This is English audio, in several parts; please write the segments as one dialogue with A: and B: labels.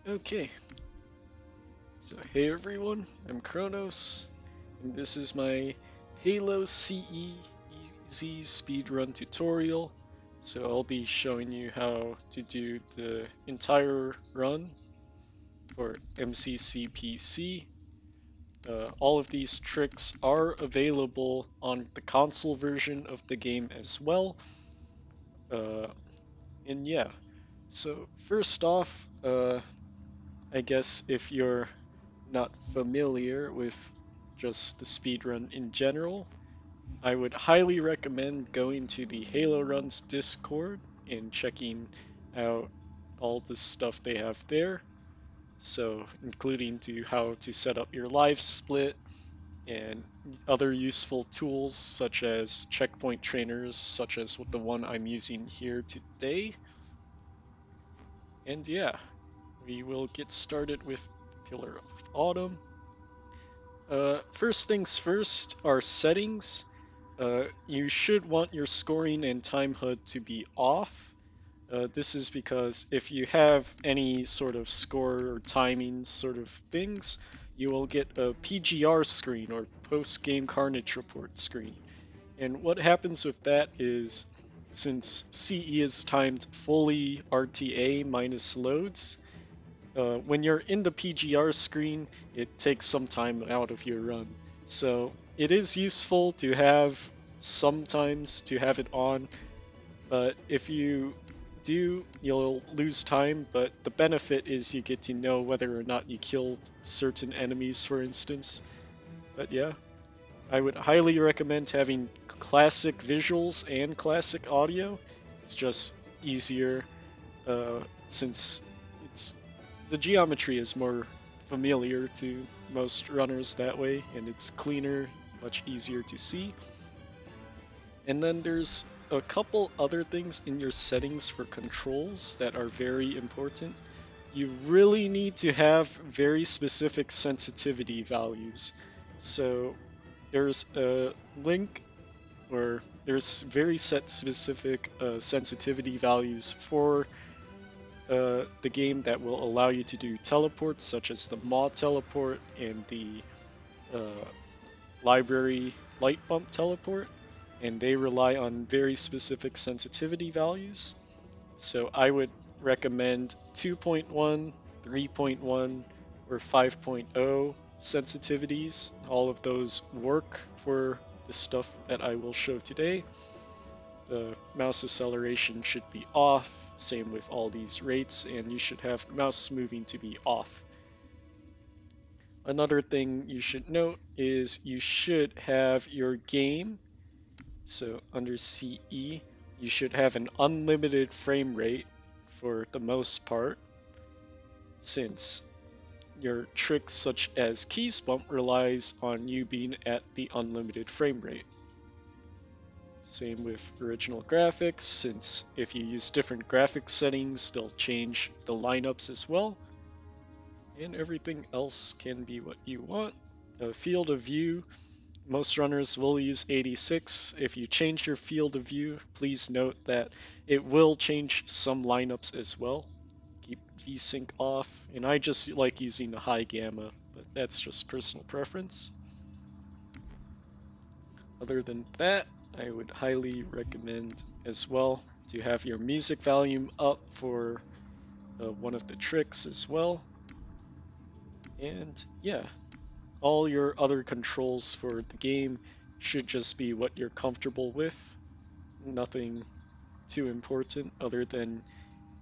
A: Okay, so hey everyone, I'm Kronos, and this is my Halo CE Easy Speedrun tutorial. So I'll be showing you how to do the entire run for MCCPC. All of these tricks are available on the console version of the game as well. Uh, and yeah, so first off, I guess if you're not familiar with just the speedrun in general, I would highly recommend going to the Halo Runs Discord and checking out all the stuff they have there. So, including to how to set up your live split and other useful tools such as checkpoint trainers, such as the one I'm using here today. And yeah, we will get started with Pillar of Autumn. First things first, our settings. You should want your scoring and time HUD to be off. This is because if you have any sort of score or timing sort of things, you will get a PGR screen or post-game carnage report screen. And what happens with that is, since CE is timed fully RTA minus loads, when you're in the PGR screen, it takes some time out of your run. So it is useful to have sometimes to have it on, but if you do, you'll lose time, but the benefit is you get to know whether or not you killed certain enemies, for instance. But yeah, I would highly recommend having classic visuals and classic audio. It's just easier since it's the geometry is more familiar to most runners that way, and it's cleaner, much easier to see. And then there's a couple other things in your settings for controls that are very important. You really need to have very specific sensitivity values. So there's a link where there's very set specific sensitivity values for the game that will allow you to do teleports, such as the Maw teleport and the uh, library light bump teleport, and they rely on very specific sensitivity values. So I would recommend 2.1, 3.1, or 5.0 sensitivities. All of those work for the stuff that I will show today. The mouse acceleration should be off, same with all these rates, and you should have mouse moving to be off. Another thing you should note is you should have your game, so under CE, you should have an unlimited frame rate for the most part, since your tricks such as keys bump relies on you being at the unlimited frame rate. Same with original graphics, since if you use different graphics settings, they'll change the lineups as well. And everything else can be what you want. Field of view, most runners will use 86. If you change your field of view, please note that it will change some lineups as well. Keep VSync off, and I just like using the high gamma, but that's just personal preference. Other than that, I would highly recommend as well to have your music volume up for one of the tricks as well. And yeah, all your other controls for the game should just be what you're comfortable with. Nothing too important other than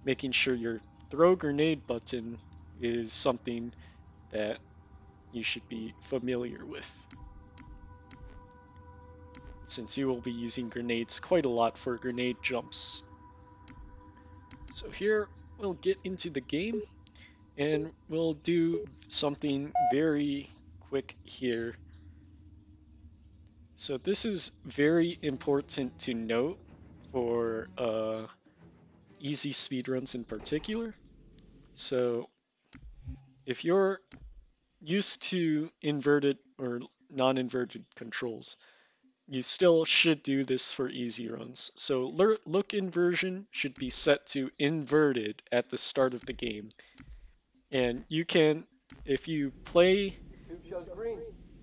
A: making sure your throw grenade button is something that you should be familiar with, since you will be using grenades quite a lot for grenade jumps. So here we'll get into the game and we'll do something very quick here. So this is very important to note for easy speedruns in particular. So if you're used to inverted or non-inverted controls, you still should do this for easy runs. So look inversion should be set to inverted at the start of the game. And you can, if you play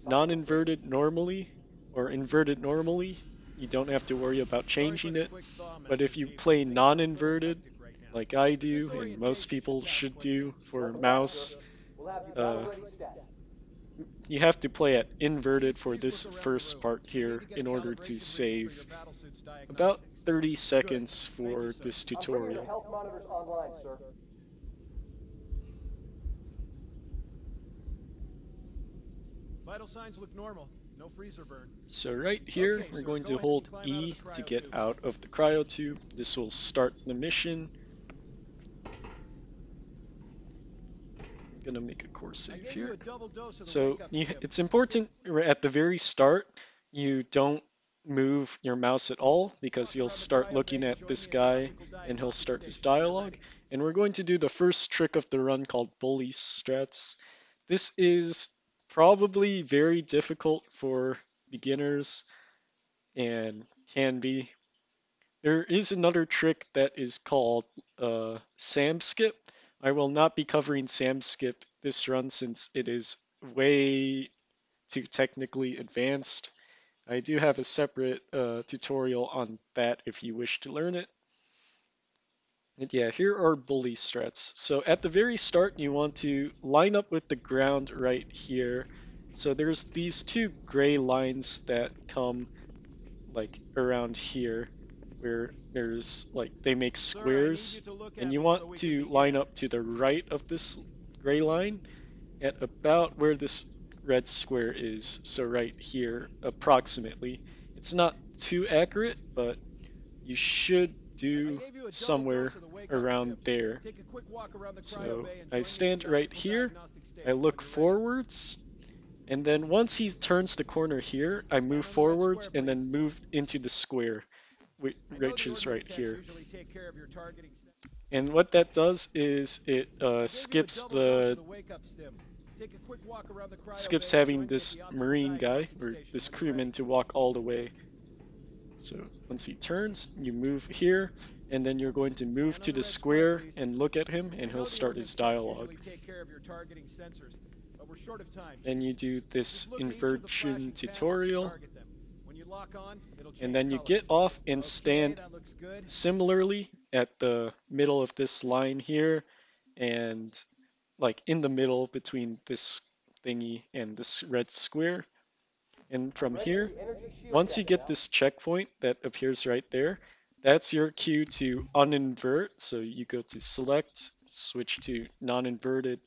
A: non-inverted normally or inverted normally, you don't have to worry about changing it. But if you play non-inverted, like I do and most people should do for mouse, uh, you have to play at inverted for this first part here in order to save about 30 seconds for this tutorial.
B: Vital signs look normal. No freezer burn.
A: So right here, we're going to hold E to get out of the cryo tube. This will start the mission. I'm gonna make a core save here. So it's important at the very start, you don't move your mouse at all because you'll start looking at this guy and he'll start his dialogue. And we're going to do the first trick of the run called bully strats. This is probably very difficult for beginners and can be. There is another trick that is called Sam Skip. I will not be covering Sam Skip this run since it is way too technically advanced. I do have a separate tutorial on that if you wish to learn it. And yeah, here are bully strats. So at the very start, you want to line up with the ground right here. So there's these two gray lines that come like around here where there's like they make squares, and you want to line up to the right of this gray line at about where this red square is, so right here approximately. It's not too accurate, but you should do somewhere around there. So I stand right here, I look forwards, and then once he turns the corner here, I move forwards and then move into the square, which is right here. And what that does is it skips having this marine guy or this crewman to walk all the way. So once he turns, you move here, and then you're going to move to the square and look at him, and he'll start his dialogue. Then you do this inversion tutorial, and then you get off and stand similarly at the middle of this line here, and like in the middle between this thingy and this red square. And from here, once you get this checkpoint that appears right there, that's your cue to uninvert. So you go to select, switch to non-inverted,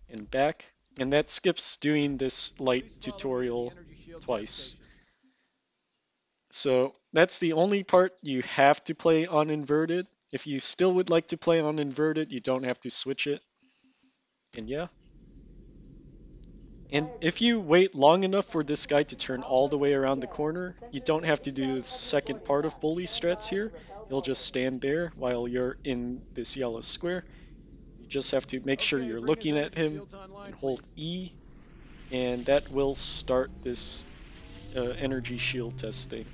A: and back. And that skips doing this light tutorial twice. So that's the only part you have to play on inverted. If you still would like to play on inverted, you don't have to switch it. And yeah. And if you wait long enough for this guy to turn all the way around the corner, you don't have to do the second part of bully strats here. He'll just stand there while you're in this yellow square. You just have to make sure you're looking at him and hold E, and that will start this energy shield testing.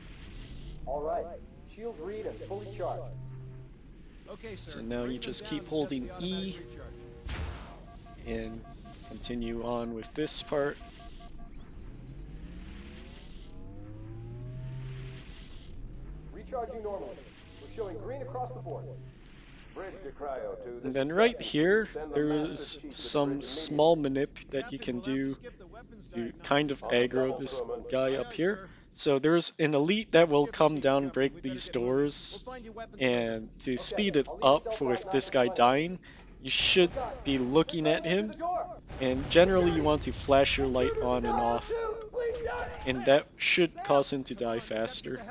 C: Alright, shields read as fully charged.
A: So now you just keep holding E and continue on with this part.
C: Recharging normally. We're showing green across the board.
A: And then right here, there is some small manip that you can do to kind of aggro this guy up here. So there's an elite that will come down, break these doors, and to speed it up with this guy dying, you should be looking at him, and generally you want to flash your light on and off, and that should cause him to die faster.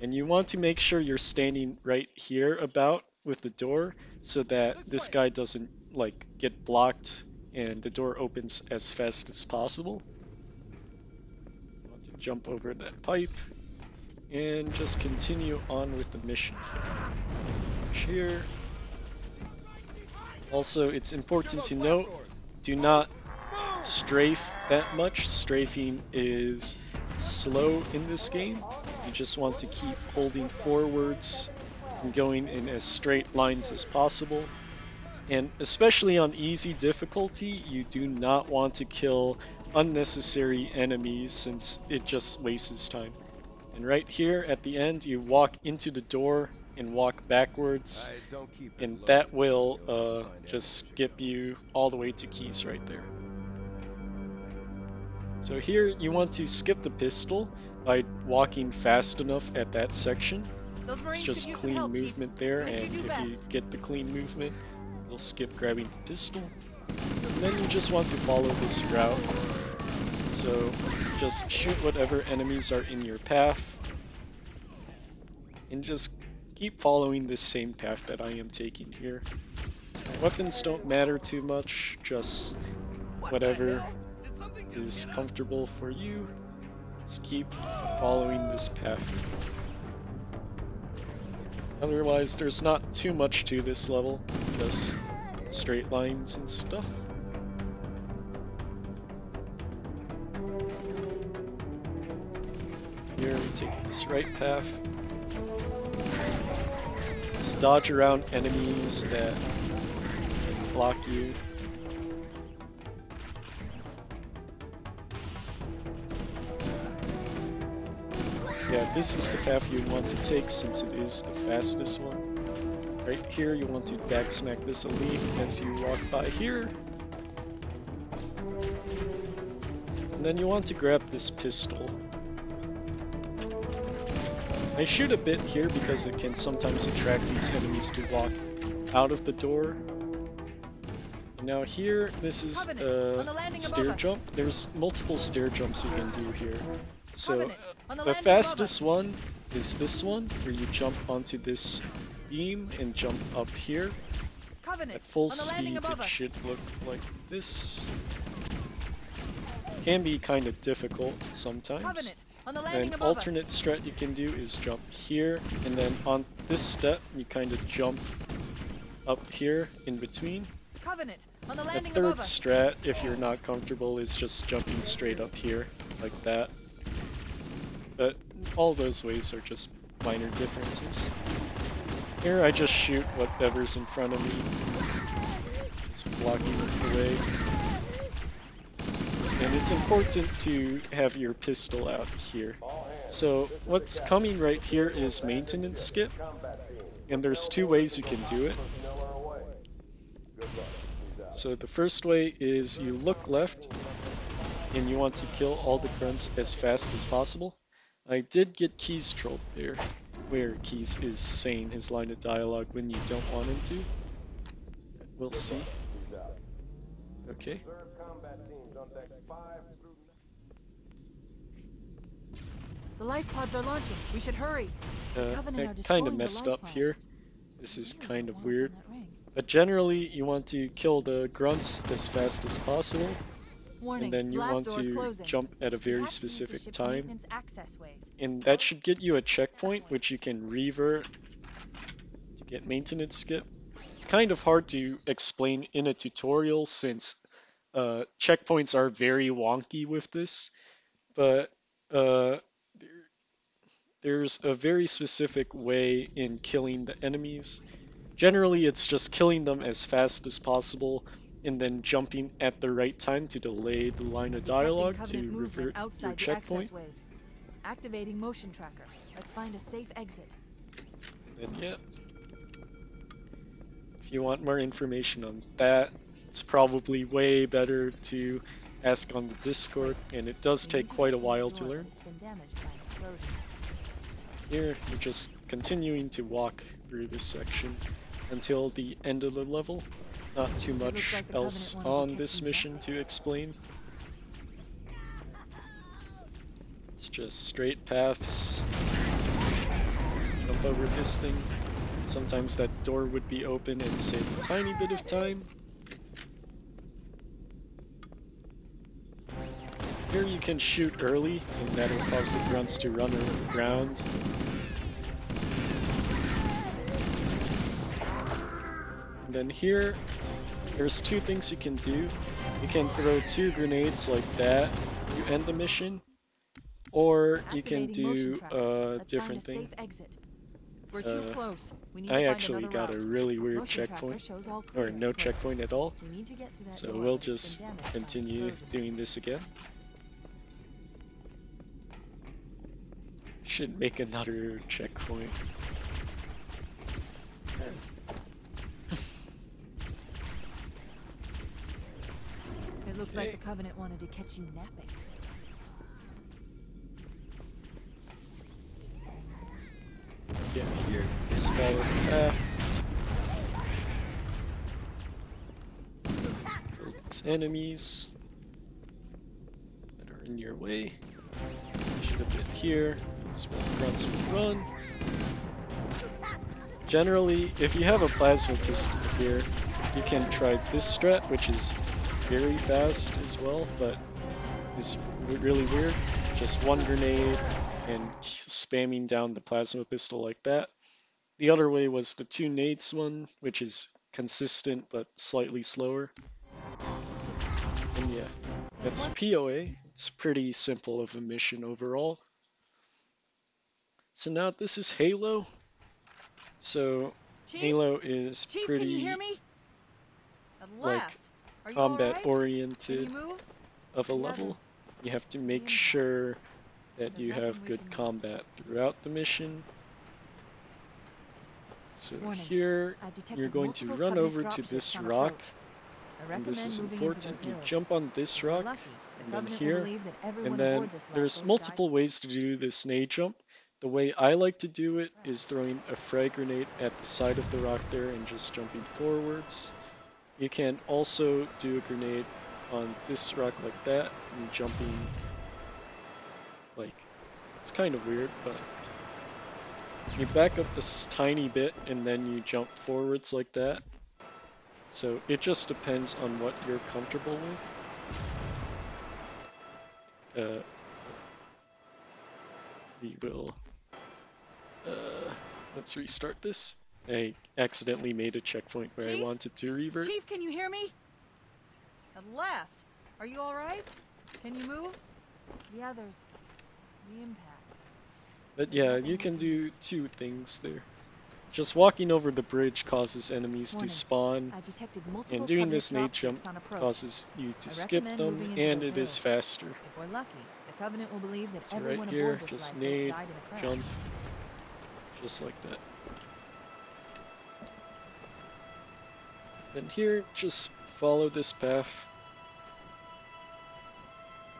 A: And you want to make sure you're standing right here about with the door so that this guy doesn't like get blocked and the door opens as fast as possible. You want to jump over that pipe and just continue on with the mission here. Also, it's important to note, do not strafe that much. Strafing is slow in this game. You just want to keep holding forwards and going in as straight lines as possible. And especially on easy difficulty, you do not want to kill unnecessary enemies since it just wastes time. And right here at the end, you walk into the door and walk backwards,
D: Don't keep it
A: and
D: loaded
A: that
D: so
A: will
D: you'll find
A: just
D: ammunition.
A: skip you all the way to keys right there. So here you want to skip the pistol by walking fast enough at that section.
E: Those
A: It's
E: Marines could
A: just
E: use some
A: clean
E: help, Chief.
A: movement there,
E: Do what you
A: and
E: do
A: if you
E: best.
A: get the clean movement, you'll skip grabbing the pistol. And then you just want to follow this route. So just shoot whatever enemies are in your path, and just keep following this same path that I am taking here. Weapons don't matter too much, just whatever is comfortable for you. Just keep following this path. Otherwise, there's not too much to this level, just straight lines and stuff. Here, take this right path. Just dodge around enemies that block you. Yeah, this is the path you want to take since it is the fastest one. Right here, you want to backsmack this elite as you walk by here. And then you want to grab this pistol. I shoot a bit here because it can sometimes attract these enemies to walk out of the door. Now here, this is a stair jump. There's multiple stair jumps you can do here. So the fastest one is this one, where you jump onto this beam and jump up here. At full speed, it should look like this. Can be kind of difficult sometimes. An alternate strat you can do is jump here, and then on this step, you kind of jump up here in between. The third strat, if you're not comfortable, is just jumping straight up here, like that. But all those ways are just minor differences. Here I just shoot whatever's in front of me, just blocking the way. And it's important to have your pistol out here. So what's coming right here is maintenance skip, and there's two ways you can do it. So the first way is you look left, and you want to kill all the grunts as fast as possible. I did get Keys trolled there, where Keys is saying his line of dialogue when you don't want him to. We'll see. Okay.
E: The life pods are launching. We should hurry.
A: I kind of messed up here. This is kind of weird. But generally, you want to kill the grunts as fast as possible. And then you want to jump at a very specific time. And that should get you a checkpoint, which you can revert to get maintenance skip. It's kind of hard to explain in a tutorial since checkpoints are very wonky with this. But there's a very specific way in killing the enemies. Generally, it's just killing them as fast as possible and then jumping at the right time to delay the line of dialogue to revert your checkpoint.
E: Activating motion tracker. Let's find a safe exit.
A: And yeah, if you want more information on that, it's probably way better to ask on the Discord, and it does take quite a while to learn. Here, you're just continuing to walk through this section until the end of the level. Not too much else on this mission to explain. It's just straight paths. Jump over this thing. Sometimes that door would be open and save a tiny bit of time. Here you can shoot early, and that'll cause the grunts to run around. And then here, there's two things you can do. You can throw 2 grenades like that, you end the mission, or you can do a different thing.
E: We're too close. We need
A: I
E: to find
A: actually
E: another
A: got
E: route.
A: a really weird
E: Motion tracker
A: checkpoint,
E: shows all
A: or
E: clear.
A: no
E: Look,
A: checkpoint at all.
E: we need to get through that
A: So
E: door,
A: we'll
E: but it's
A: just
E: been damaged by
A: continue
E: explosions.
A: doing this again. Should make another checkpoint.
E: It looks like the Covenant wanted to catch you napping.
A: Get here, just follow the path. Kill these enemies that are in your way. Should have been here. These grunts will run. Generally, if you have a plasma pistol here, you can try this strat, which is very fast as well, but is really weird. Just one grenade and spamming down the plasma pistol like that. The other way was the 2 nades one, which is consistent but slightly slower. And yeah, that's POA. It's pretty simple of a mission overall. So now this is Halo. So
E: Chief?
A: Halo is
E: Chief,
A: pretty
E: can you hear me? At
A: like
E: last. Are you
A: combat
E: alright?
A: oriented
E: Can you move?
A: of a
E: The
A: level.
E: others.
A: You have to
E: The
A: make
E: impact.
A: sure that
E: There's
A: you
E: nothing
A: have
E: we
A: good
E: can do.
A: combat throughout the mission. So
E: Warning.
A: here
E: I've detected
A: you're going to
E: multiple
A: run
E: Covenant
A: over to
E: dropships
A: this
E: on
A: rock,
E: approach. I
A: and
E: recommend
A: this is
E: moving into
A: important.
E: those
A: You
E: hills.
A: jump on this
E: If we're
A: rock,
E: lucky, the
A: and then
E: Covenant will
A: here,
E: believe that everyone
A: and then
E: aboard this lot
A: there's
E: goes
A: multiple
E: diving.
A: ways to do this nade jump. The way I like to do it is throwing a frag grenade at the side of the rock there and just jumping forwards. You can also do a grenade on this rock like that and jumping like, it's kind of weird, but you back up this tiny bit and then you jump forwards like that. So it just depends on what you're comfortable with. We will, let's restart this. I accidentally made a checkpoint where I
E: Chief?
A: wanted to revert.
E: Chief, can you hear me? At last. Are you alright? Can you move? The others. The impact.
A: But yeah, you can do 2 things there. Just walking over the bridge causes enemies to
E: Warning.
A: spawn,
E: I've detected multiple
A: and doing
E: Covenant
A: this nade jump
E: dropships on approach.
A: causes you to
E: I
A: skip
E: recommend
A: them,
E: moving into
A: and
E: those
A: it is
E: hills.
A: faster.
E: If we're lucky, the Covenant will believe that
A: So
E: everyone
A: right here,
E: aboard this
A: just
E: lifeboat
A: nade,
E: died in a crash.
A: jump, just like that. Then here, just follow this path.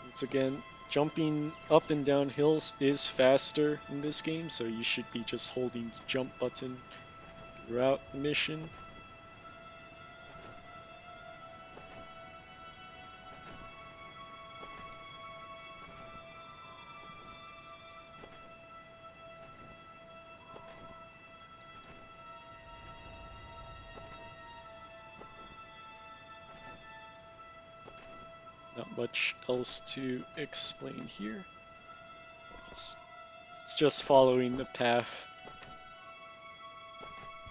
A: Once again, jumping up and down hills is faster in this game, so you should be just holding the jump button throughout the mission. Not much else to explain here. It's just following the path.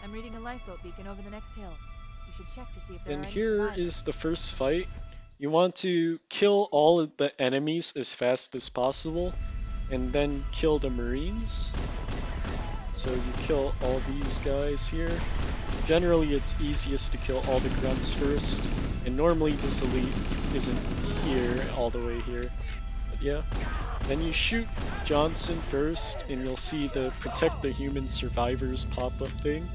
E: I'm reading a lifeboat beacon over the next hill. You should check to see if there
A: And
E: are any
A: here
E: survivors.
A: is the first fight. You want to kill all of the enemies as fast as possible, and then kill the Marines. So you kill all these guys here. Generally it's easiest to kill all the grunts first, and normally this elite isn't here, all the way here. But yeah. Then you shoot Johnson first, and you'll see the protect the human survivors pop-up thing.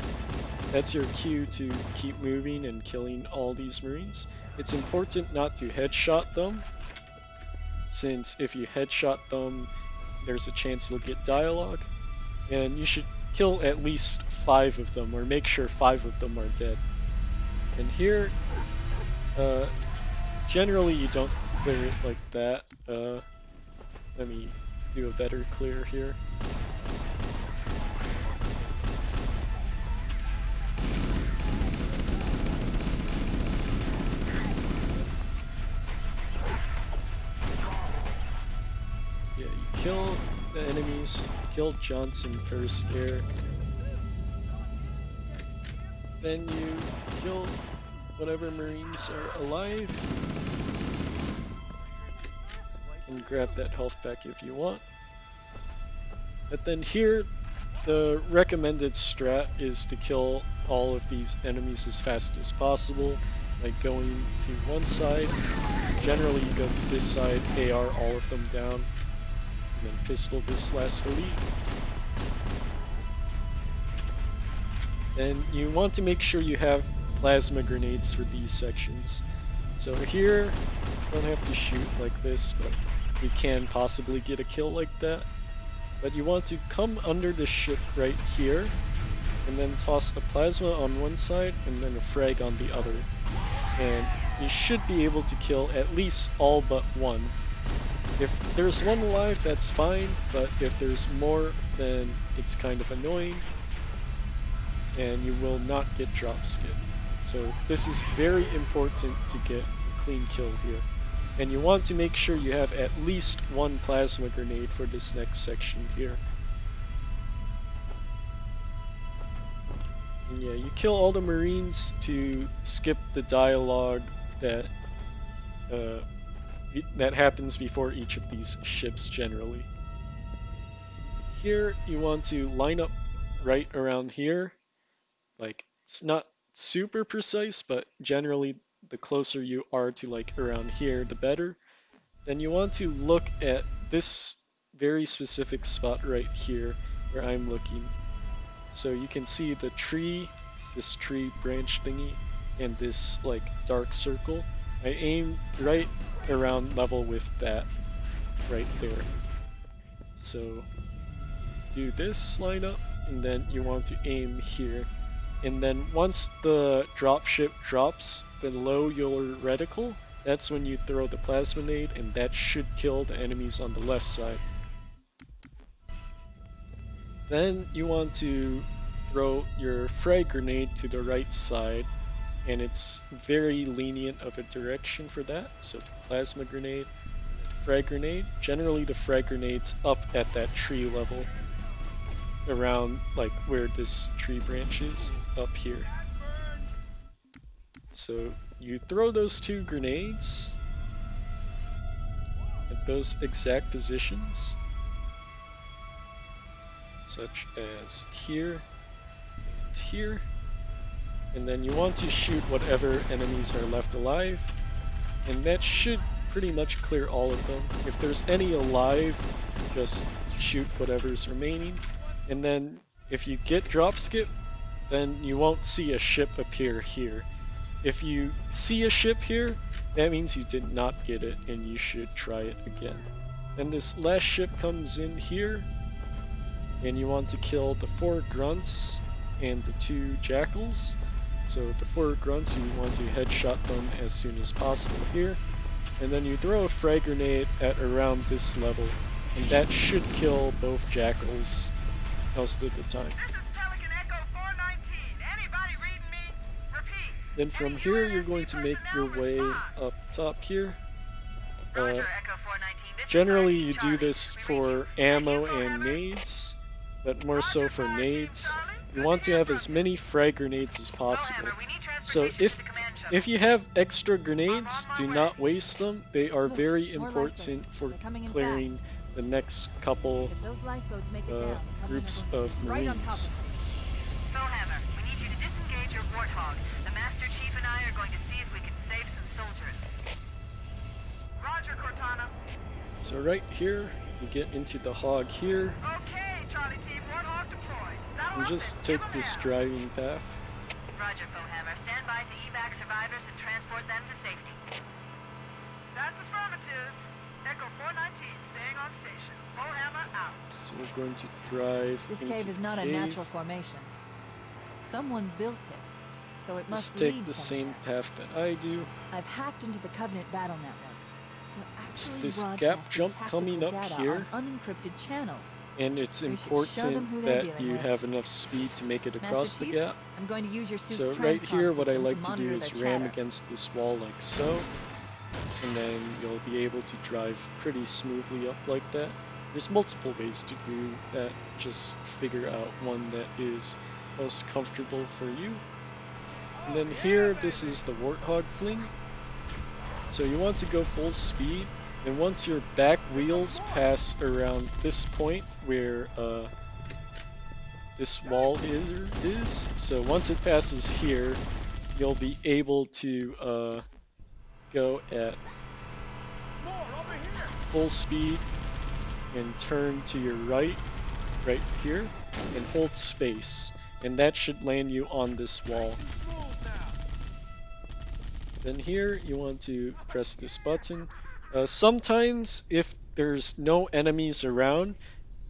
A: That's your cue to keep moving and killing all these Marines. It's important not to headshot them, since if you headshot them, there's a chance they'll get dialogue. And you should kill at least 5 of them, or make sure 5 of them are dead. And here, generally you don't clear it like that. Let me do a better clear here. Yeah, you kill the enemies, kill Johnson first there. Then you kill whatever Marines are alive. And grab that health back if you want. But then here, the recommended strat is to kill all of these enemies as fast as possible, like going to one side. Generally you go to this side, AR all of them down, and then pistol this last elite. Then you want to make sure you have plasma grenades for these sections. So here, you don't have to shoot like this, but you can possibly get a kill like that. But you want to come under the ship right here, and then toss a plasma on one side, and then a frag on the other. And you should be able to kill at least all but one. If there's one alive, that's fine, but if there's more, then it's kind of annoying, and you will not get drop skip. So this is very important to get a clean kill here. And you want to make sure you have at least one plasma grenade for this next section here. And yeah, you kill all the Marines to skip the dialogue that that happens before each of these ships generally. Here you want to line up right around here. Like, it's not super precise, but generally the closer you are to like around here, the better. Then you want to look at this very specific spot right here where I'm looking. So you can see the tree, this tree branch thingy, and this like dark circle. I aim right around level with that right there. So do this line up, and then you want to aim here. And then once the dropship drops below your reticle, that's when you throw the plasma nade, and that should kill the enemies on the left side. Then you want to throw your frag grenade to the right side, and it's very lenient of a direction for that. So plasma grenade, frag grenade. Generally the frag grenade's up at that tree level, around like where this tree branch is, up here. So you throw those two grenades at those exact positions, such as here and here, and then you want to shoot whatever enemies are left alive, and that should pretty much clear all of them. If there's any alive, just shoot whatever's remaining. And then if you get drop skip, then you won't see a ship appear here. If you see a ship here, that means you did not get it, and you should try it again. Then this last ship comes in here, and you want to kill the 4 grunts and the 2 jackals. So the 4 grunts, you want to headshot them as soon as possible here. And then you throw a frag grenade at around this level, and that should kill both jackals most of the time. Then from here you're going to make your way up top here. Generally you do this for ammo and nades, but more so for nades. You want to have as many frag grenades as possible. So if you have extra grenades, do not waste them. They are very important for clearing the next couple groups of Marines.
D: Bowhammer, we need you to disengage your Warthog. The Master Chief and I are going to see if we can save some soldiers. Roger, Cortana.
A: So right here, you get into the hog here.
D: Okay, Charlie Team, Warthog deployed.
A: And just take this driving path.
D: Roger, Bowhammer. Stand by to evac survivors and transport them to safety. That's affirmative. Echo 419, staying on station. Bowhammer out.
A: So we're going to drive
E: This
A: into
E: cave is not
A: the
E: a
A: cave.
E: natural formation. Someone built it, so it must
A: Just take
E: lead
A: the same
E: somewhere.
A: path that I do.
E: I've hacked into the Covenant battle network. We're actually
A: This gap
E: broadcasting
A: jump
E: tactical
A: coming up
E: data
A: here,
E: on unencrypted channels.
A: and it's
E: We should show them
A: important
E: who they're
A: that
E: dealing
A: you
E: with.
A: have enough speed to make it
E: Master
A: across the
E: Chief,
A: gap.
E: I'm going to use your suit's
A: So right
E: transcom
A: here, what I
E: system
A: like to do
E: monitor
A: is
E: their
A: ram
E: chatter.
A: against this wall like so, and then you'll be able to drive pretty smoothly up like that. There's multiple ways to do that, just figure out one that is most comfortable for you. And then here, this is the Warthog fling. So you want to go full speed, and once your back wheels pass around this point where this wall is. So once it passes here, you'll be able to go at full speed and turn to your right here, and hold space. And that should land you on this wall. Then here, you want to press this button. Sometimes, if there's no enemies around,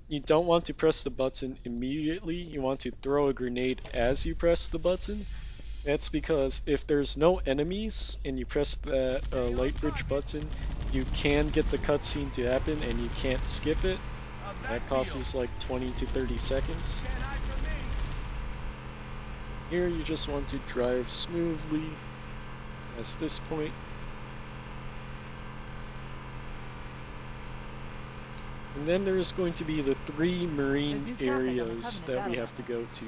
A: you don't want to press the button immediately. You want to throw a grenade as you press the button. That's because if there's no enemies and you press the light bridge button, you can get the cutscene to happen and you can't skip it. That costs like 20 to 30 seconds. Here you just want to drive smoothly past this point. And then there's going to be the 3 marine areas that we have to go to.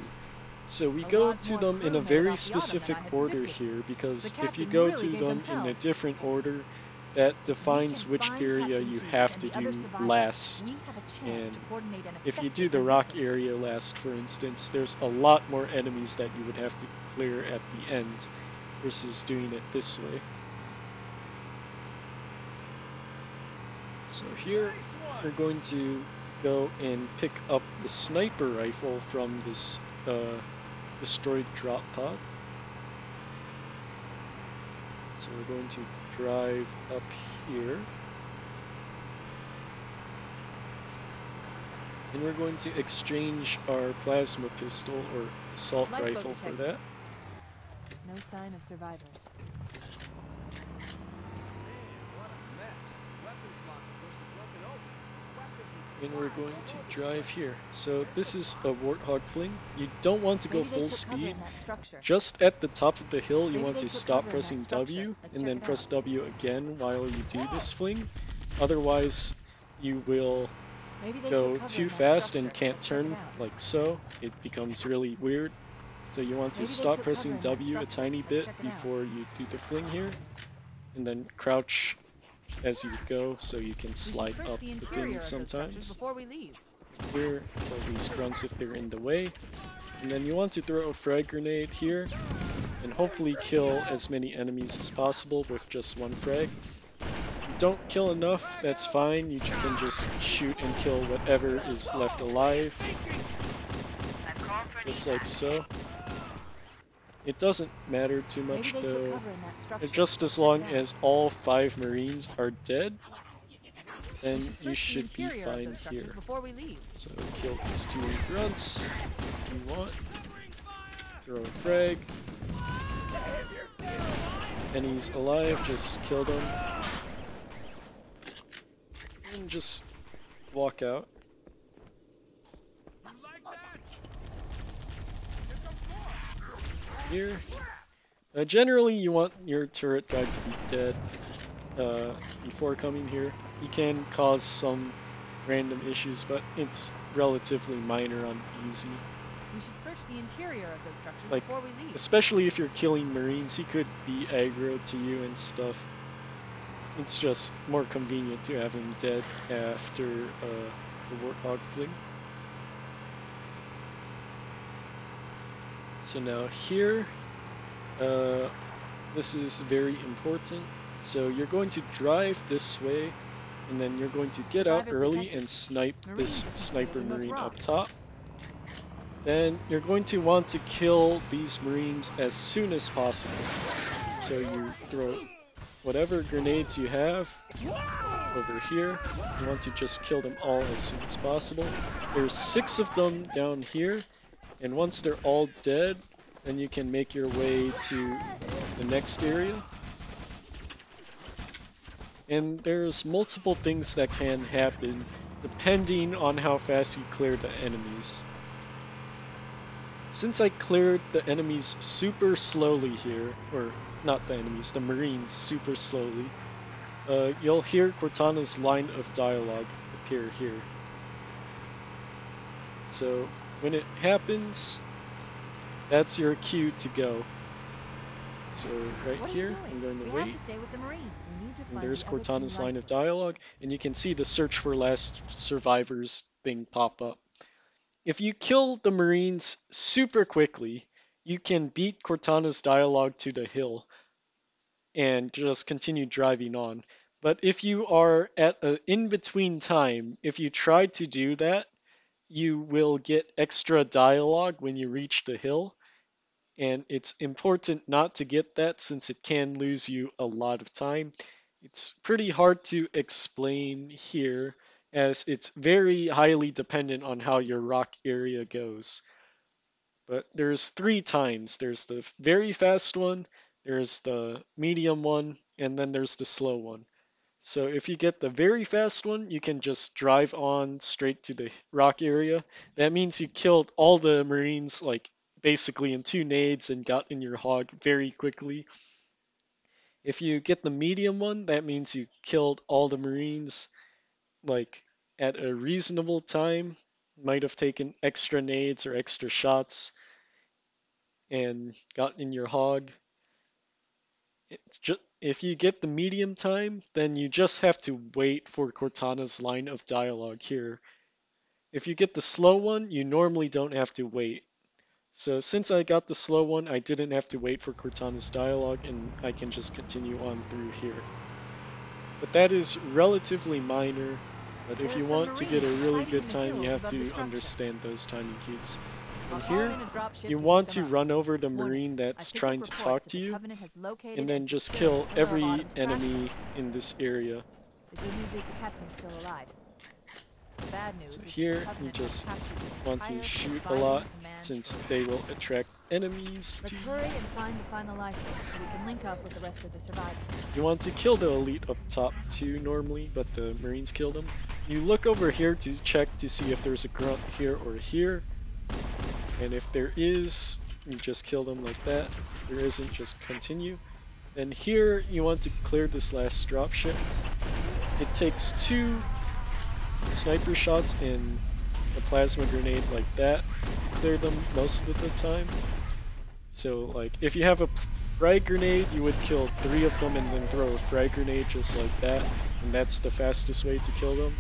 A: So we go to them in a very specific order here, because if you go to them in a different order, that defines which area you have to do last. And if you do the rock area last, for instance, there's a lot more enemies that you would have to clear at the end versus doing it this way. So here we're going to go and pick up the sniper rifle from this destroyed drop pod. So we're going to drive up here. And we're going to exchange our plasma pistol or assault rifle for that.
E: No sign of survivors.
A: And we're going to drive here. So this is a Warthog fling. You don't want to go full speed. Just at the top of the hill, you want to stop pressing W and then press W again while you do this fling. Otherwise, you will go too fast and can't turn like so. It becomes really weird. So you want to stop pressing W a tiny bit before you do the fling here, and then crouch as you go so you can slide up the thing sometimes. Here, kill these grunts if they're in the way. And then you want to throw a frag grenade here and hopefully kill as many enemies as possible with just one frag. If you don't kill enough, that's fine. You can just shoot and kill whatever is left alive. Just like so. It doesn't matter too much though. Just as long as all 5 Marines are dead, then you should be fine here. So kill these 2 grunts if you want. Throw a frag. And he's alive, just kill them. And just walk out. Here. Generally, you want your turret guy to be dead before coming here. He can cause some random issues, but it's relatively minor on easy.
E: We should search the interior of those structures before we leave.
A: Especially if you're killing Marines, he could be aggro to you and stuff. It's just more convenient to have him dead after the Warthog fling. So now here, this is very important. So you're going to drive this way, and then you're going to get out early and snipe this sniper Marine up top. Then you're going to want to kill these Marines as soon as possible. So you throw whatever grenades you have over here. You want to just kill them all as soon as possible. There's 6 of them down here. And once they're all dead, then you can make your way to the next area. And there's multiple things that can happen depending on how fast you clear the enemies. Since I cleared the enemies super slowly here, or not the enemies, the Marines super slowly, you'll hear Cortana's line of dialogue appear here. So when it happens, that's your cue to go. So right here, I'm going to wait. And there's Cortana's line of dialogue, and you can see the search for last survivors thing pop up. if you kill the Marines super quickly, you can beat Cortana's dialogue to the hill and just continue driving on. But if you are at an in-between time, if you try to do that, you will get extra dialogue when you reach the hill, and it's important not to get that since it can lose you a lot of time. It's pretty hard to explain here as it's very highly dependent on how your rock area goes. But there's three times. There's the very fast one, there's the medium one, and then there's the slow one. So if you get the very fast one, you can just drive on straight to the rock area. That means you killed all the Marines like basically in 2 nades and got in your hog very quickly. If you get the medium one, that means you killed all the Marines like at a reasonable time. Might have taken extra nades or extra shots and got in your hog. If you get the medium time, then you just have to wait for Cortana's line of dialogue here. If you get the slow one, you normally don't have to wait. So since I got the slow one, I didn't have to wait for Cortana's dialogue, and I can just continue on through here. But that is relatively minor, but if you want to get a really good time, you have to understand those timing cues. And here, you want to run over the Marine that's trying to talk to you, and then just kill every enemy in this area.
E: The good news is the captain's still alive. The bad news
A: So
E: is
A: here,
E: the Covenant
A: you just
E: has captured
A: want to
E: entire
A: shoot a
E: surviving
A: lot,
E: command
A: since
E: post.
A: they will attract enemies
E: Let's
A: to you.
E: hurry and find the final lifeboat so we can link up with the rest of the survivors.
A: You want to kill the elite up top too normally, but the Marines killed them. You look over here to check to see if there's a grunt here or here. And if there is, you just kill them like that. If there isn't, just continue. And here, you want to clear this last dropship. It takes 2 sniper shots and a plasma grenade like that to clear them most of the time. So like if you have a frag grenade, you would kill 3 of them and then throw a frag grenade just like that, and that's the fastest way to kill them.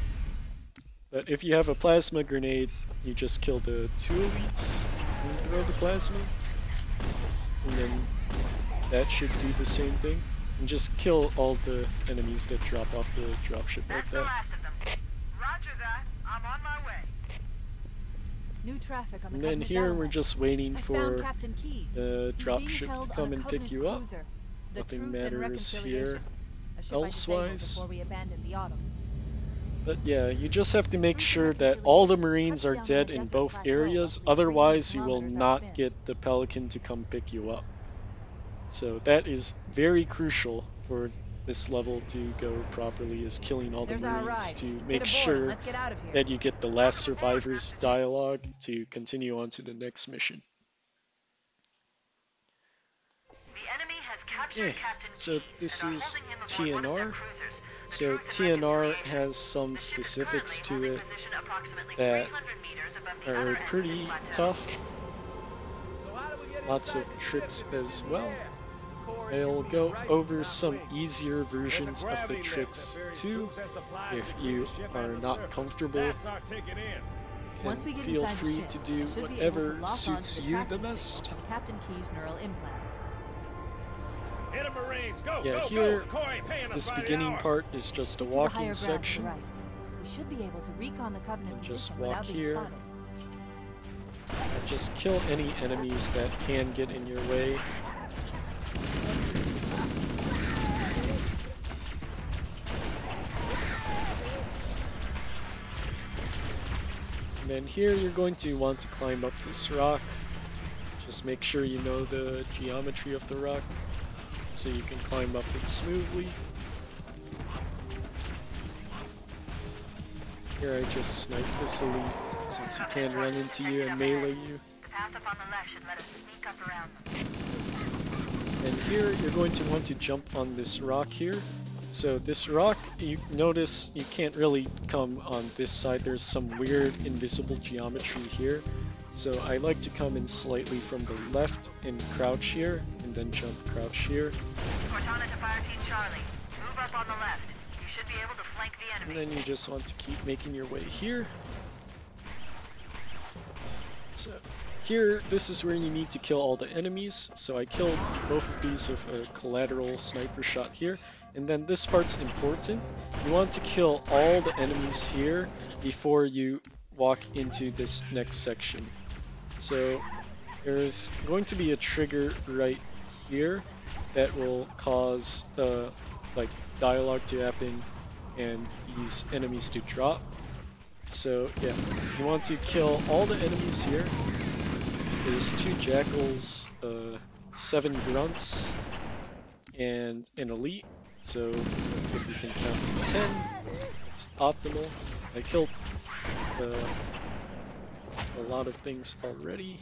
A: But if you have a plasma grenade, you just kill the 2 elites and throw the plasma, and then that should do the same thing. And just kill all the enemies that drop off the dropship like
D: That's the
A: that.
D: last of them. Roger that. I'm on my way.
E: New traffic on the
A: And then
E: Covenant
A: here
E: battle
A: we're
E: map.
A: just waiting
E: I found
A: for
E: Captain Keyes.
A: the
E: He's being
A: dropship
E: held
A: to
E: on
A: come
E: a
A: and
E: Covenant
A: pick you up.
E: cruiser. The
A: Nothing
E: Truth and
A: matters here
E: Reconciliation, a ship I disabled
A: elsewise.
E: before we abandoned the Autumn.
A: But yeah, you just have to make
E: Truth and
A: sure that all the
E: Reconciliation
A: Marines are
E: touched down on
A: dead
E: a
A: in
E: desert
A: both
E: plateau
A: areas,
E: roughly 300
A: otherwise you will
E: kilometers
A: not
E: upspin.
A: get the Pelican to come pick you up. So that is very crucial for this level to go properly, is killing all the
E: There's our
A: Marines
E: ride.
A: to
E: Get
A: make
E: aboard and
A: sure
E: let's get out of here.
A: that you get the last survivor's dialogue to continue on to the next mission.
D: The enemy has captured
A: Yeah,
D: Captain
A: so
D: Keyes
A: this
D: and are
A: is
D: holding him aboard one of their
A: TNR.
D: cruisers. The
A: So
D: Truth and
A: TNR
D: Reconciliation.
A: has some
D: The ship is
A: specifics
D: currently
A: to
D: holding
A: it
D: position approximately
A: that
D: 300 meters above the
A: are
D: other end of
A: pretty
D: this plateau.
A: tough.
B: So how do we get
A: Lots
B: inside
A: of
B: the
A: tricks
B: ship if it's
A: as
B: in the
A: well.
B: air? The core is
A: I'll
B: usually
A: go
B: right,
A: over
B: not
A: some
B: wings.
A: easier versions of the tricks too, if you are not comfortable,
E: Once we
A: and
E: get
A: feel
E: inside the
A: free
E: ship,
A: to
E: I
A: do
E: should be able to
A: whatever
E: lock
A: suits
E: onto the
A: you the
E: tracking
A: best.
E: signal of Captain Keyes' neural implants.
B: Hit 'em, Marines. Go,
A: Yeah,
B: go,
A: here,
B: go. The Corps ain't paying us
A: this
B: by the
A: beginning
B: hour.
A: part is just a
E: Keep to the higher
A: walking
E: ground to the
A: section,
E: right. We should be able to recon the Covenant
A: And just
E: position
A: walk
E: without being
A: here.
E: spotted.
A: and just kill any enemies that can get in your way. And then here you're going to want to climb up this rock. Just make sure you know the geometry of the rock so you can climb up it smoothly. Here I just sniped this elite since he can run into you and melee you.
D: The path up on the left should let us sneak up around them.
A: And here you're going to want to jump on this rock here. So this rock, you notice you can't really come on this side. There's some weird invisible geometry here. So I like to come in slightly from the left and crouch here, and then jump crouch here.
D: Cortana to Fire Team Charlie. Move up on the left. You should be able to flank the
A: And
D: enemy.
A: then you just want to keep making your way here. So here, this is where you need to kill all the enemies. So I killed both of these with a collateral sniper shot here. And then this part's important. You want to kill all the enemies here before you walk into this next section. So there's going to be a trigger right here that will cause like dialogue to happen and these enemies to drop. So yeah, you want to kill all the enemies here. There's 2 jackals, 7 grunts, and an elite. So if we can count to 10, it's optimal. I killed a lot of things already.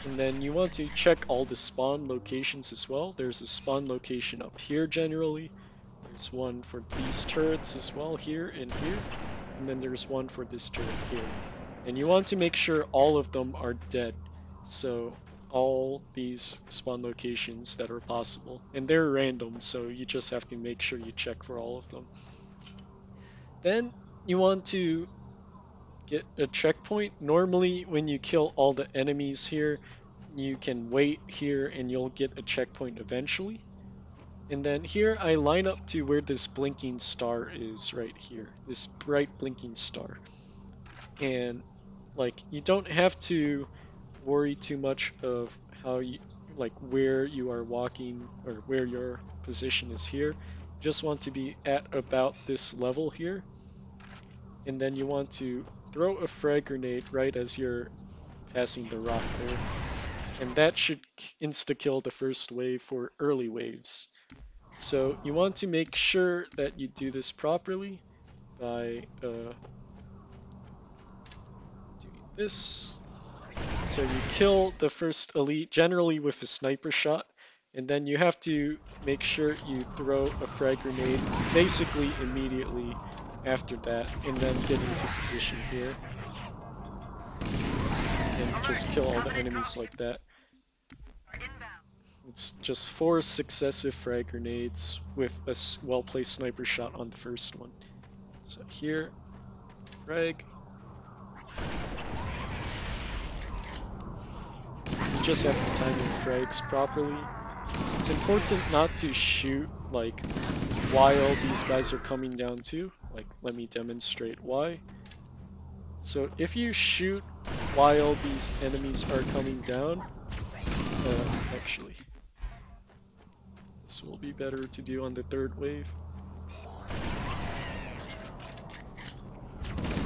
A: And then you want to check all the spawn locations as well. There's a spawn location up here generally. There's one for these turrets as well here and here. And then there's one for this turret here. And you want to make sure all of them are dead. So all these spawn locations that are possible. And they're random, so you just have to make sure you check for all of them. Then you want to get a checkpoint. Normally when you kill all the enemies here, you can wait here and you'll get a checkpoint eventually. And then here I line up to where this blinking star is right here. This bright blinking star. And like you don't have to worry too much of how you like where you are walking or where your position is here. You just want to be at about this level here. And then you want to throw a frag grenade right as you're passing the rock there. And that should insta-kill the first wave for early waves. So you want to make sure that you do this properly by doing this. So you kill the first elite generally with a sniper shot, and then you have to make sure you throw a frag grenade basically immediately after that, and then get into position here. And just kill all the enemies like that. It's just 4 successive frag grenades with a well-placed sniper shot on the first one. So here, frag. You just have to time your frags properly. It's important not to shoot like while these guys are coming down too. Like, let me demonstrate why. So if you shoot while these enemies are coming down, actually, this will be better to do on the 3rd wave.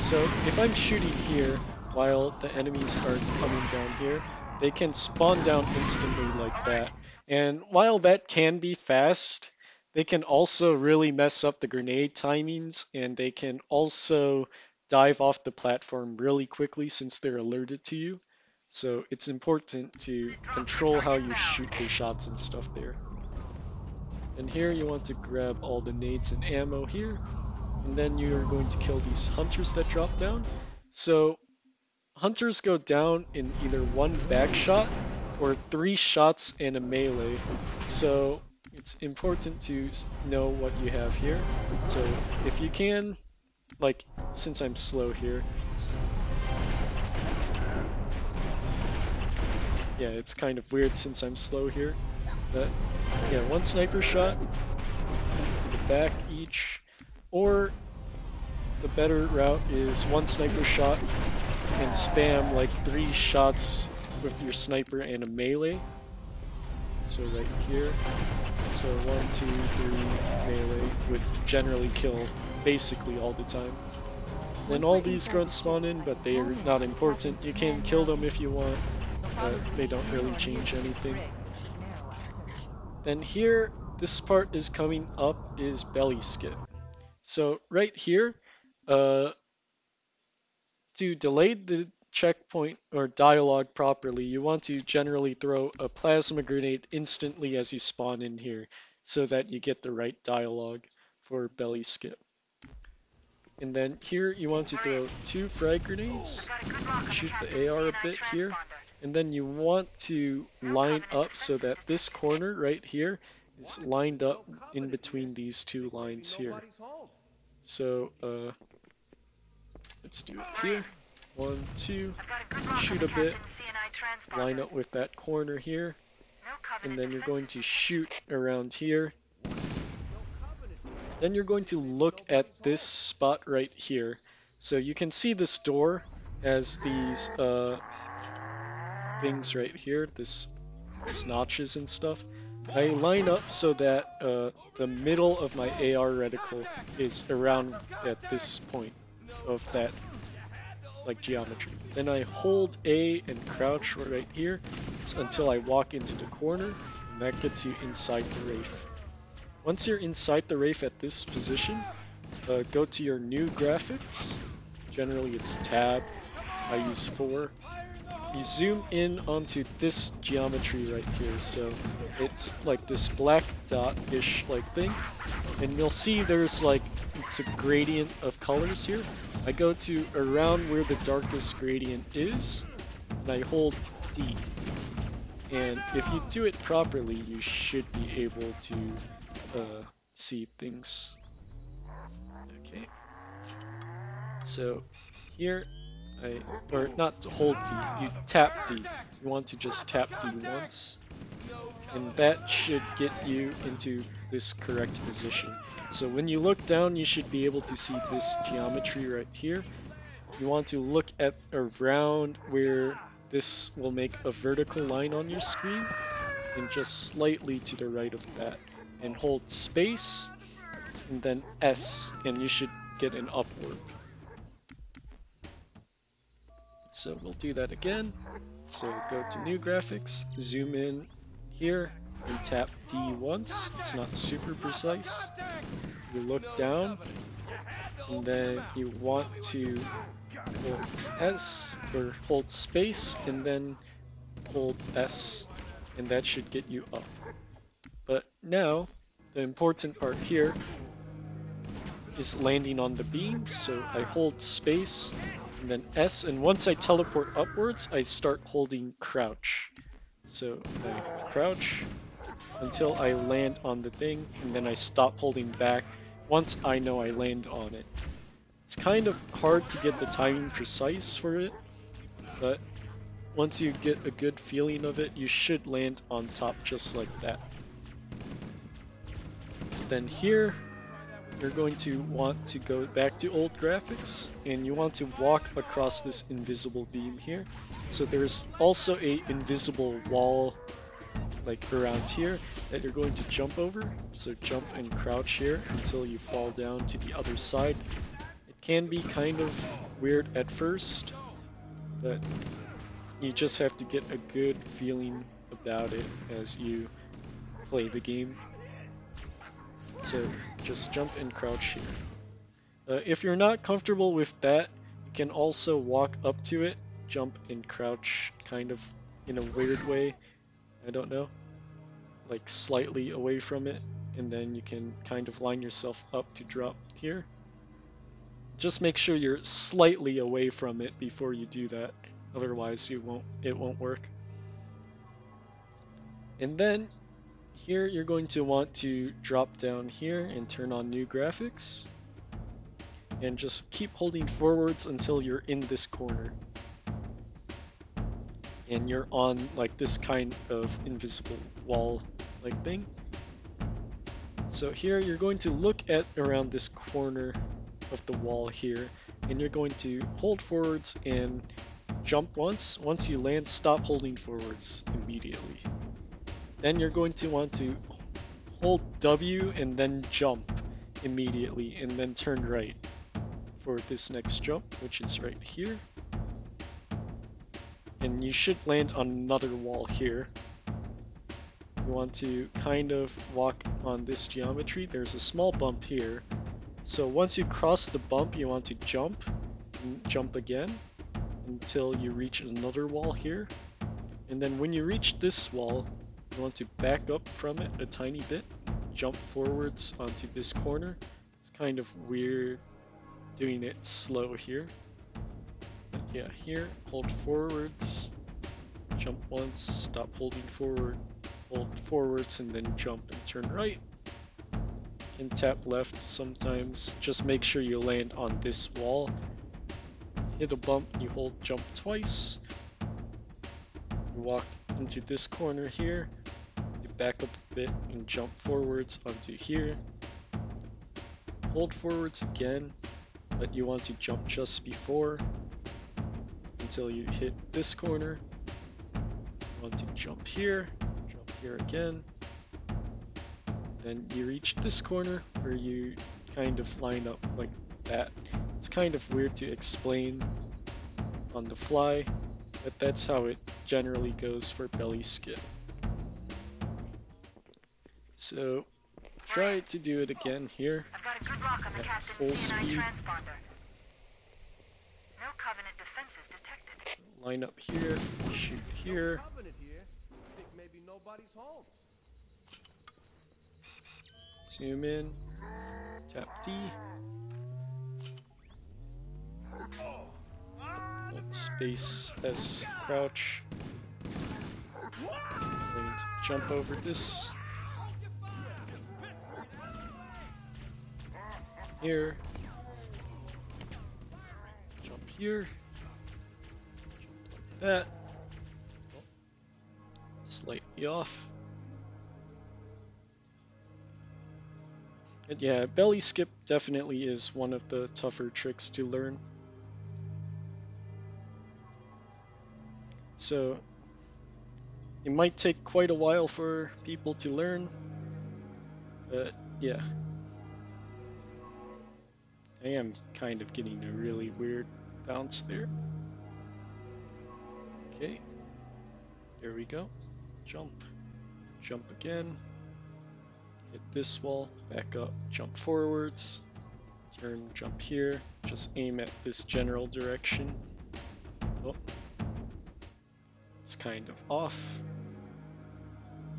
A: So if I'm shooting here while the enemies are coming down here, they can spawn down instantly like that. And while that can be fast, they can also really mess up the grenade timings, and they can also dive off the platform really quickly since they're alerted to you. So it's important to control how you shoot your shots and stuff there. And here you want to grab all the nades and ammo here. And then you're going to kill these hunters that drop down. So hunters go down in either 1 back shot or 3 shots and a melee. So it's important to know what you have here. So if you can, like since I'm slow here, yeah, it's kind of weird since I'm slow here. But yeah, 1 sniper shot to the back each. Or the better route is 1 sniper shot and spam like 3 shots with your sniper and a melee. So right here. So 1, 2, 3 melee would generally kill basically all the time. Then all these grunts spawn in, but they are not important. You can kill them if you want, but they don't really change anything. Then here, this part is coming up is belly skip. So right here, to delay the checkpoint or dialogue properly, you want to generally throw a plasma grenade instantly as you spawn in here so that you get the right dialogue for belly skip. And then here you want to throw 2 frag grenades, shoot the AR a bit here, and then you want to line up so that this corner right here is lined up in between these 2 lines here. So let's do it here. 1, 2,
D: I've got a good lock
A: shoot
D: on
A: a
D: the
A: bit,
D: captain's CNI transponder.
A: line up with that corner here,
D: No
A: and
D: Covenant
A: then you're going
D: defenses
A: to
D: detected.
A: shoot around here.
B: No Covenant threat.
A: Then you're going to look at this spot right here. So you can see this door has these things right here, these notches and stuff. I line up so that the middle of my AR reticle is around at this point of that like geometry. Then I hold A and crouch right here until I walk into the corner, and that gets you inside the Wraith. Once you're inside the Wraith at this position, go to your new graphics. Generally it's tab. I use 4. You zoom in onto this geometry right here, so it's like this black dot-ish like thing, and you'll see there's like it's a gradient of colors here. I go to around where the darkest gradient is, and I hold D. And if you do it properly, you should be able to see things. Okay. So here, or not to hold D, you tap D. You want to just tap D once, and that should get you into this correct position. So when you look down, you should be able to see this geometry right here. You want to look at around where this will make a vertical line on your screen, and just slightly to the right of that, and hold space and then S, and you should get an upward. So we'll do that again. So go to new graphics, zoom in here, and tap D once. It's not super precise. You look down, and then you want to hold S, or hold space, and then hold S, and that should get you up. But now, the important part here is landing on the beam, so I hold space, and then S, and once I teleport upwards, I start holding crouch. So I crouch until I land on the thing, and then I stop holding back once I know I land on it. It's kind of hard to get the timing precise for it, but once you get a good feeling of it, you should land on top just like that. So then here, you're going to want to go back to old graphics, and you want to walk across this invisible beam here. So there's also a invisible wall like around here that you're going to jump over. So jump and crouch here until you fall down to the other side. It can be kind of weird at first, but you just have to get a good feeling about it as you play the game. So just jump and crouch here. If you're not comfortable with that, you can also walk up to it, jump and crouch kind of in a weird way. I don't know, like slightly away from it, and then you can kind of line yourself up to drop here. Just make sure you're slightly away from it before you do that, otherwise it won't work. And then here you're going to want to drop down here and turn on new graphics, and just keep holding forwards until you're in this corner. And you're on like this kind of invisible wall like thing. So here you're going to look at around this corner of the wall here, and you're going to hold forwards and jump once. Once you land, stop holding forwards immediately. Then you're going to want to hold W and then jump immediately, and then turn right for this next jump, which is right here. And you should land on another wall here. You want to kind of walk on this geometry. There's a small bump here. So once you cross the bump, you want to jump and jump again until you reach another wall here. And then when you reach this wall, you want to back up from it a tiny bit, jump forwards onto this corner. It's kind of weird doing it slow here. But yeah, here, hold forwards, jump once, stop holding forward, hold forwards, and then jump and turn right. And tap left sometimes. Just make sure you land on this wall. hit a bump, you hold jump twice. You walk into this corner here, you back up a bit and jump forwards onto here. Hold forwards again, but you want to jump just before until you hit this corner. You want to jump here again. Then you reach this corner where you kind of line up like that. It's kind of weird to explain on the fly, but that's how it generally goes for belly skip. So try to do it again here
D: I've got a good lock on the
A: at
D: captain's
A: full
D: CNI
A: speed.
D: transponder. No Covenant defenses detected.
A: Line up here, shoot here.
B: Covenant here. Think maybe nobody's home.
A: Zoom in, tap D, hold space S, crouch. Going to jump over this. Here. Jump here. Jump like that. Slightly off. And yeah, belly skip definitely is one of the tougher tricks to learn. So it might take quite a while for people to learn, but yeah. I am kind of getting a really weird bounce there. Okay, there we go. Jump, jump again. Hit this wall, back up, jump forwards, turn, jump here, just aim at this general direction. Oh, it's kind of off.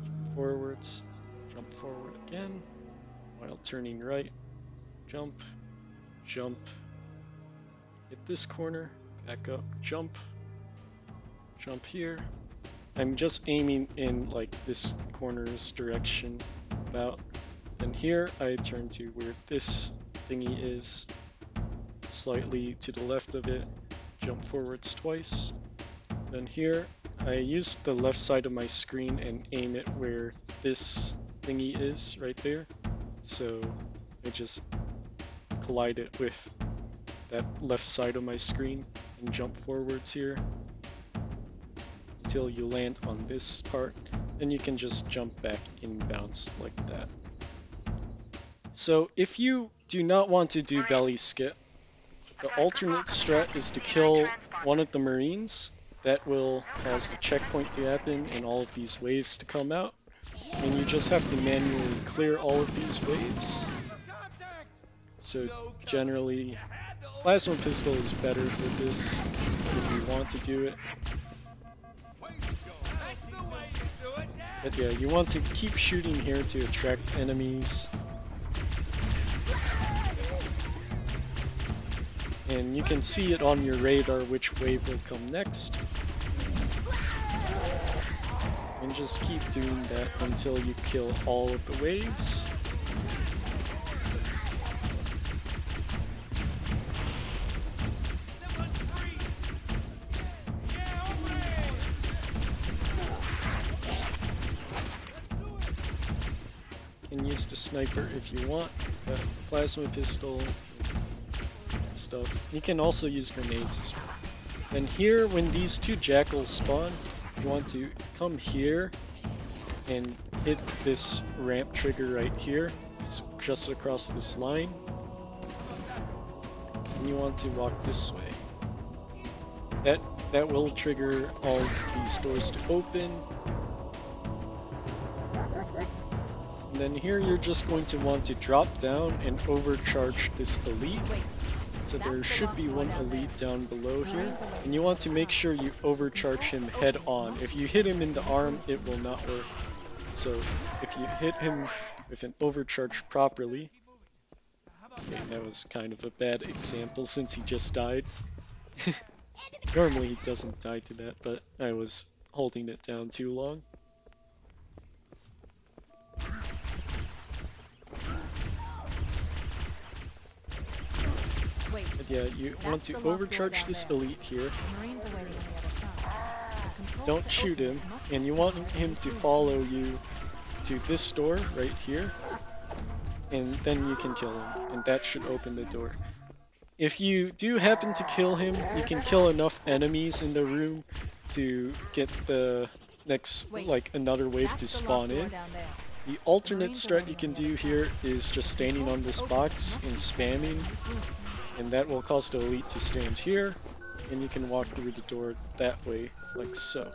A: Jump forwards, jump forward again, while turning right, jump, jump, hit this corner, back up, jump, jump here. I'm just aiming in like this corner's direction about. Then here I turn to where this thingy is, slightly to the left of it, jump forwards twice. Then here I use the left side of my screen and aim it where this thingy is right there. So I just collide it with that left side of my screen and jump forwards here until you land on this part. Then you can just jump back inbounds like that. So if you do not want to do belly skip, the alternate strat is to kill one of the Marines. That will cause the checkpoint to happen and all of these waves to come out. And you just have to manually clear all of these waves. So generally, plasma pistol is better for this if you want to do it. But yeah, you want to keep shooting here to attract enemies. And you can see it on your radar which wave will come next. And just keep doing that until you kill all of the waves. You can use the sniper if you want, but plasma pistol stuff. You can also use grenades as well. And here, when these two jackals spawn, you want to come here and hit this ramp trigger right here. It's just across this line. And you want to walk this way. That will trigger all these doors to open. And then here you're just going to want to drop down and overcharge this elite. So there should be one elite down below here, and you want to make sure you overcharge him head on. If you hit him in the arm, it will not work. So if you hit him with an overcharge properly, okay, that was kind of a bad example since he just died. Normally he doesn't die to that, but I was holding it down too long. yeah, you want to overcharge this elite here.
E: Marines are waiting on the other side. The controls
A: Don't
E: to
A: shoot
E: open it
A: him,
E: must be
A: and you want
E: somewhere
A: him
E: in
A: to
E: between.
A: follow you to this door right here, and then you can kill him, and that should open the door. If you do happen to kill him, you can kill enough enemies in the room to get the next,
E: Wait,
A: like, another wave to
E: that's the locked
A: spawn
E: door
A: in.
E: down there.
A: The alternate
E: Marines are
A: strat
E: waiting
A: you
E: on
A: can
E: the
A: do
E: other
A: here
E: side.
A: is just standing on this box and spamming, and that will cause the elite to stand here, and you can walk through the door that way, like so.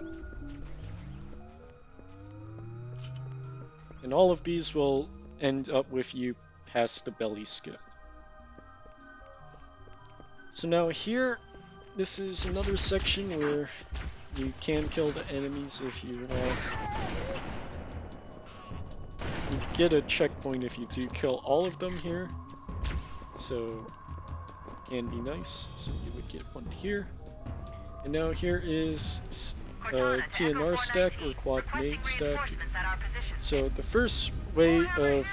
A: And all of these will end up with you past the belly skip. So now here, this is another section where you can kill the enemies if you want. You get a checkpoint if you do kill all of them here, so it can be nice. So you would get one here. And now here is TNR stack or quad nade stack. So the first way of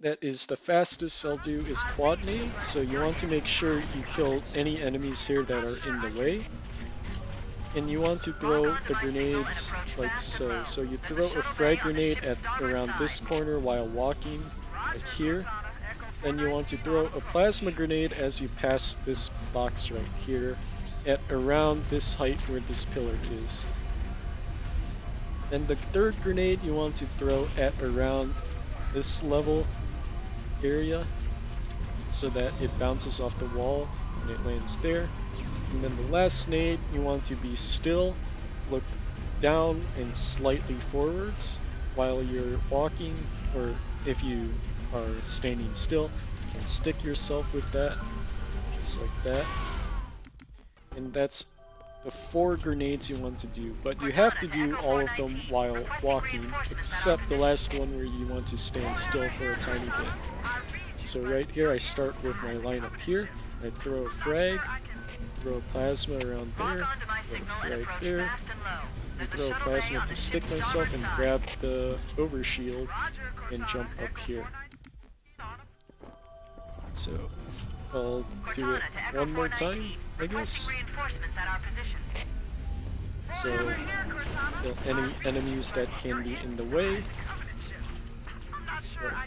A: that is the fastest I'll do is quad nade. So you want to make sure you kill any enemies here that are in the way. And you want to throw the grenades like so. So you throw a frag grenade at around this corner while walking, like here. Then you want to throw a plasma grenade as you pass this box right here at around this height where this pillar is. Then the third grenade you want to throw at around this level area so that it bounces off the wall and it lands there. And then the last nade, you want to be still, look down and slightly forwards while you're walking, or if you are standing still, you can stick yourself with that, just like that. And that's the 4 grenades you want to do, but you have to do all of them while walking, except the last one where you want to stand still for a tiny bit. So right here I start with my lineup here, I throw a frag, throw a plasma around there, throw a frag there, and throw a plasma to stick myself and grab the overshield and jump up here. So I'll do it one more time, I guess. So any enemies that can be in the way,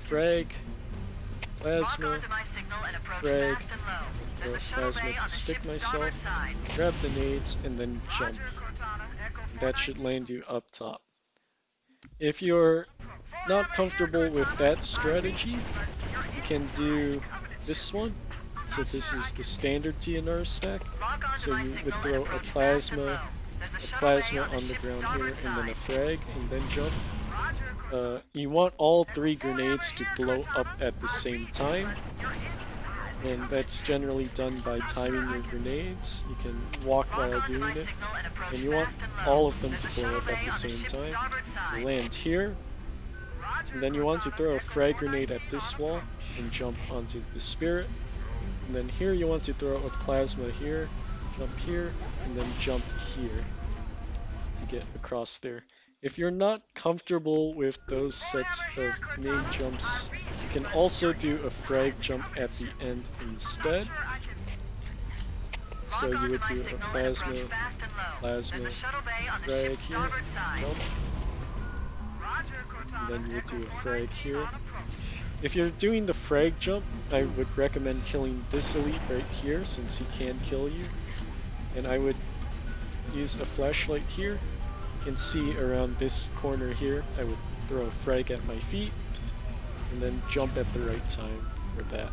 A: frag, plasma, frag, throw plasma to stick myself, grab the nades, and then jump. That should land you up top. If you're not comfortable with that strategy, you can do this one. So this is the standard TNR stack. So you would throw a plasma on the ground here, and then a frag, and then jump. You want all 3 grenades to blow up at the same time, and that's generally done by timing your grenades. You can walk while doing it, and you want all of them to blow up at the same time. You land here, and then you want to throw a frag grenade at this wall and jump onto the spirit. And then here you want to throw a plasma here, jump here, and then jump here to get across there. If you're not comfortable with those sets of nade jumps, you can also do a frag jump at the end instead. So you would do a plasma, frag here, jump, and then you would do a frag here. If you're doing the frag jump, I would recommend killing this elite right here since he can kill you. And I would use a flashlight here. You can see around this corner here, I would throw a frag at my feet and then jump at the right time for that.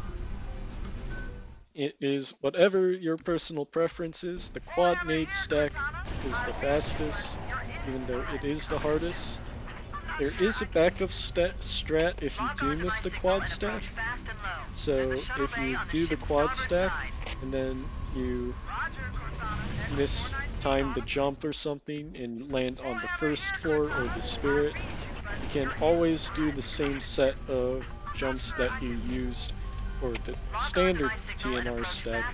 A: It is whatever your personal preference is. The quad nade stack is the fastest, even though it is the hardest. There is a backup strat if you do miss the quad stack. So if you do the quad stack and then you miss time the jump or something and land on the first floor or the spirit, you can always do the same set of jumps that you used for the standard TNR stack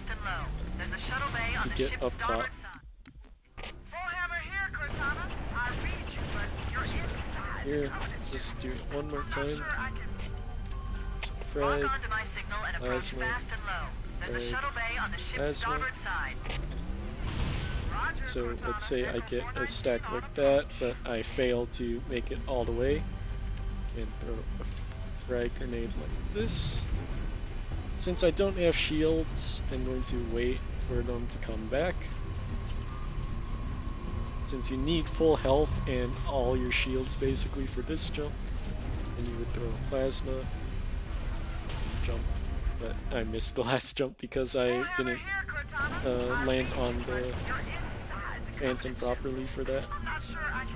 A: to get up top. So here, just do it one more time. So frag, plasma,
D: There's a shuttle bay on the ship's
A: plasma.
D: starboard side. Roger,
A: So
D: Cortana,
A: let's say I
D: Echo
A: get a
D: 419
A: stack
D: on
A: like that,
D: approach.
A: but I fail to make it all the way. Can throw a frag grenade like this. Since I don't have shields, I'm going to wait for them to come back. Since you need full health and all your shields basically for this jump, and you would throw a plasma jump. But I missed the last jump because I didn't land on the Phantom properly for that.
D: I'm not sure I can.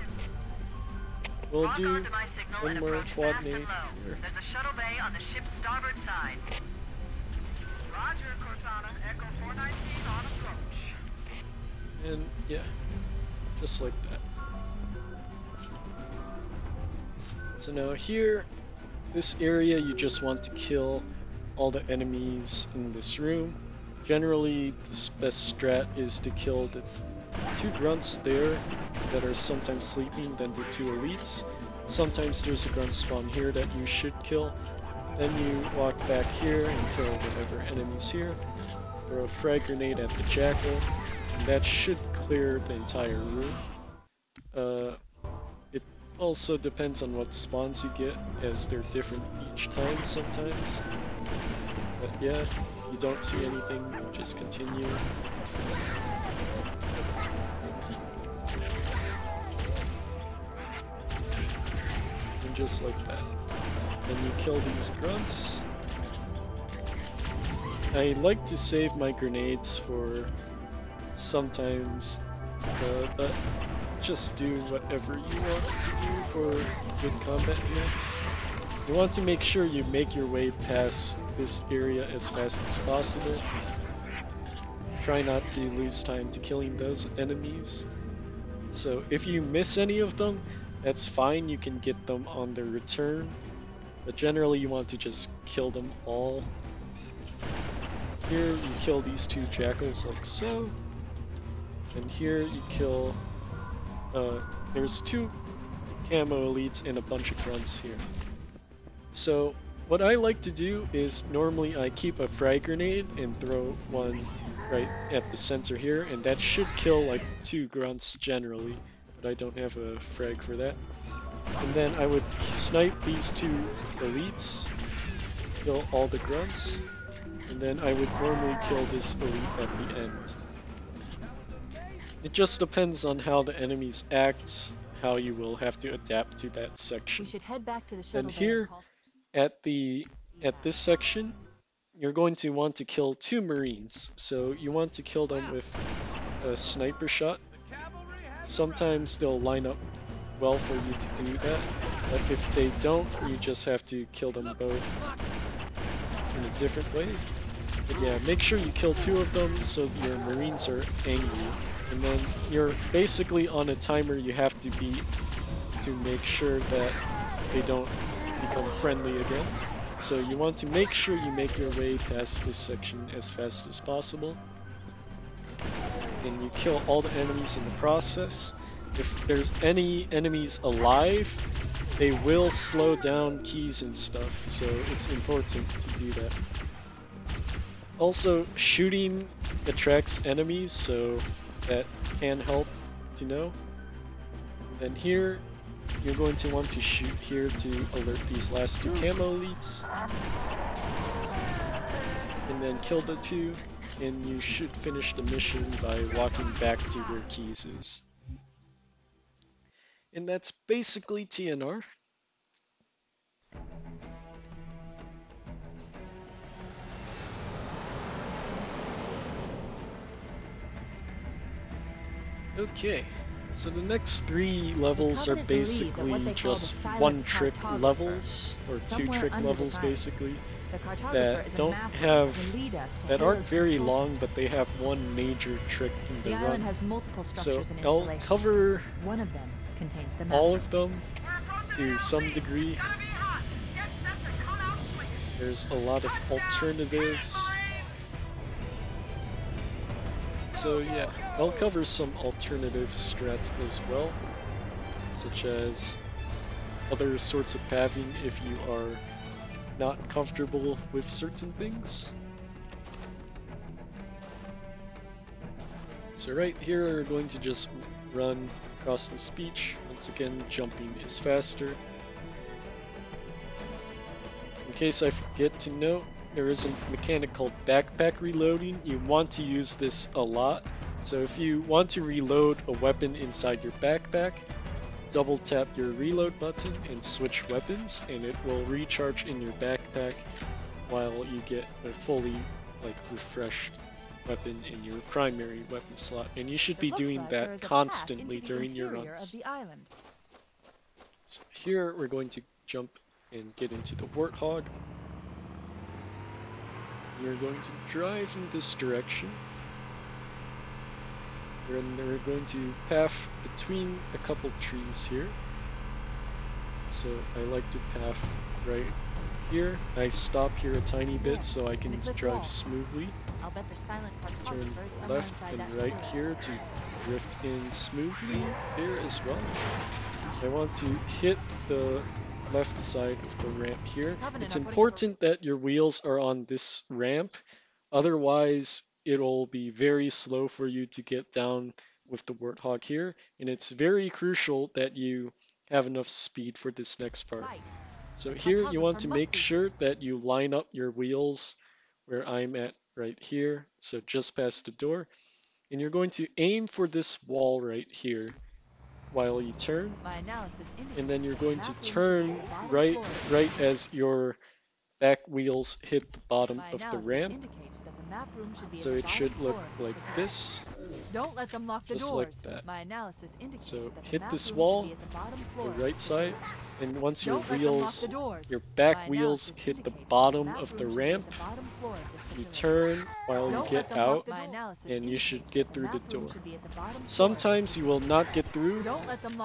A: We'll
D: Lock
A: do
D: onto my signal
A: one
D: and
A: more
D: approach
A: quad
D: fast and
A: nade
D: low.
A: here.
D: There's a shuttle bay on the ship's starboard side. Roger, Cortana. Echo 419 on approach.
A: And yeah, just like that. So now here, this area you just want to kill all the enemies in this room. Generally, the best strat is to kill the 2 grunts there that are sometimes sleeping, then the 2 elites. Sometimes there's a grunt spawn here that you should kill. Then you walk back here and kill whatever enemies here. Throw a frag grenade at the jackal, and that should clear the entire room. It also depends on what spawns you get, as they're different each time sometimes. But yeah, if you don't see anything, just continue. And just like that. Then you kill these grunts. I like to save my grenades for sometimes, but just do whatever you want to do for good combat here. You want to make sure you make your way past this area as fast as possible. Try not to lose time to killing those enemies. So if you miss any of them, that's fine, you can get them on the return. But generally you want to just kill them all. Here you kill these 2 jackals like so. And here you kill... there's 2 camo elites and a bunch of grunts here. So what I like to do is normally I keep a frag grenade and throw one right at the center here, and that should kill like 2 grunts generally, but I don't have a frag for that. And then I would snipe these 2 elites, kill all the grunts, and then I would normally kill this elite at the end. It just depends on how the enemies act, how you will have to adapt to that section.
E: We should head back to the shuttle
A: Then
E: bay
A: here,
E: and call.
A: at this section, you're going to want to kill 2 marines. So you want to kill them with a sniper shot. Sometimes they'll line up well for you to do that, but if they don't, you just have to kill them both in a different way. But yeah, make sure you kill 2 of them so your marines are angry. And then you're basically on a timer you have to beat to make sure that they don't become friendly again. So you want to make sure you make your way past this section as fast as possible. And you kill all the enemies in the process. If there's any enemies alive, they will slow down keys and stuff, so it's important to do that. Also, shooting attracts enemies, so that can help to know. And then here, you're going to want to shoot here to alert these last 2 camo elites. And then kill the 2, and you should finish the mission by walking back to where keys is. And that's basically TNR. Okay, so the next 3 levels are
E: Covenant believe that
A: basically
E: what they call the
A: just
E: silent
A: one-trick
E: cartographer
A: levels, or
E: is somewhere
A: 2-trick
E: under the
A: levels
E: island.
A: basically,
E: The Cartographer
A: that
E: is a
A: don't
E: mapper
A: have,
E: that can lead us to
A: that aren't
E: Halo's
A: very
E: control
A: long,
E: center.
A: but they have one major trick in the
E: The island
A: run.
E: has multiple
A: So
E: structures and
A: I'll
E: installations.
A: cover
E: One of them contains the map.
A: all of them to some degree. There's a lot of alternatives. So yeah, I'll cover some alternative strats as well, such as other sorts of pathing if you are not comfortable with certain things. So right here we're going to just run across this beach. Once again, jumping is faster. In case I forget to note, there is a mechanic called backpack reloading. You want to use this a lot. So if you want to reload a weapon inside your backpack, double tap your reload button and switch weapons, and it will recharge in your backpack while you get a fully refreshed weapon in your primary weapon slot. And you should be doing that constantly during your runs. So here we're going to jump and get into the Warthog. We're going to drive in this direction. And we're going to path between a couple trees here. So I like to path right here. I stop here a tiny bit so I can drive smoothly. Turn left and right here to drift in smoothly here as well. I want to hit the left side of the ramp here. It's important that your wheels are on this ramp, otherwise it'll be very slow for you to get down with the Warthog here, and it's very crucial that you have enough speed for this next part. So here you want to make sure that you line up your wheels where I'm at right here, so just past the door, and you're going to aim for this wall right here while you turn, and then you're going to turn right as your back wheels hit the bottom of the ramp. So it should look like this, just like that. So hit this wall, the right side, and once your wheels, your back wheels hit the bottom of the ramp, you turn while you get out, and you should get through the door. Sometimes you will not get through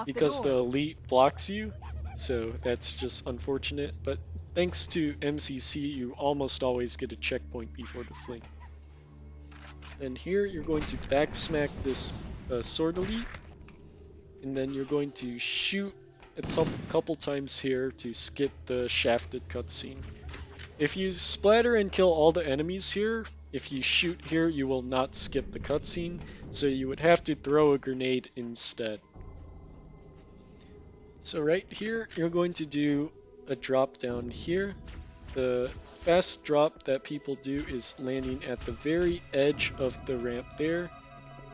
A: because the elite blocks you, so that's just unfortunate, but thanks to MCC, you almost always get a checkpoint before the fling. And here you're going to backsmack this sword elite, and then you're going to shoot a couple times here to skip the shafted cutscene. If you splatter and kill all the enemies here, if you shoot here, you will not skip the cutscene, so you would have to throw a grenade instead. So right here, you're going to do a drop down here. The fast drop that people do is landing at the very edge of the ramp there,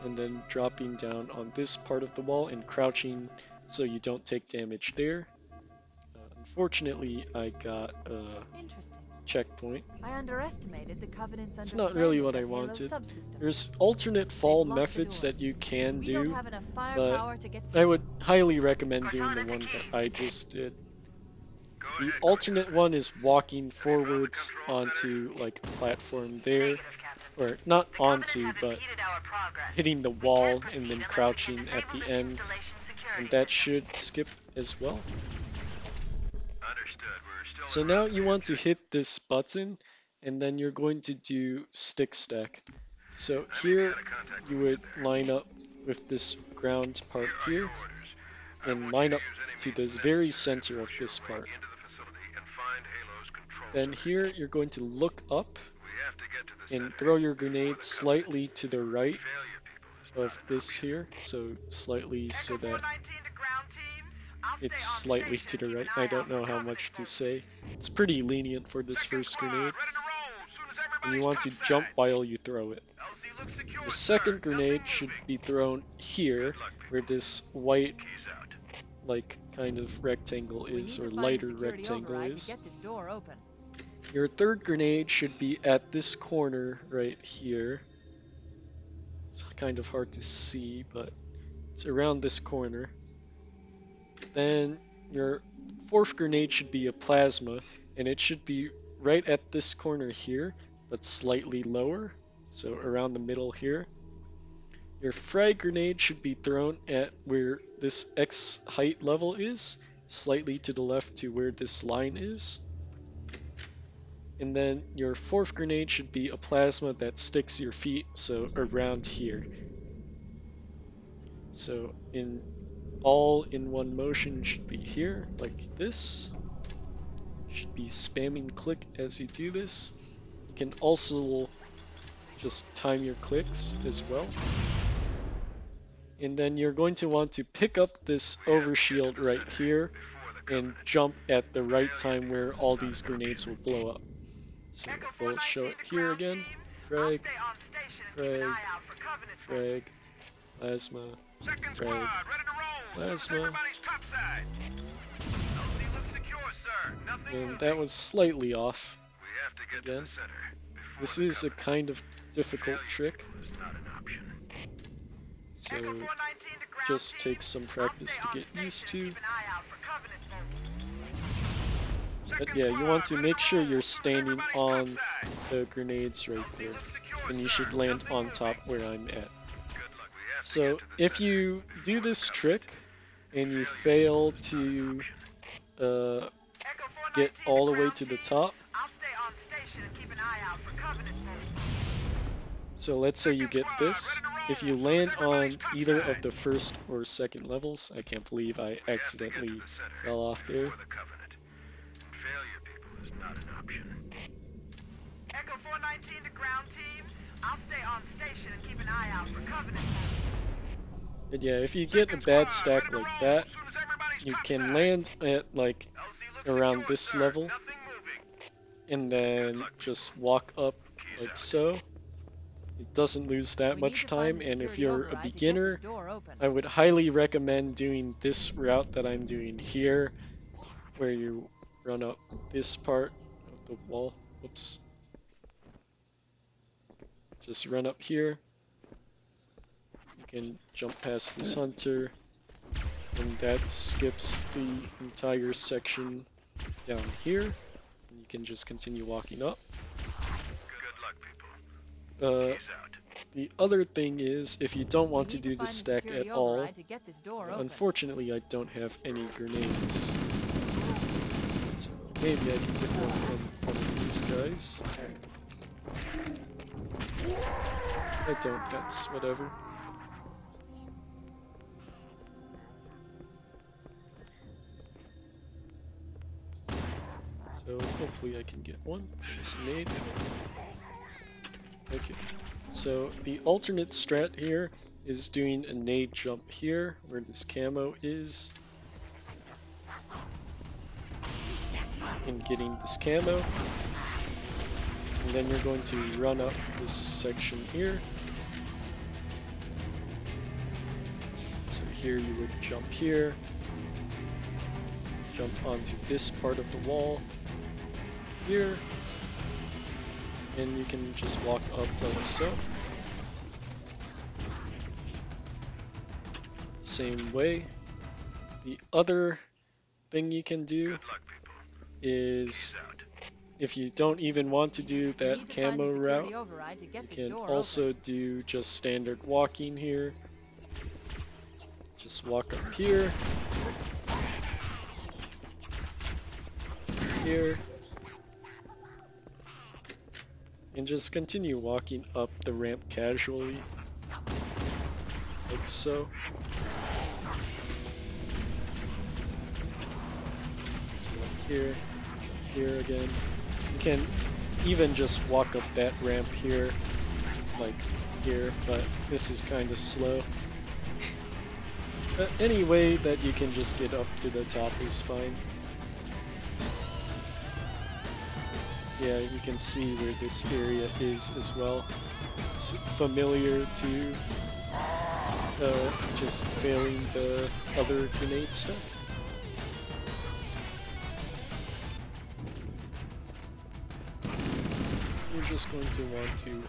A: and then dropping down on this part of the wall and crouching so you don't take damage there. Unfortunately, I got a checkpoint.
E: I underestimated the Covenant's
A: It's not really what I wanted. There's alternate fall methods that you can do, but I would highly recommend doing the one that I just did. The alternate one is walking forwards onto like a platform there, or not onto, but hitting the wall and then crouching at the end, and that should skip as well. So now you want to hit this button, and then you're going to do stick stack. So here you would line up with this ground part here, and line up to the very center of this part. Then here you're going to look up and throw your grenade slightly to the right of this here, so slightly so that it's slightly to the right. I don't know how much to say. It's pretty lenient for this first grenade. And you want to jump while you throw it. The second grenade should be thrown here, where this white, like, kind of rectangle is, or lighter rectangle is. Your third grenade should be at this corner right here. It's kind of hard to see, but it's around this corner. Then your fourth grenade should be a plasma, and it should be right at this corner here, but slightly lower, so around the middle here. Your frag grenade should be thrown at where this X height level is, slightly to the left to where this line is. And then your fourth grenade should be a plasma that sticks your feet, so around here. So all in one motion should be here, like this. Should be spamming click as you do this. You can also just time your clicks as well. And then you're going to want to pick up this overshield right here and jump at the right time where all these grenades will blow up. So
D: Echo
A: we'll show
D: 419
A: it
D: to
A: here
D: ground
A: again.
D: teams. I'll
A: Frag,
D: stay on station and keep an
A: frag,
D: eye out for Covenant
A: frag, plasma,
B: Second
A: frag,
B: squad, ready to roll.
A: plasma.
B: Everybody's topside. LZ looks secure, sir. Nothing
A: And
B: moving.
A: that was slightly off.
B: We have to get
A: Again.
B: to the center.
A: This is a kind of difficult trick,
B: It's not an option.
A: so
D: Echo 419 to ground
A: just
D: teams.
A: takes some practice to
D: I'll stay
A: get
D: on
A: used
D: station
A: to.
D: and keep an eye out for Covenant folks.
A: But yeah, you want to make sure you're standing on the grenades right there, and you should land on top where I'm at. So if you do this trick and you fail to
D: Echo
A: get
D: 419
A: all the way
D: ground
A: to the
D: teams.
A: top,
D: I'll stay on station and keep an eye out for Covenant folks.
A: so let's say you get this, if you land on either of the first or second levels, I can't believe I accidentally fell off there.
B: Failure, people, is not an option.
D: Echo 419 to ground teams. I'll stay on station and keep an eye out for Covenant folks.
A: But yeah, if you get a bad stack like that, you can land at like around this level and then just walk up like so. It doesn't lose that
E: We need
A: much
E: to find
A: time,
E: the
A: and if
E: security
A: you're a
E: override to get
A: beginner,
E: this door open.
A: I would highly recommend doing this route that I'm doing here, where you run up this part of the wall. Whoops. Just run up here. You can jump past this hunter, and that skips the entire section down here. And you can just continue walking up.
B: Good luck, people. Peace out.
A: The other thing is, if you don't
E: We
A: want to
E: need
A: do
E: find
A: this
E: the
A: stack
E: security
A: at all,
E: override to get this door open.
A: unfortunately I don't have any grenades. So maybe I can get one from one of these guys. I don't, that's whatever. So hopefully I can get one. There's a nade. Okay. So the alternate strat here is doing a nade jump here, where this camo is, and getting this camo. And then you're going to run up this section here. So here you would jump here, jump onto this part of the wall here, and you can just walk up like so. Same way. The other thing you can do is, if you don't even want to do
E: We
A: that
E: need to find the
A: camo
E: security
A: route,
E: override to get
A: you
E: this
A: can
E: door
A: also
E: open.
A: do just standard walking here. Just walk up here, here, and just continue walking up the ramp casually, like so. So up here, jump here again. You can even just walk up that ramp here, like here, but this is kind of slow. But any way that you can just get up to the top is fine. Yeah, you can see where this area is as well. It's familiar to just failing the other grenade stuff. You're just going to want to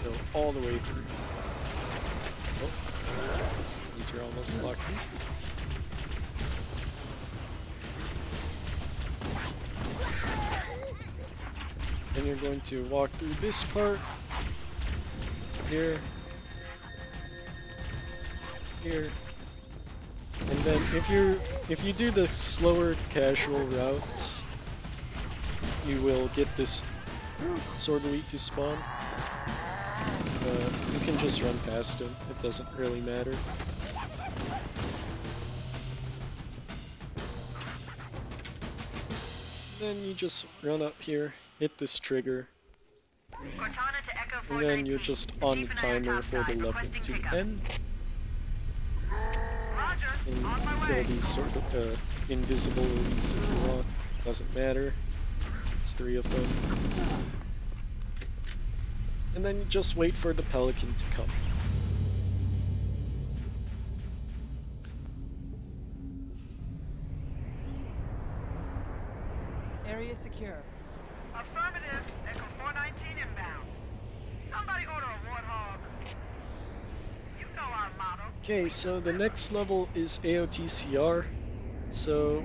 A: go all the way through. Oh, you're almost blocked me. Then you're going to walk through this part here, here, and then if you do the slower casual routes, you will get this sword elite to spawn. You can just run past him; it doesn't really matter. Then you just run up here, hit this trigger,
D: Cortana to Echo
A: and then you're
D: 419.
A: just on the
D: Chief and I are
A: timer for the
D: topside,
A: level
D: requesting
A: to
D: pickup.
A: end. and kill these sort of invisible elites if you want. Doesn't matter. There's 3 of them. And then you just wait for the pelican to come.
E: Area secure.
D: Affirmative. Echo 419 inbound. Somebody order a warthog. You know our motto.
A: Okay, so the next level is AOTCR. So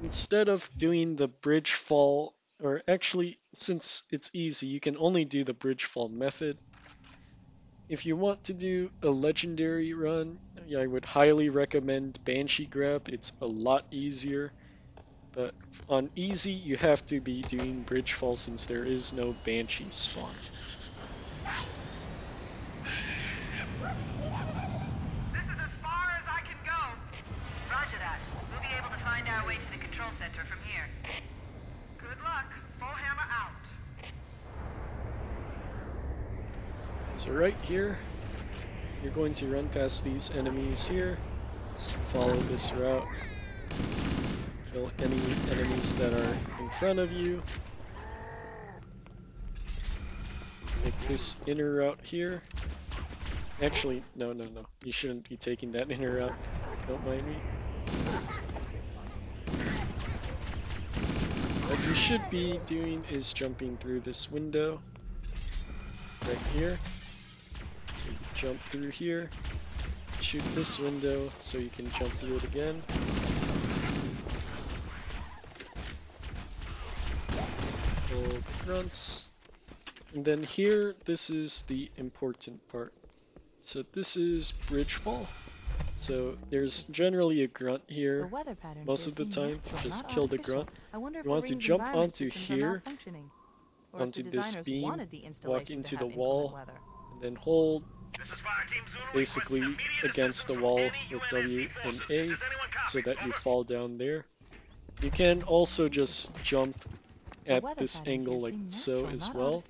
A: instead of doing the bridge fall, or actually, since it's easy, you can only do the bridge fall method. If you want to do a legendary run, I would highly recommend Banshee Grab. It's a lot easier. But on easy, you have to be doing bridge fall since there is no Banshee spawn.
D: This is as far as I can go. Roger that. We'll be able to find our way to the control center from here. Good luck. Full hammer out.
A: So right here, you're going to run past these enemies here. Just follow this route. Kill any enemies that are in front of you. Take this inner route here. Actually, no. You shouldn't be taking that inner route. Don't mind me. What you should be doing is jumping through this window. Right here. So you jump through here. Shoot this window so you can jump through it again. Hold grunts. And then here, this is the important part. So this is bridge fall. So there's generally a grunt here. Most of the time, just kill the grunt. You want to jump onto here, onto this beam, walk into the wall, and then hold basically against the wall with W and A so that you fall down there. You can also just jump at this angle like so as well,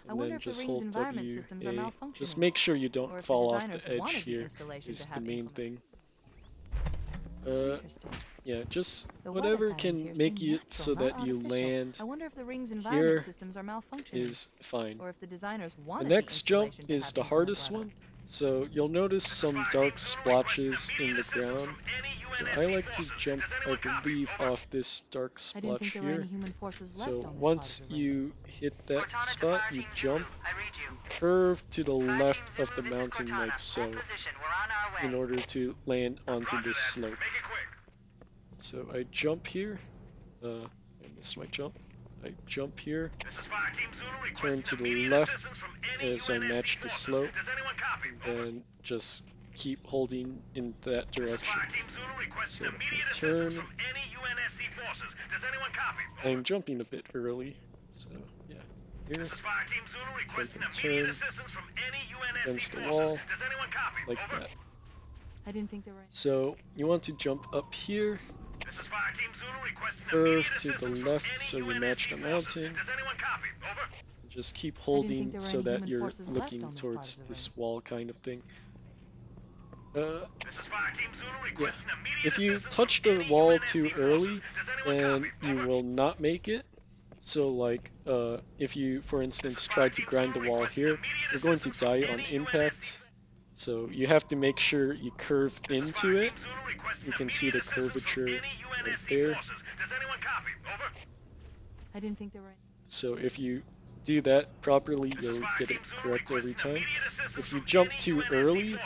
A: and then just hold W, A. Just make sure you don't fall off the edge here is the main thing. Yeah, just whatever can make it so that you land here is fine. The next jump is the hardest one, so you'll notice some dark splotches in the ground. So I like to jump, I believe, off this dark splotch here. So once you hit that spot, you jump, curve to the left of the mountain like so, in order to land onto this slope. So I jump here, I missed my jump. I jump here, turn to the left as I match the slope, and then just keep holding in that direction. So I turn. I'm jumping a bit early, so yeah. Here, jump and turn against the wall, like that. So you want to jump up here, curve to the left so you match the mountain. Just keep holding so that you're looking towards this wall kind of thing. Yeah. If you touch the wall too early, then you will not make it. So like, if you, for instance, try to grind the wall here, you're going to die on impact. So you have to make sure you curve into it. You can see the curvature right there. So if you do that properly, you'll get it correct every time. If you jump too early,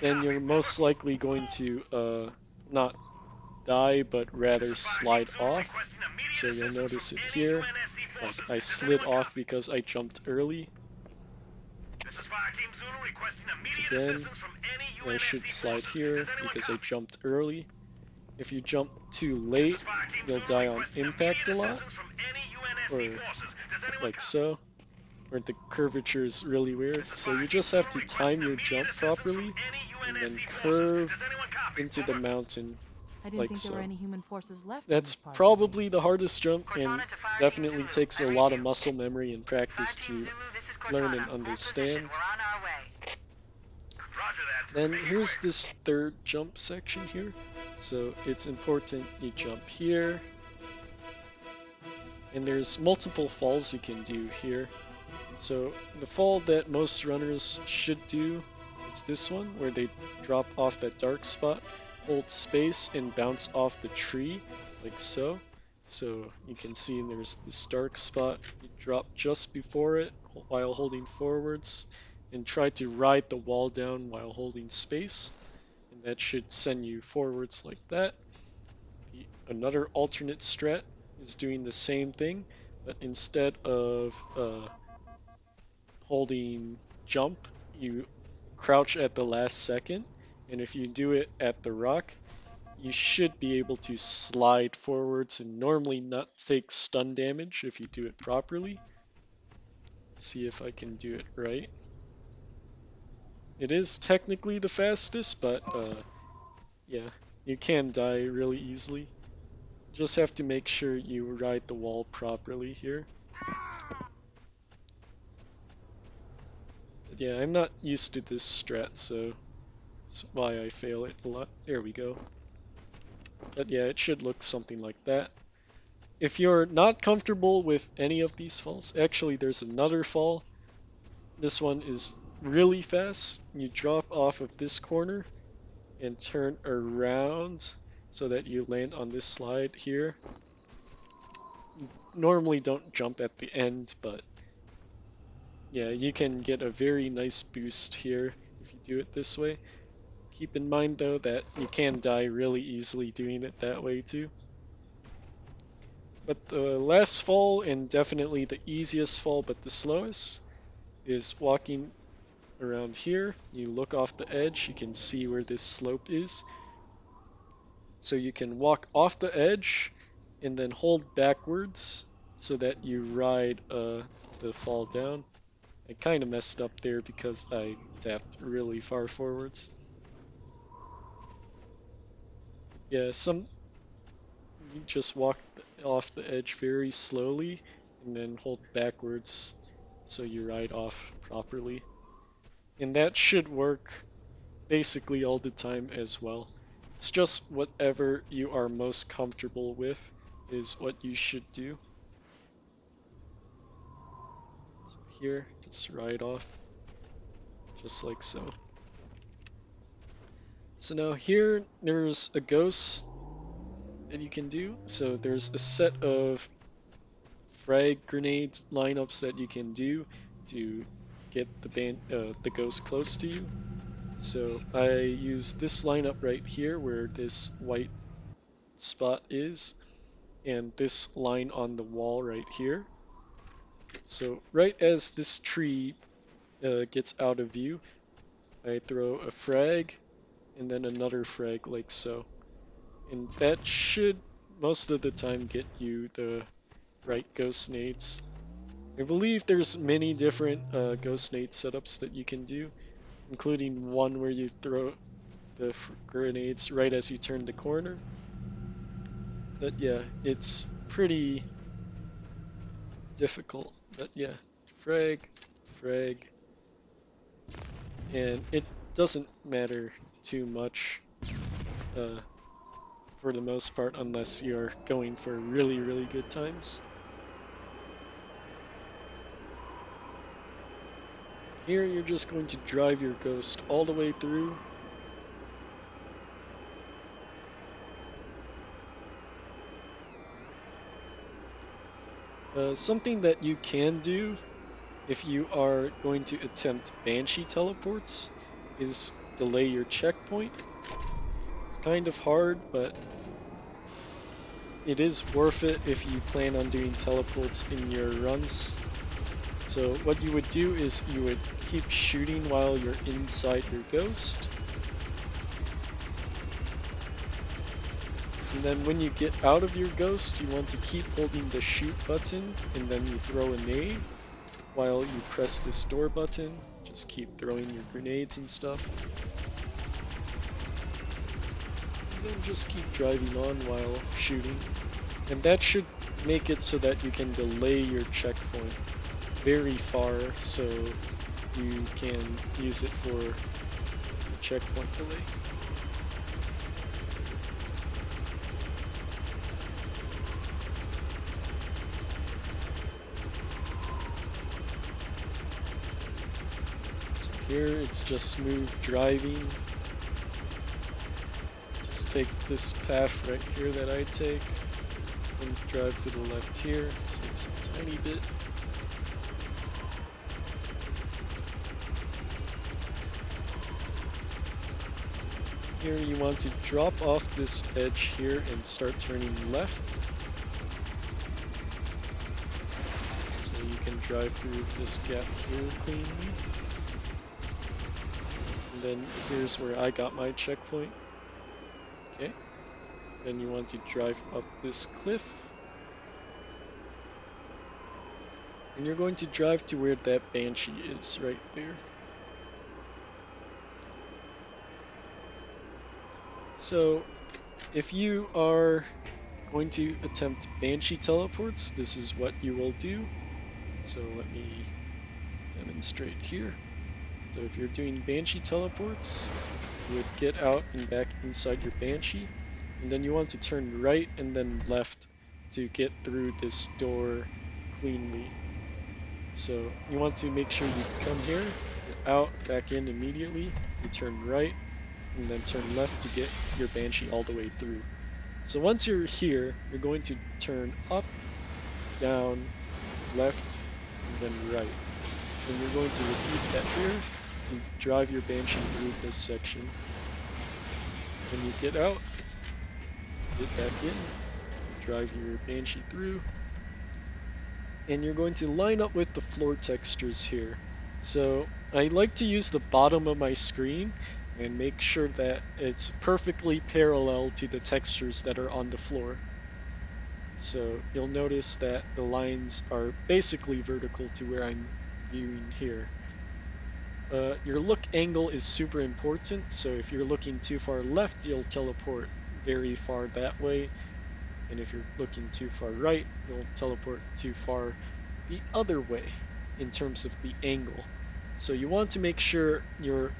A: then you're most likely going to not die, but rather slide off. So you'll notice it here. Like I slid off because I jumped early. Once again, I should slide here because I jumped early. If you jump too late, you'll die on impact a lot, or like so, where the curvature is really weird. So you just have to time your jump properly, and then curve into the mountain, like so. That's probably the hardest jump, and definitely takes a lot of muscle memory and practice to learn and understand. Then here's this third jump section here. So it's important you jump here. And there's multiple falls you can do here. So the fall that most runners should do is this one, where they drop off that dark spot, hold space, and bounce off the tree, like so. So you can see there's this dark spot, you drop just before it while holding forwards, and try to ride the wall down while holding space, and that should send you forwards like that. Another alternate strat is doing the same thing, but instead of holding jump, you crouch at the last second, and if you do it at the rock, you should be able to slide forwards and normally not take stun damage if you do it properly. Let's see if I can do it right. It is technically the fastest, but yeah, you can die really easily. Just have to make sure you ride the wall properly here. But yeah, I'm not used to this strat, so that's why I fail it a lot. There we go. But yeah, it should look something like that. If you're not comfortable with any of these falls, actually there's another fall. This one is really fast. You drop off of this corner and turn around so that you land on this slide here. You normally don't jump at the end, but yeah, you can get a very nice boost here if you do it this way. Keep in mind though that you can die really easily doing it that way too. But the last fall, and definitely the easiest fall but the slowest, is walking around here. You look off the edge, you can see where this slope is. So you can walk off the edge and then hold backwards so that you ride the fall down. I kind of messed up there because I tapped really far forwards. Yeah, you just walk off the edge very slowly and then hold backwards so you ride off properly. And that should work basically all the time as well. It's just whatever you are most comfortable with is what you should do. So here, just ride off, just like so. So now here, there's a ghost that you can do. So there's a set of frag grenade lineups that you can do to get the ghost close to you. So I use this lineup right here where this white spot is, and this line on the wall right here. So right as this tree gets out of view, I throw a frag and then another frag like so. And that should most of the time get you the right ghost nades. I believe there's many different ghost nade setups that you can do, including one where you throw the grenades right as you turn the corner. But yeah, it's pretty difficult. But yeah, frag, frag, and it doesn't matter too much for the most part unless you're going for really, really good times. Here you're just going to drive your ghost all the way through. Something that you can do if you are going to attempt Banshee teleports is delay your checkpoint. It's kind of hard, but it is worth it if you plan on doing teleports in your runs. So what you would do is you would keep shooting while you're inside your ghost. And then when you get out of your ghost, you want to keep holding the shoot button, and then you throw a nade while you press this door button. Just keep throwing your grenades and stuff. And then just keep driving on while shooting. And that should make it so that you can delay your checkpoint very far, so you can use it for checkpoint delay. So here it's just smooth driving. Just take this path right here that I take and drive to the left here, saves a tiny bit. Here you want to drop off this edge here and start turning left. So you can drive through this gap here cleanly. And then here's where I got my checkpoint. Okay. Then you want to drive up this cliff. And you're going to drive to where that Banshee is, right there. So, if you are going to attempt Banshee teleports, this is what you will do. So let me demonstrate here. So if you're doing Banshee teleports, you would get out and back inside your Banshee, and then you want to turn right and then left to get through this door cleanly. So you want to make sure you come here, you're out, back in immediately, you turn right, and then turn left to get your Banshee all the way through. So once you're here, you're going to turn up, down, left, and then right. And you're going to repeat that here to drive your Banshee through this section. When you get out, get back in, drive your Banshee through, and you're going to line up with the floor textures here. So I like to use the bottom of my screen and make sure that it's perfectly parallel to the textures that are on the floor. So you'll notice that the lines are basically vertical to where I'm viewing here. Your look angle is super important, so if you're looking too far left, you'll teleport very far that way, and if you're looking too far right, you'll teleport too far the other way in terms of the angle. So you want to make sure you're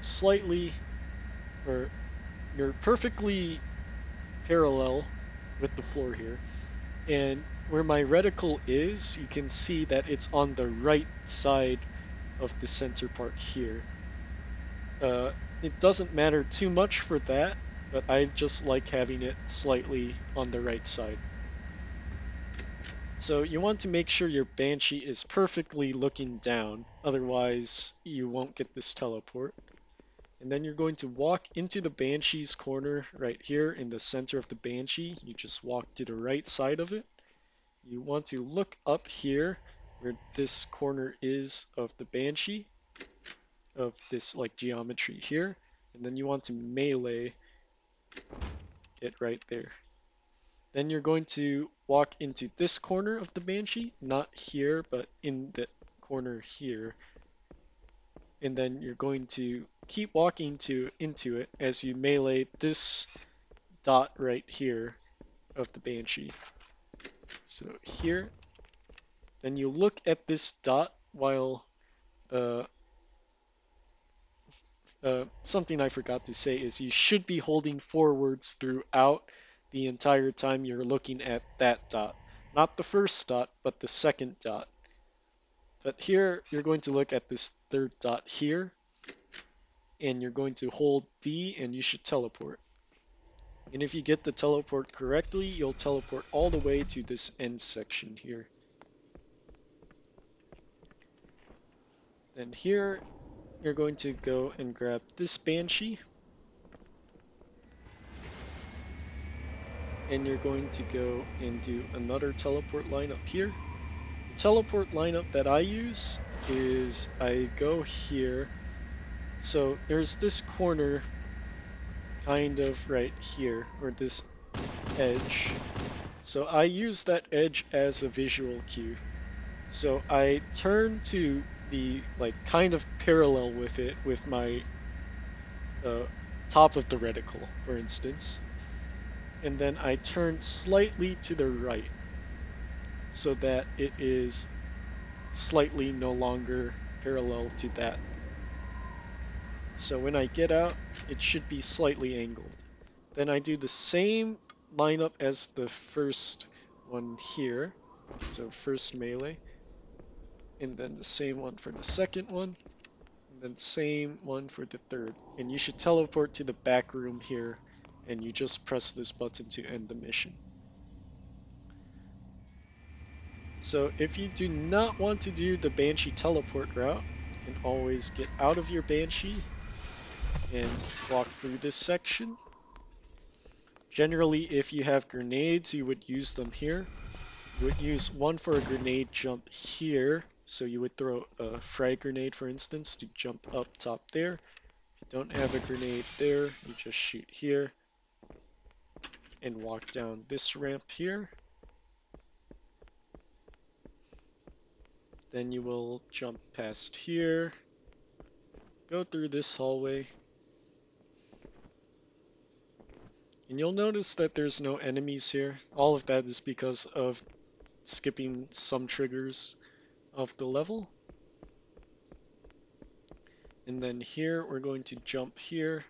A: you're perfectly parallel with the floor here. And where my reticle is, you can see that it's on the right side of the center part here. It doesn't matter too much for that, but I just like having it slightly on the right side. So you want to make sure your Banshee is perfectly looking down, otherwise you won't get this teleport. And then you're going to walk into the Banshee's corner right here in the center of the Banshee. You just walk to the right side of it. You want to look up here where this corner is of the Banshee, of this like geometry here, and then you want to melee it right there. Then you're going to walk into this corner of the Banshee, not here, but in the corner here. And then you're going to keep walking into it as you melee this dot right here of the Banshee. So here, then you look at this dot while something I forgot to say is you should be holding forwards throughout the entire time you're looking at that dot. Not the first dot, but the second dot. But here, you're going to look at this third dot here, and you're going to hold D and you should teleport. And if you get the teleport correctly, you'll teleport all the way to this end section here. Then here, you're going to go and grab this Banshee. And you're going to go and do another teleport lineup here. The teleport lineup that I use is I go here. So there's this corner kind of right here, or this edge. So I use that edge as a visual cue. So I turn to the like kind of parallel with it with my top of the reticle, for instance. And then I turn slightly to the right so that it is slightly no longer parallel to that. So when I get out, it should be slightly angled. Then I do the same lineup as the first one here. So first melee, and then the same one for the second one, and then same one for the third. And you should teleport to the back room here, and you just press this button to end the mission. So if you do not want to do the Banshee teleport route, you can always get out of your Banshee and walk through this section. Generally, if you have grenades, you would use them here. You would use one for a grenade jump here. So you would throw a frag grenade, for instance, to jump up top there. If you don't have a grenade there, you just shoot here and walk down this ramp here. Then you will jump past here, go through this hallway, and you'll notice that there's no enemies here. All of that is because of skipping some triggers of the level. And then here we're going to jump here,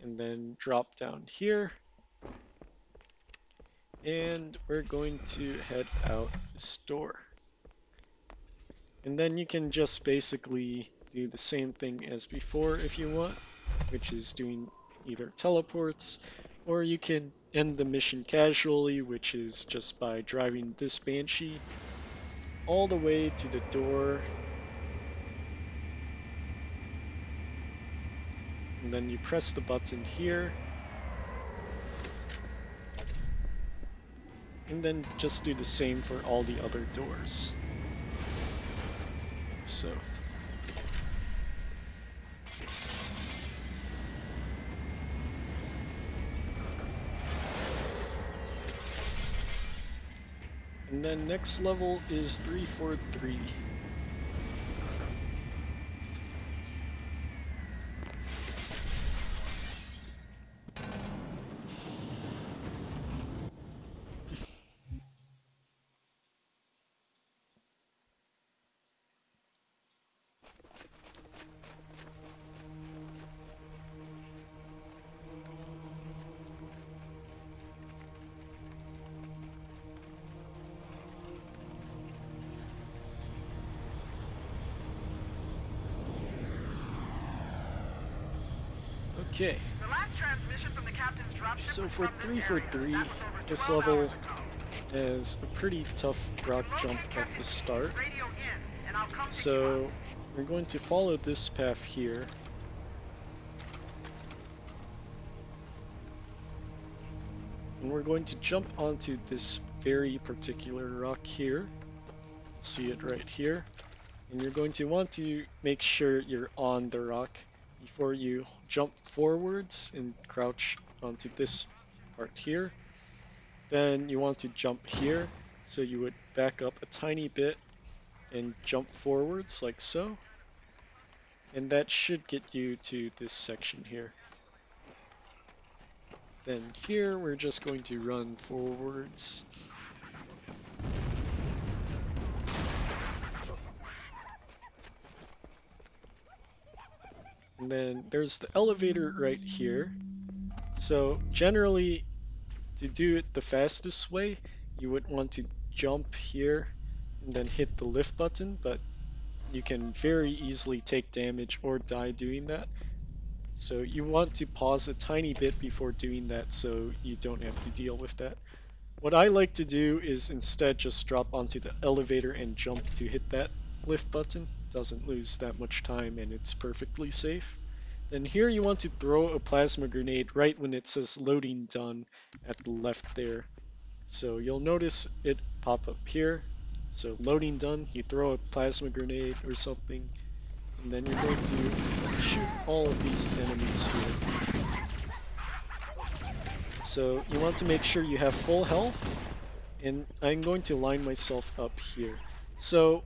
A: and then drop down here. And we're going to head out this door. And then you can just basically do the same thing as before if you want, which is doing either teleports, or you can end the mission casually, which is just by driving this Banshee all the way to the door. And then you press the button here. And then just do the same for all the other doors. So. And then next level is 343. Okay,
D: The last transmission from the captain's dropship
A: so
D: was
A: for
D: from this
A: 343,
D: area. That was over
A: this
D: 12
A: level
D: hours ago.
A: has a pretty tough rock jump
D: Locate
A: at the
D: Captain
A: start.
D: Keith's radio in, and I'll come pick you up.
A: So we're going to follow this path here. And we're going to jump onto this very particular rock here. See it right here. And you're going to want to make sure you're on the rock before you jump forwards and crouch onto this part here. Then you want to jump here, so you would back up a tiny bit and jump forwards like so. And that should get you to this section here. Then here we're just going to run forwards. And then there's the elevator right here. So generally, to do it the fastest way, you would want to jump here and then hit the lift button, but you can very easily take damage or die doing that. So you want to pause a tiny bit before doing that so you don't have to deal with that. What I like to do is instead just drop onto the elevator and jump to hit that lift button. Doesn't lose that much time and it's perfectly safe. Then here you want to throw a plasma grenade right when it says loading done at the left there. So you'll notice it pop up here. So loading done, you throw a plasma grenade or something, and then you're going to shoot all of these enemies here. So you want to make sure you have full health, and I'm going to line myself up here. So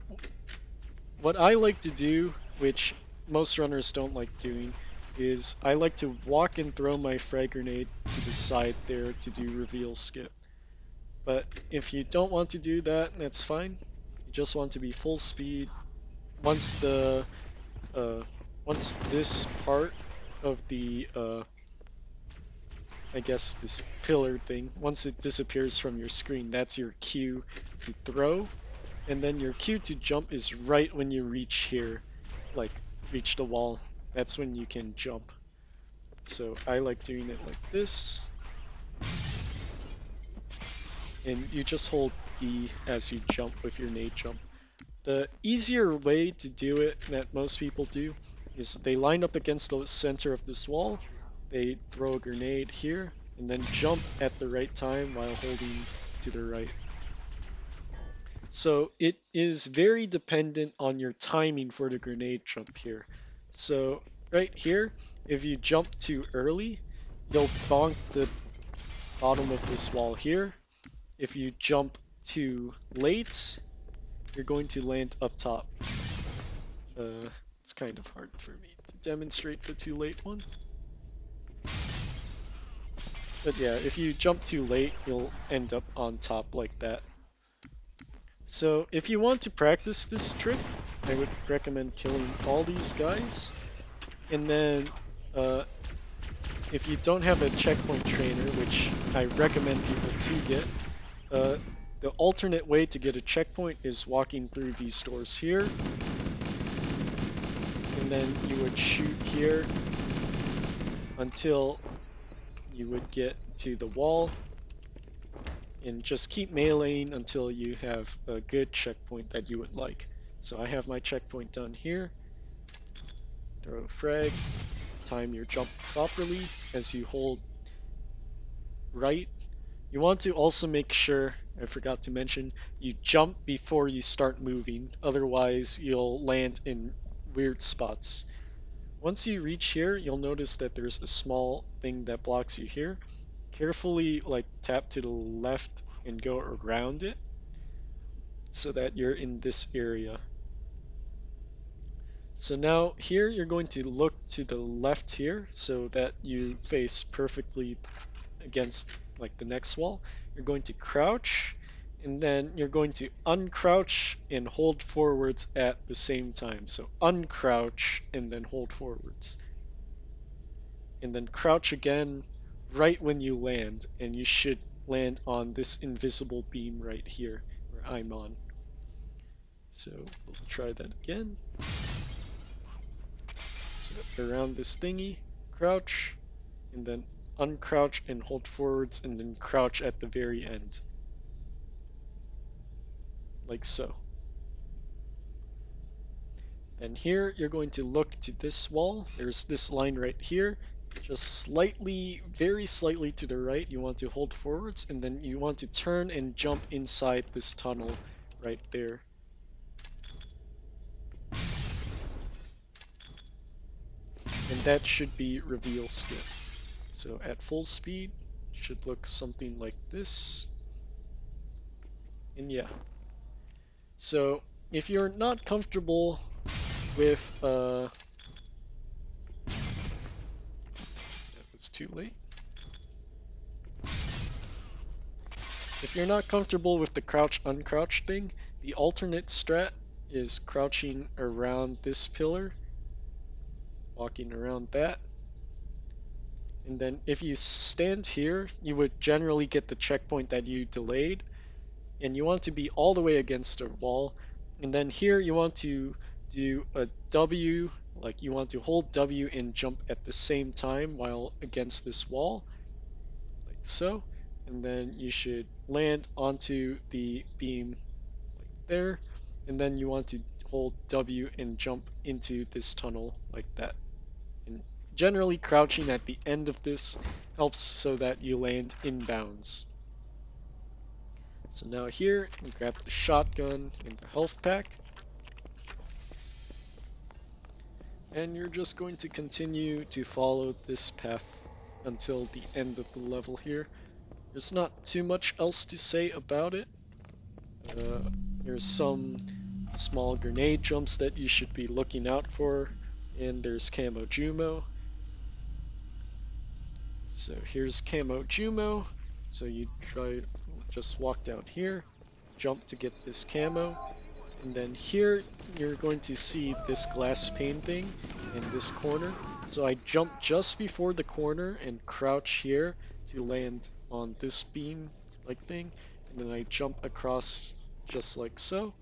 A: what I like to do, which most runners don't like doing, is I like to walk and throw my frag grenade to the side there to do reveal skip. But if you don't want to do that, that's fine. You just want to be full speed. Once the uh, once this part of the I guess this pillar thing, once it disappears from your screen, that's your cue to throw, and then your cue to jump is right when you reach here, like reach the wall. That's when you can jump. So I like doing it like this, and you just hold D as you jump with your nade jump. The easier way to do it that most people do is they line up against the center of this wall, they throw a grenade here, and then jump at the right time while holding to the right. So it is very dependent on your timing for the grenade jump here. So right here, if you jump too early, you'll bonk the bottom of this wall here. If you jump too late, you're going to land up top. It's kind of hard for me to demonstrate the too late one. But yeah, if you jump too late, you'll end up on top like that. So if you want to practice this trick, I would recommend killing all these guys. And then if you don't have a checkpoint trainer, which I recommend people to get, the alternate way to get a checkpoint is walking through these doors here. And then you would shoot here until you would get to the wall, and just keep meleeing until you have a good checkpoint that you would like. So I have my checkpoint done here. Throw a frag, time your jump properly as you hold right. You want to also make sure, I forgot to mention, you jump before you start moving, otherwise you'll land in weird spots. Once you reach here, you'll notice that there's a small thing that blocks you here. Carefully tap to the left and go around it so that you're in this area. So now here you're going to look to the left here so that you face perfectly against the next wall. You're going to crouch, and then you're going to uncrouch and hold forwards at the same time. So uncrouch and then hold forwards. And then crouch again right when you land, and you should land on this invisible beam right here where I'm on. So we'll try that again. So around this thingy, crouch, and then uncrouch and hold forwards, and then crouch at the very end. Like so. Then here, you're going to look to this wall. There's this line right here. Just slightly, very slightly to the right, you want to hold forwards, and then you want to turn and jump inside this tunnel right there. And that should be reveal skip. So at full speed, should look something like this. And yeah. So if you're not comfortable with that was too late. If you're not comfortable with the crouch uncrouch thing, the alternate strat is crouching around this pillar, walking around that. And then if you stand here, you would generally get the checkpoint that you delayed, and you want to be all the way against a wall. And then here you want to do a W, like you want to hold W and jump at the same time while against this wall, like so. And then you should land onto the beam like there. And then you want to hold W and jump into this tunnel like that. And generally crouching at the end of this helps so that you land inbounds. So now here, you grab the shotgun and the health pack. And you're just going to continue to follow this path until the end of the level here. There's not too much else to say about it. There's some small grenade jumps that you should be looking out for, and there's Camo Jumo. So here's Camo Jumo. So you just walk down here, jump to get this camo, And then here you're going to see this glass pane thing in this corner. So I jump just before the corner and crouch here to land on this beam like thing. And then I jump across just like so.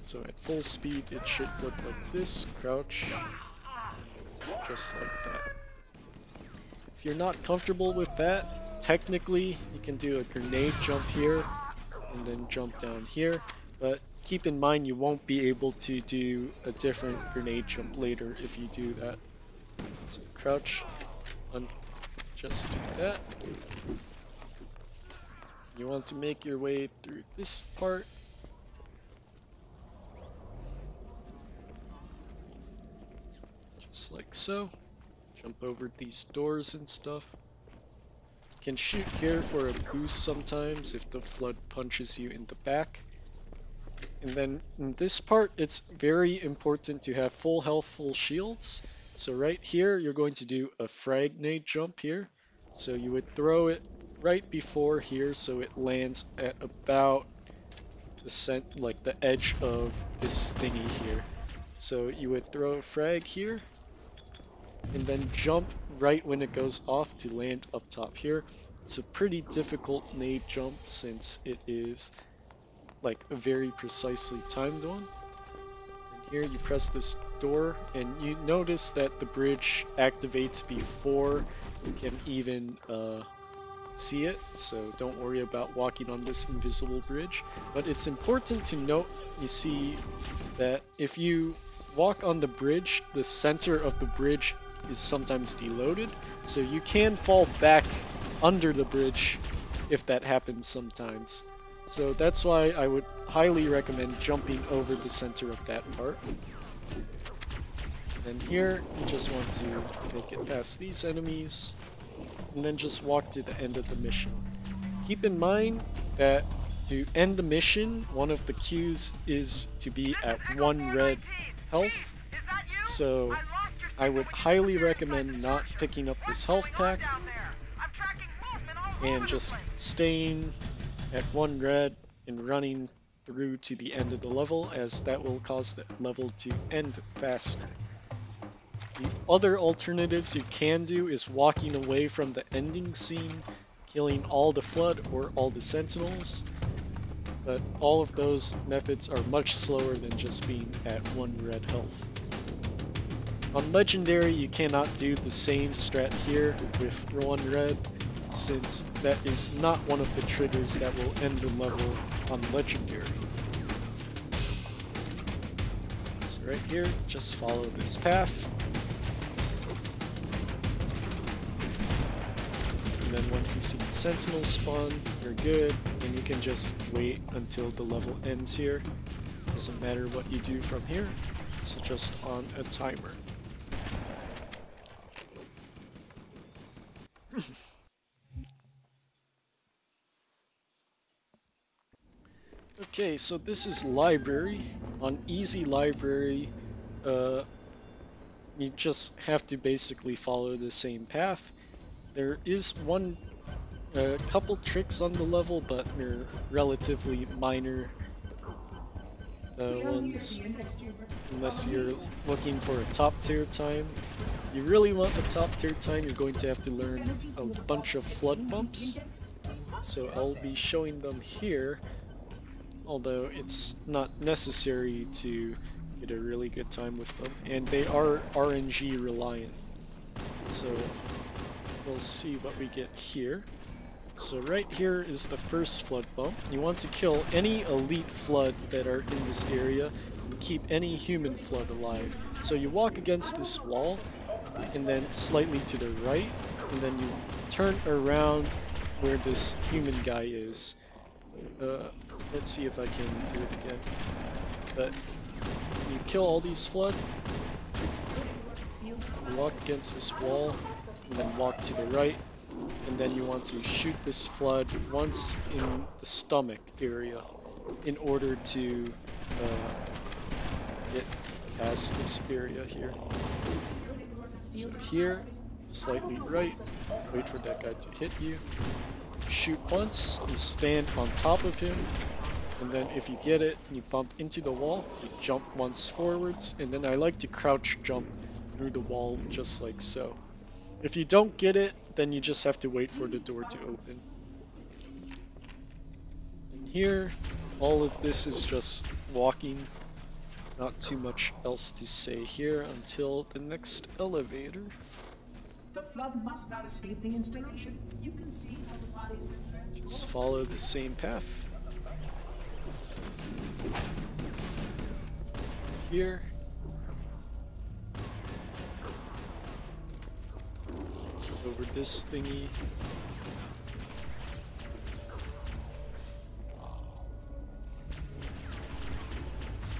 A: So at full speed it should look like this, crouch, just like that. If you're not comfortable with that, technically you can do a grenade jump here and then jump down here, but keep in mind you won't be able to do a different grenade jump later if you do that. So crouch, just do that. You want to make your way through this part. Just like so. Jump over these doors and stuff. You can shoot here for a boost sometimes if the flood punches you in the back. And then in this part, it's very important to have full health, full shields. So right here, you're going to do a frag nade jump here. So you would throw it right before here, so it lands at about the edge of this thingy here. So you would throw a frag here, and then jump right when it goes off to land up top here. It's a pretty difficult nade jump since it is like a very precisely timed one. And here you press this door and you notice that the bridge activates before you can even see it, so don't worry about walking on this invisible bridge. But it's important to note, you see that if you walk on the bridge, the center of the bridge is sometimes deloaded, so you can fall back under the bridge if that happens sometimes. So that's why I would highly recommend jumping over the center of that part. And here, you just want to make it past these enemies, and then just walk to the end of the mission. Keep in mind that to end the mission, one of the cues is to be at 1 red health, so I would highly recommend not picking up this health pack and just staying at 1 red and running through to the end of the level, as that will cause the level to end faster. The other alternatives you can do is walking away from the ending scene, killing all the flood or all the sentinels, but all of those methods are much slower than just being at 1 red health. On Legendary, you cannot do the same strat here with 1 red, since that is not one of the triggers that will end the level on Legendary. So right here, just follow this path. And then once you see the sentinels spawn, you're good, and you can just wait until the level ends here. Doesn't matter what you do from here, it's just on a timer. Okay, so this is Library. On Easy Library, you just have to basically follow the same path. There is a couple tricks on the level, but they're relatively minor ones, unless you're looking for a top tier time. If you really want a top tier time, you're going to have to learn a bunch of flood bumps. So I'll be showing them here, although it's not necessary to get a really good time with them, and they are RNG reliant. So we'll see what we get here. So right here is the first flood bump. You want to kill any elite flood that are in this area and keep any human flood alive. So you walk against this wall and then slightly to the right, and then you turn around where this human guy is. Let's see if I can do it again. But you kill all these flood, you walk against this wall, and then walk to the right, and then you want to shoot this flood once in the stomach area in order to get past this area here. So here, slightly right, wait for that guy to hit you, shoot once, you stand on top of him, and then if you get it, you bump into the wall, you jump once forwards, and then I like to crouch jump through the wall just like so. If you don't get it, then you just have to wait for the door to open. And here, all of this is just walking, not too much else to say here until the next elevator.
F: The flood must not escape the installation. You can see how the body's been transported.
A: Just follow the same path. Here. Over this thingy.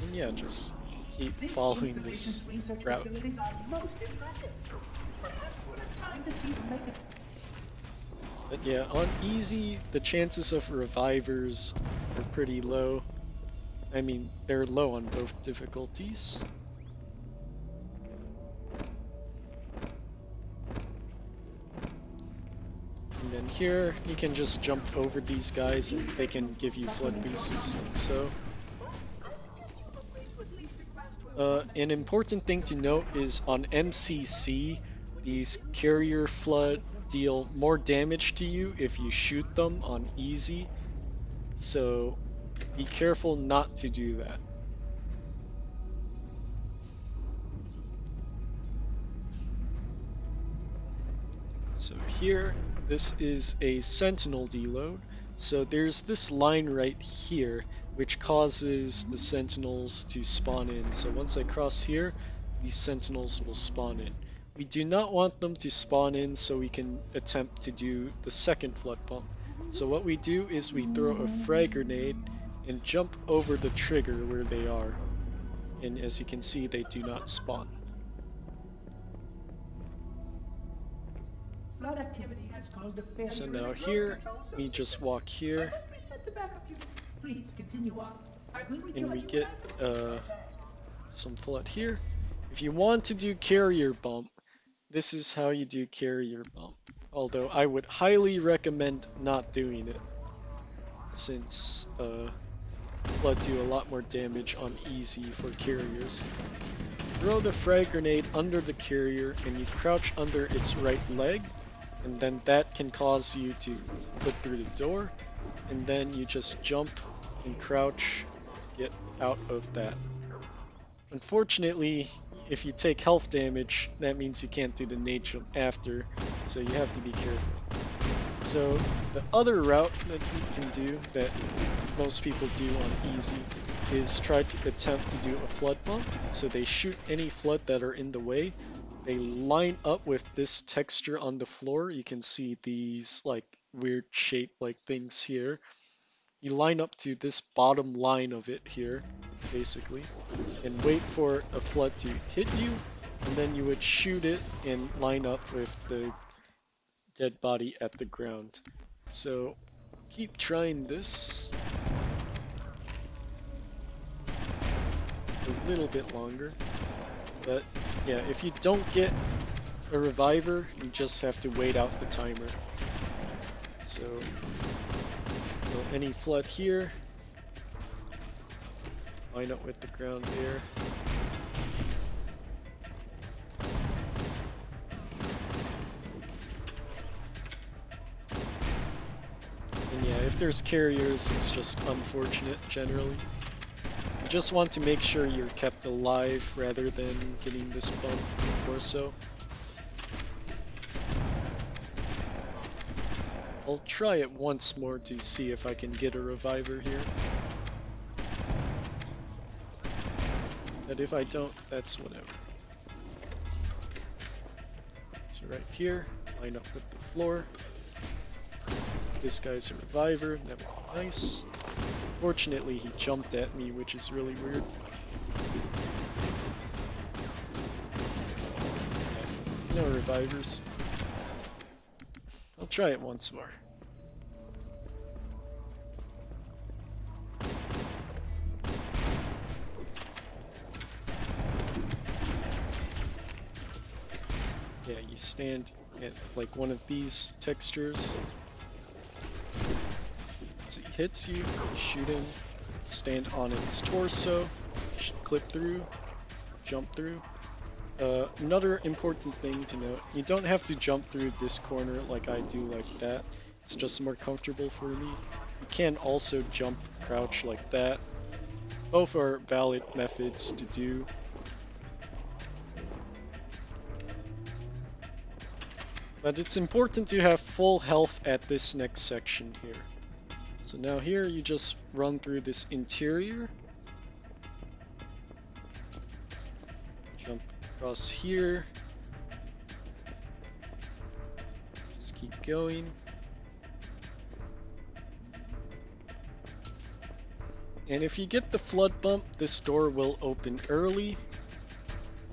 A: And yeah, just keep following this route.
F: Facilities are most impressive. Perhaps we'll have time to see them make it.
A: But yeah, on easy, the chances of revivers are pretty low. I mean, they're low on both difficulties. And then here, you can just jump over these guys and they can give you flood boosts like so. An important thing to note is on MCC, these carrier flood deal more damage to you if you shoot them on easy, so be careful not to do that. So here, this is a sentinel deload. So there's this line right here which causes the sentinels to spawn in. So once I cross here, these sentinels will spawn in. We do not want them to spawn in so we can attempt to do the second flood pump. So what we do is we throw a frag grenade and jump over the trigger where they are. And as you can see, they do not spawn.
F: Flood activity has caused a failure.
A: So now here, we just walk here.
F: I must reset the backup unit. Please continue on. I will rejoin
A: And we
F: you
A: get
F: after.
A: some flood here. If you want to do carrier bump, this is how you do carrier bump. Although I would highly recommend not doing it, since flood do a lot more damage on easy for carriers. Throw the frag grenade under the carrier and you crouch under its right leg, and then that can cause you to put through the door, and then you just jump and crouch to get out of that. Unfortunately, if you take health damage, that means you can't do the nade jump after, so you have to be careful. So the other route that you can do, that most people do on easy, is try to attempt to do a flood bump. So they shoot any flood that are in the way. They line up with this texture on the floor. You can see these like weird shape like things here. You line up to this bottom line of it here, basically, and wait for a flood to hit you, and then you would shoot it and line up with the dead body at the ground. So keep trying this a little bit longer, but yeah, if you don't get a reviver, you just have to wait out the timer. So any flood here, line up with the ground there. And yeah, if there's carriers, it's just unfortunate generally. You just want to make sure you're kept alive rather than getting this bump or so. I'll try it once more to see if I can get a reviver here. But if I don't, that's whatever. So right here, line up with the floor. This guy's a reviver, that would be nice. Fortunately, he jumped at me, which is really weird. No revivers. I'll try it once more. Yeah, you stand at like one of these textures. So he hits you, you shoot him, stand on its torso, clip through, jump through. Another important thing to note, you don't have to jump through this corner like I do like that. It's just more comfortable for me. You can also jump crouch like that. Both are valid methods to do. But it's important to have full health at this next section here. So now here you just run through this interior. Jump across here. Just keep going. And if you get the flood bump, this door will open early.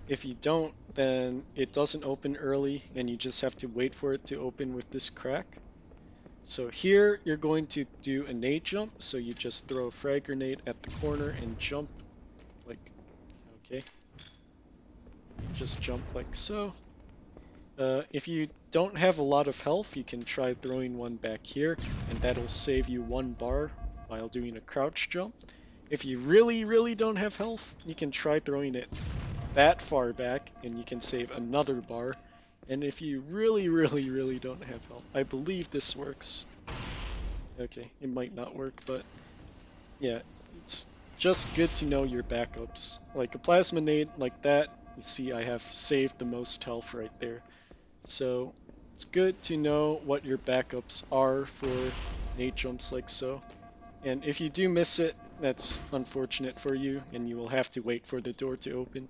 A: If you don't, then it doesn't open early and you just have to wait for it to open with this crack. So here you're going to do a nade jump, so you just throw a frag grenade at the corner and jump like, okay. Just jump like so. If you don't have a lot of health, you can try throwing one back here, and that'll save you 1 bar while doing a crouch jump. If you really don't have health, you can try throwing it that far back, and you can save another bar. And if you really don't have health, I believe this works. Okay, it might not work, but yeah, it's just good to know your backups. Like a plasma nade like that, you see I have saved the most health right there. So it's good to know what your backups are for nade jumps like so. And if you do miss it, that's unfortunate for you, and you will have to wait for the door to open.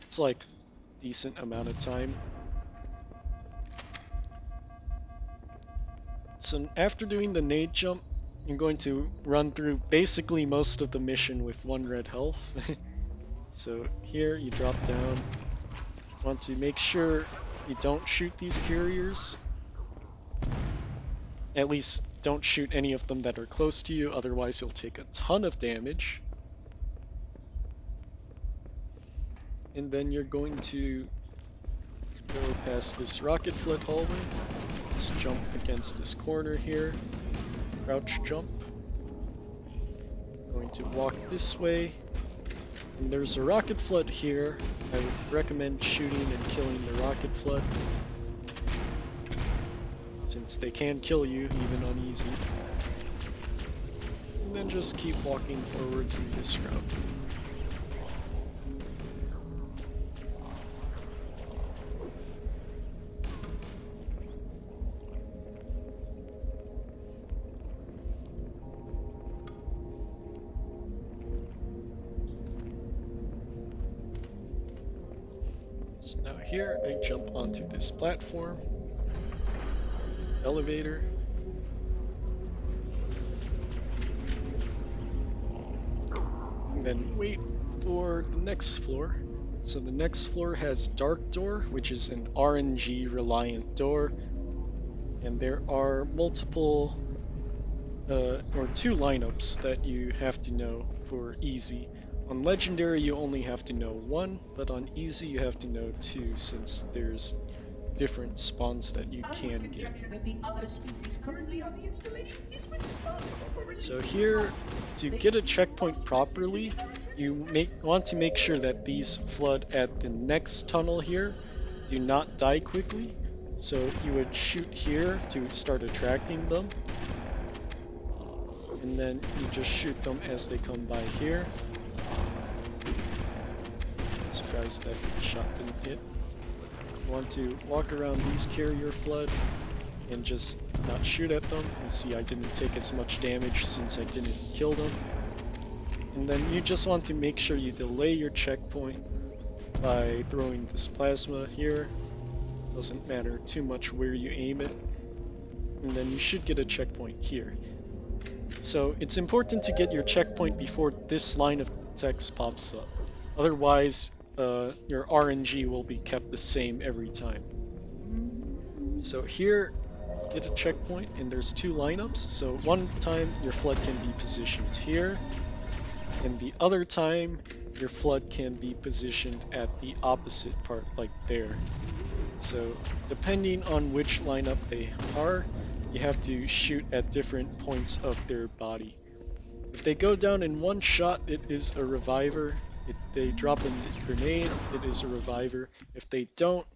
A: It's like a decent amount of time. So after doing the nade jump, you're going to run through basically most of the mission with 1 red health. So here you drop down. Want to make sure you don't shoot these carriers. At least don't shoot any of them that are close to you, otherwise you'll take a ton of damage. And then you're going to go past this rocket flood hallway. Just jump against this corner here. Crouch jump. Going to walk this way. And there's a rocket flood here. I would recommend shooting and killing the rocket flood, since they can kill you even on easy. And then just keep walking forwards in this route. So now here I jump onto this platform, elevator, and then wait for the next floor. So the next floor has Dark Door, which is an RNG reliant door, and there are multiple or 2 lineups that you have to know for easy. On Legendary you only have to know 1, but on Easy you have to know 2, since there's different spawns that you can get. So here, to get a checkpoint properly, you want to make sure that these flood at the next tunnel here do not die quickly. So you would shoot here to start attracting them, and then you just shoot them as they come by here. I'm surprised that shot didn't hit. You want to walk around these carrier flood and just not shoot at them. You see I didn't take as much damage since I didn't kill them. And then you just want to make sure you delay your checkpoint by throwing this plasma here. Doesn't matter too much where you aim it. And then you should get a checkpoint here. So it's important to get your checkpoint before this line of text pops up. Otherwise, your RNG will be kept the same every time. So here, get a checkpoint, and there's 2 lineups. So one time your flood can be positioned here, and the other time your flood can be positioned at the opposite part, like there. So depending on which lineup they are, you have to shoot at different points of their body. If they go down in one shot, it is a reviver. If they drop a grenade, it is a reviver. If they don't,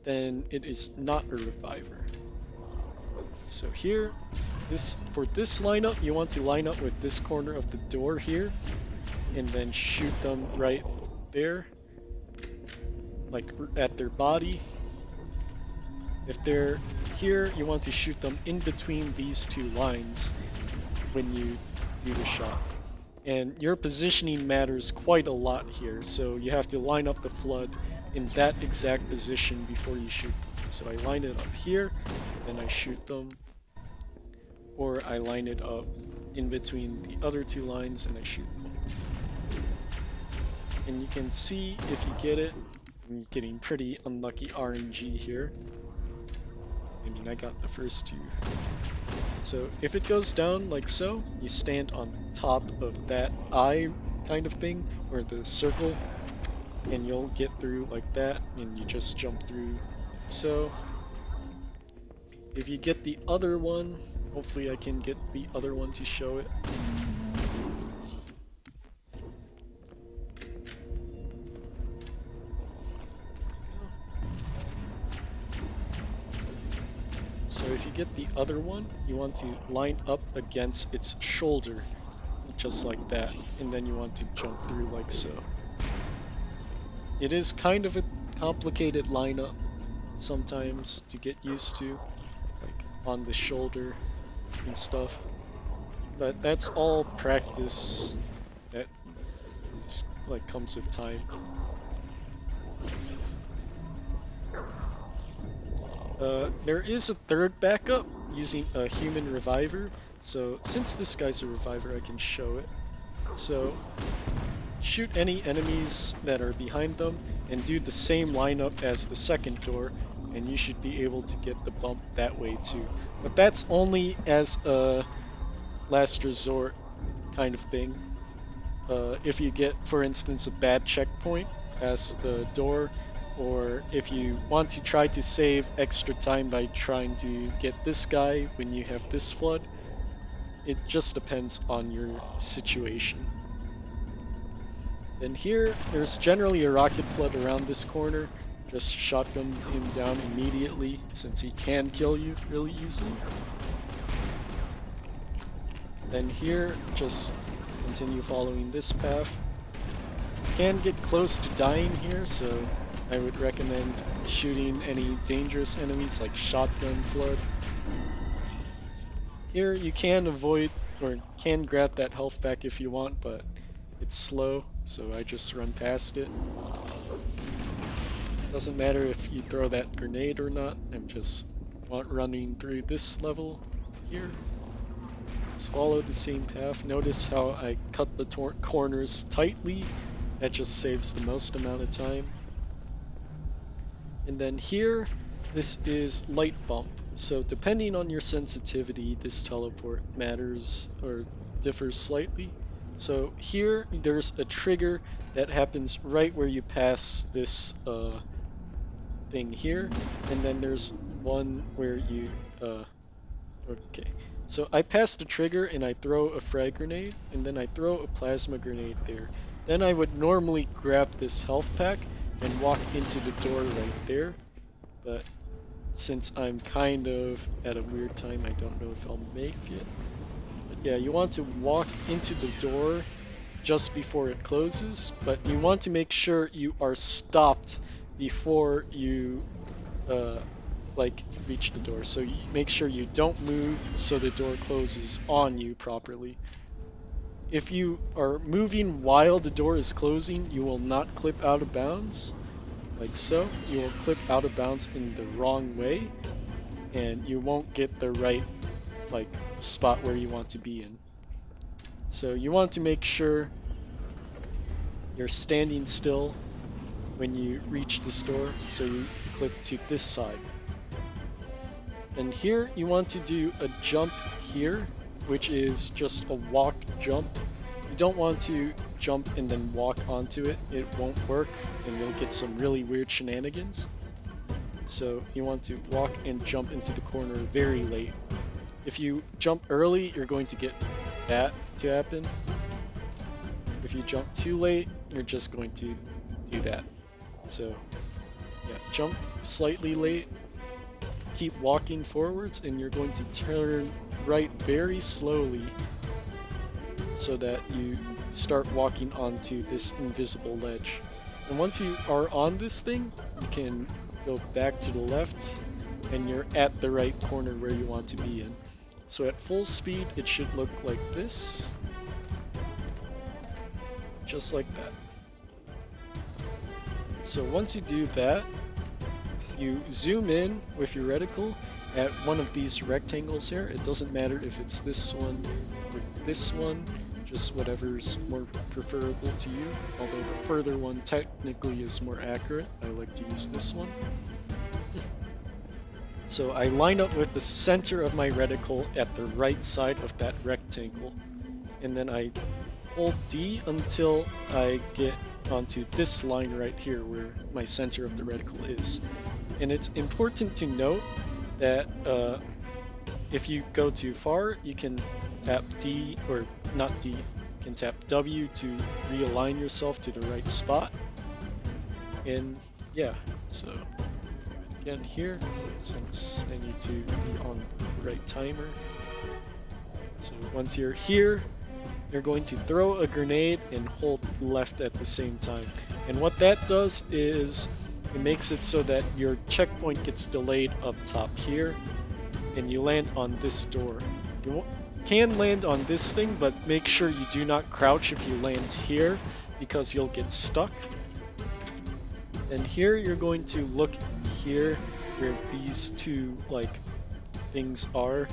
A: then it is not a reviver. So here, for this lineup, you want to line up with this corner of the door here, and then shoot them right there, like at their body. If they're here, you want to shoot them in between these two lines when you do the shot. And your positioning matters quite a lot here, so you have to line up the flood in that exact position before you shoot them. So I line it up here, then I shoot them, or I line it up in between the other two lines and I shoot them. And you can see if you get it, I'm getting pretty unlucky RNG here. I mean, I got the first two. So if it goes down like so, you stand on top of that eye kind of thing, or the circle, and you'll get through like that, and you just jump through like so. If you get the other one, hopefully I can get the other one to show it. So if you get the other one, you want to line up against its shoulder, just like that, and then you want to jump through like so. It is kind of a complicated lineup sometimes to get used to, like on the shoulder and stuff, but that's all practice that like comes with time. There is a third backup using a human reviver, so since this guy's a reviver I can show it. So shoot any enemies that are behind them and do the same lineup as the second door, and you should be able to get the bump that way too. But that's only as a last resort kind of thing. If you get, for instance, a bad checkpoint past the door, or if you want to try to save extra time by trying to get this guy when you have this flood, it just depends on your situation. Then here, there's generally a rocket flood around this corner. Just shotgun him down immediately, since he can kill you really easily. Then here, just continue following this path. You can get close to dying here, so I would recommend shooting any dangerous enemies like shotgun flood. Here you can avoid, or can grab that health back if you want, but it's slow, so I just run past it. Doesn't matter if you throw that grenade or not, I'm just running through this level here. Just follow the same path. Notice how I cut the corners tightly. That just saves the most amount of time. And then here, this is light bump. So depending on your sensitivity, this teleport matters or differs slightly. So here, there's a trigger that happens right where you pass this thing here, and then there's one where you okay. So I pass the trigger and I throw a frag grenade, and then I throw a plasma grenade there. Then I would normally grab this health pack and walk into the door right there, but since I'm kind of at a weird time, I don't know if I'll make it. But yeah, you want to walk into the door just before it closes, but you want to make sure you are stopped before you like reach the door. So you make sure you don't move so the door closes on you properly. If you are moving while the door is closing, you will not clip out of bounds, like so. You will clip out of bounds in the wrong way, and you won't get the right like spot where you want to be in. So you want to make sure you're standing still when you reach this door, so you clip to this side. And here you want to do a jump here, which is just a walk jump. You don't want to jump and then walk onto it. It won't work, and you'll get some really weird shenanigans. So you want to walk and jump into the corner very late. If you jump early, you're going to get that to happen. If you jump too late, you're just going to do that. So yeah, jump slightly late, keep walking forwards, and you're going to turn right very slowly so that you start walking onto this invisible ledge. And once you are on this thing, you can go back to the left and you're at the right corner where you want to be in. So at full speed, it should look like this. Just like that. So once you do that, you zoom in with your reticle at one of these rectangles here. It doesn't matter if it's this one or this one, just whatever's more preferable to you. Although the further one technically is more accurate, I like to use this one. So I line up with the center of my reticle at the right side of that rectangle. And then I hold D until I get onto this line right here where my center of the reticle is. And it's important to note that if you go too far, you can tap D, or not D, you can tap W to realign yourself to the right spot. And yeah, so again here, since I need to be on the right timer. So once you're here, you're going to throw a grenade and hold left at the same time. And what that does is it makes it so that your checkpoint gets delayed up top here and you land on this door. You can land on this thing, but make sure you do not crouch if you land here because you'll get stuck. And here you're going to look here where these two things are,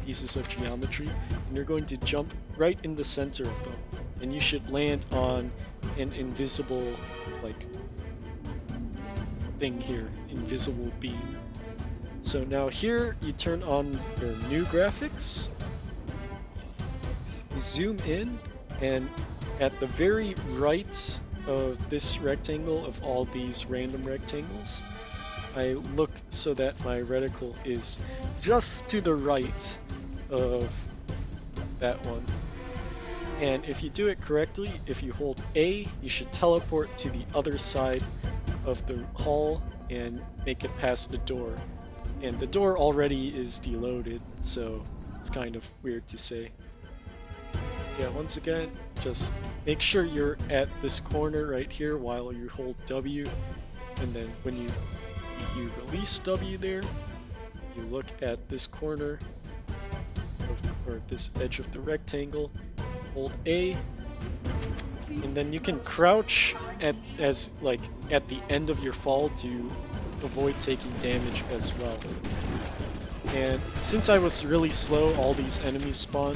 A: pieces of geometry, and you're going to jump right in the center of them, and you should land on an invisible thing here, invisible beam. So now here you turn on your new graphics, you zoom in, and at the very right of this rectangle of all these random rectangles, I look so that my reticle is just to the right of that one. And if you do it correctly, if you hold A, you should teleport to the other side of the hall and make it past the door. And the door already is deloaded, so it's kind of weird to say. Yeah, once again, just make sure you're at this corner right here while you hold W, and then when you release W there, you look at this corner or this edge of the rectangle, hold A, and then you can crouch at the end of your fall to avoid taking damage as well. And since I was really slow, all these enemies spawn.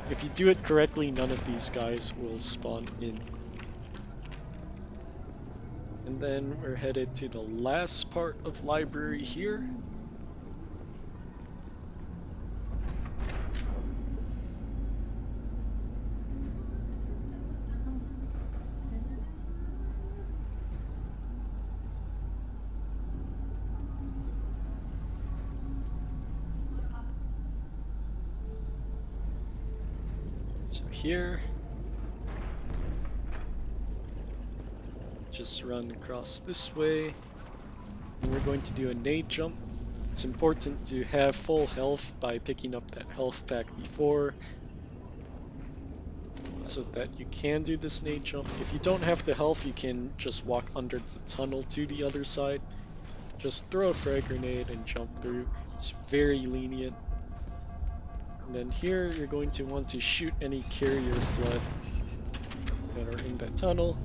A: If you do it correctly, none of these guys will spawn in. And then we're headed to the last part of library here. So here, just run across this way, and we're going to do a nade jump. It's important to have full health by picking up that health pack before, so that you can do this nade jump. If you don't have the health, you can just walk under the tunnel to the other side. Just throw a frag grenade and jump through. It's very lenient. And then here you're going to want to shoot any carrier flood that are in that tunnel.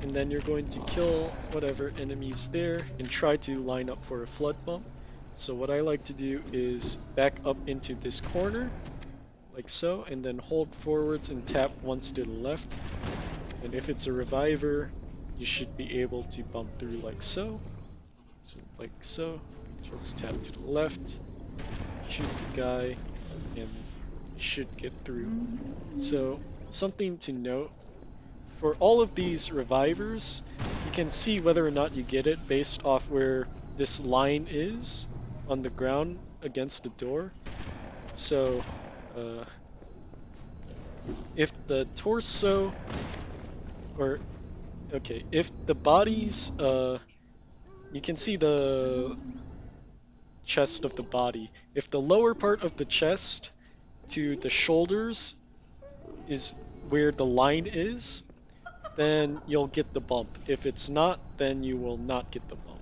A: And then you're going to kill whatever enemies there and try to line up for a flood bump. So what I like to do is back up into this corner, like so, and then hold forwards and tap once to the left. And if it's a reviver, you should be able to bump through like so. So like so, just tap to the left, shoot the guy, and you should get through. So something to note, for all of these revivers, you can see whether or not you get it based off where this line is on the ground against the door. So if the torso, or okay, if the body's, you can see the chest of the body. If the lower part of the chest to the shoulders is where the line is, then you'll get the bump. If it's not, then you will not get the bump.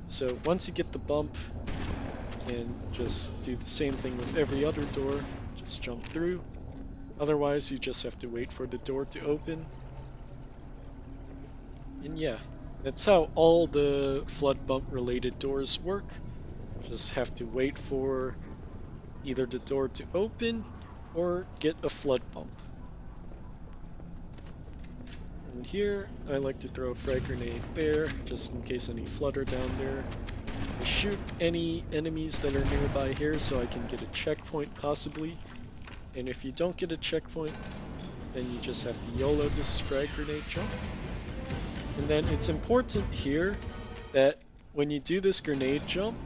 A: So once you get the bump, you can just do the same thing with every other door, just jump through. Otherwise, you just have to wait for the door to open. And yeah, that's how all the flood bump related doors work. Just have to wait for either the door to open or get a flood bump. And here, I like to throw a frag grenade there, just in case any flood are down there. I shoot any enemies that are nearby here so I can get a checkpoint possibly. And if you don't get a checkpoint, then you just have to YOLO this frag grenade jump. And then it's important here that when you do this grenade jump,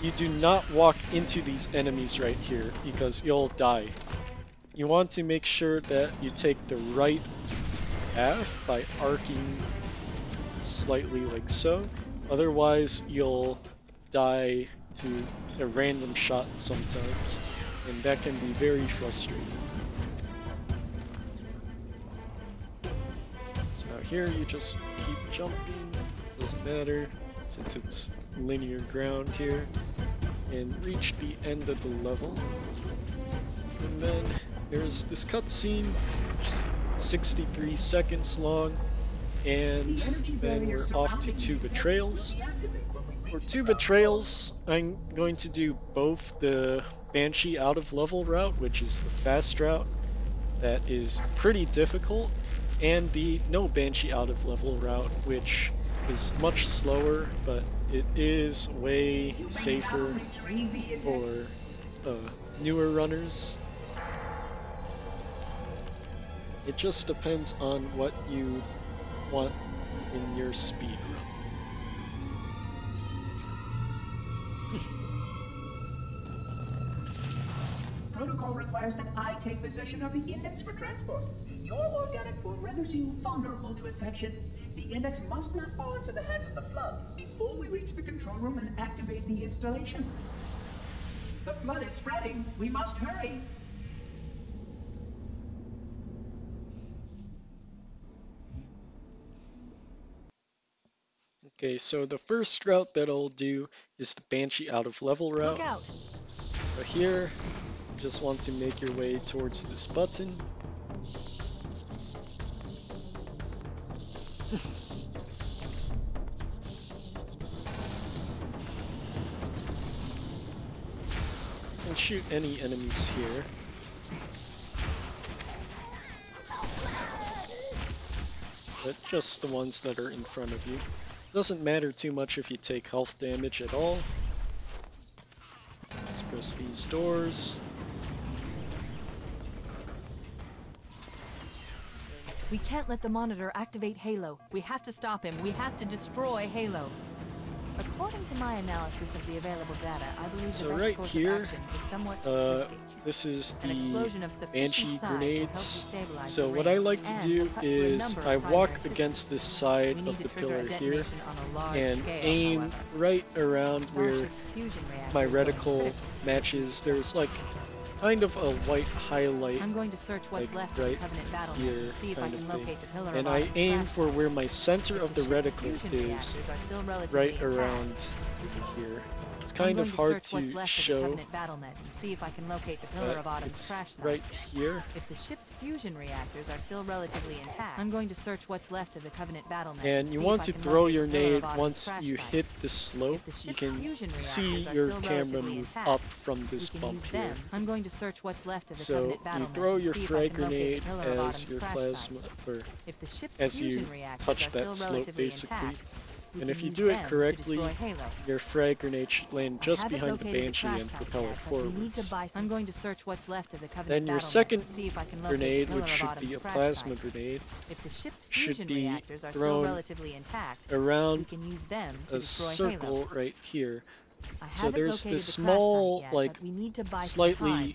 A: you do not walk into these enemies right here because you'll die. You want to make sure that you take the right path by arcing slightly like so. Otherwise, you'll die to a random shot sometimes, and that can be very frustrating. So here you just keep jumping, doesn't matter since it's linear ground here, and reach the end of the level. And then there's this cutscene, which is 63 seconds long, and then we're off to 2 Betrayals. For 2 Betrayals, I'm going to do both the Banshee out of level route, which is the fast route that is pretty difficult, and the no Banshee out of level route, which is much slower, but it is way safer for newer runners. It just depends on what you want in your speed run.
F: Protocol requires that I take possession of the index for transport. Your organic food renders you vulnerable to infection. The index must not fall into the hands of the flood before we reach the control room and activate the installation. The flood is spreading. We must hurry.
A: Okay, so the first route that I'll do is the Banshee out of level route.
E: Look out!
A: So here, you just want to make your way towards this button. And shoot any enemies here. But just the ones that are in front of you. Doesn't matter too much if you take health damage at all. Let's press these doors.
E: We can't let the monitor activate Halo. We have to stop him. We have to destroy Halo. According to my analysis of the available data, I believe
A: So
E: the best
A: right
E: course
A: here,
E: of action is somewhat risky.
A: this is
E: An
A: the
E: explosion of sufficient
A: Banshee
E: size will help
A: grenades.
E: destabilize
A: So
E: the
A: what
E: ring
A: I like to
E: and
A: do
E: cut through a
A: is
E: number
A: I
E: of
A: walk
E: primary
A: against
E: systems.
A: this side
E: We need
A: of
E: to
A: the
E: trigger a
A: pillar here
E: detonation on a large
A: and
E: scale,
A: aim
E: however.
A: right around where
E: Starship's fusion reactors
A: my
E: are
A: reticle
E: critical.
A: matches. There's like kind of a white highlight
E: I'm going to search what's
A: like
E: left
A: right
E: of the Covenant battle
A: here
E: net to see if I
A: kind
E: can
A: of thing.
E: locate the pillar
A: And
E: of
A: I
E: Autumn's
A: aim
E: crash
A: for
E: site.
A: where my center
E: If
A: of the
E: ship's
A: reticle
E: fusion
A: is
E: reactors are still relatively
A: right
E: intact,
A: around here. It's
E: I'm
A: kind
E: going
A: of hard
E: search what's
A: to
E: left of the
A: show,
E: Covenant battle net and see if I can locate the pillar of
A: but
E: Autumn's
A: it's
E: crash site.
A: right here.
E: If the ship's fusion reactors are still relatively intact, I'm going to search what's left of the Covenant battle net
A: And
E: see
A: you
E: if
A: want
E: I
A: to
E: can
A: throw
E: locate
A: your
E: the pillar of
A: nade
E: Autumn's
A: once
E: crash
A: you
E: site.
A: hit the slope.
E: If the
A: You
E: ship's
A: can
E: fusion
A: see
E: reactors are
A: your
E: still
A: camera
E: relatively
A: move
E: intact,
A: up from this
E: we can
A: bump
E: use
A: here.
E: them. I'm going to search what's left of the
A: So
E: Covenant battle
A: you
E: net
A: throw
E: and
A: your
E: see if I
A: frag
E: can locate
A: grenade
E: the pillar of
A: as
E: Autumn's
A: your
E: crash
A: plasma,
E: site.
A: or
E: If the ship's
A: as you
E: fusion reactors
A: touch
E: are still
A: that slope
E: relatively
A: basically.
E: intact, we
A: And
E: can
A: if you
E: use
A: do it
E: them to
A: correctly,
E: destroy Halo.
A: your frag grenade should land
E: I
A: just
E: haven't
A: behind the
E: located
A: Banshee
E: crash
A: and
E: site
A: propel
E: yet,
A: it
E: but we need to
A: forwards.
E: buy some. I'm going to search what's left of the Covenant
A: Then your
E: battle net
A: second
E: to see if I can locate
A: grenade,
E: the pillar
A: which
E: of
A: should
E: Autumn's
A: be a
E: crash
A: plasma
E: site.
A: grenade,
E: If the ship's
A: should
E: fusion
A: be
E: reactors are still
A: thrown
E: relatively intact, we
A: around
E: can use them to
A: a
E: destroy
A: circle
E: Halo.
A: right here.
E: I
A: So
E: haven't
A: there's
E: located
A: this
E: the crash site
A: small,
E: yet,
A: like,
E: but we need to buy some
A: slightly
E: time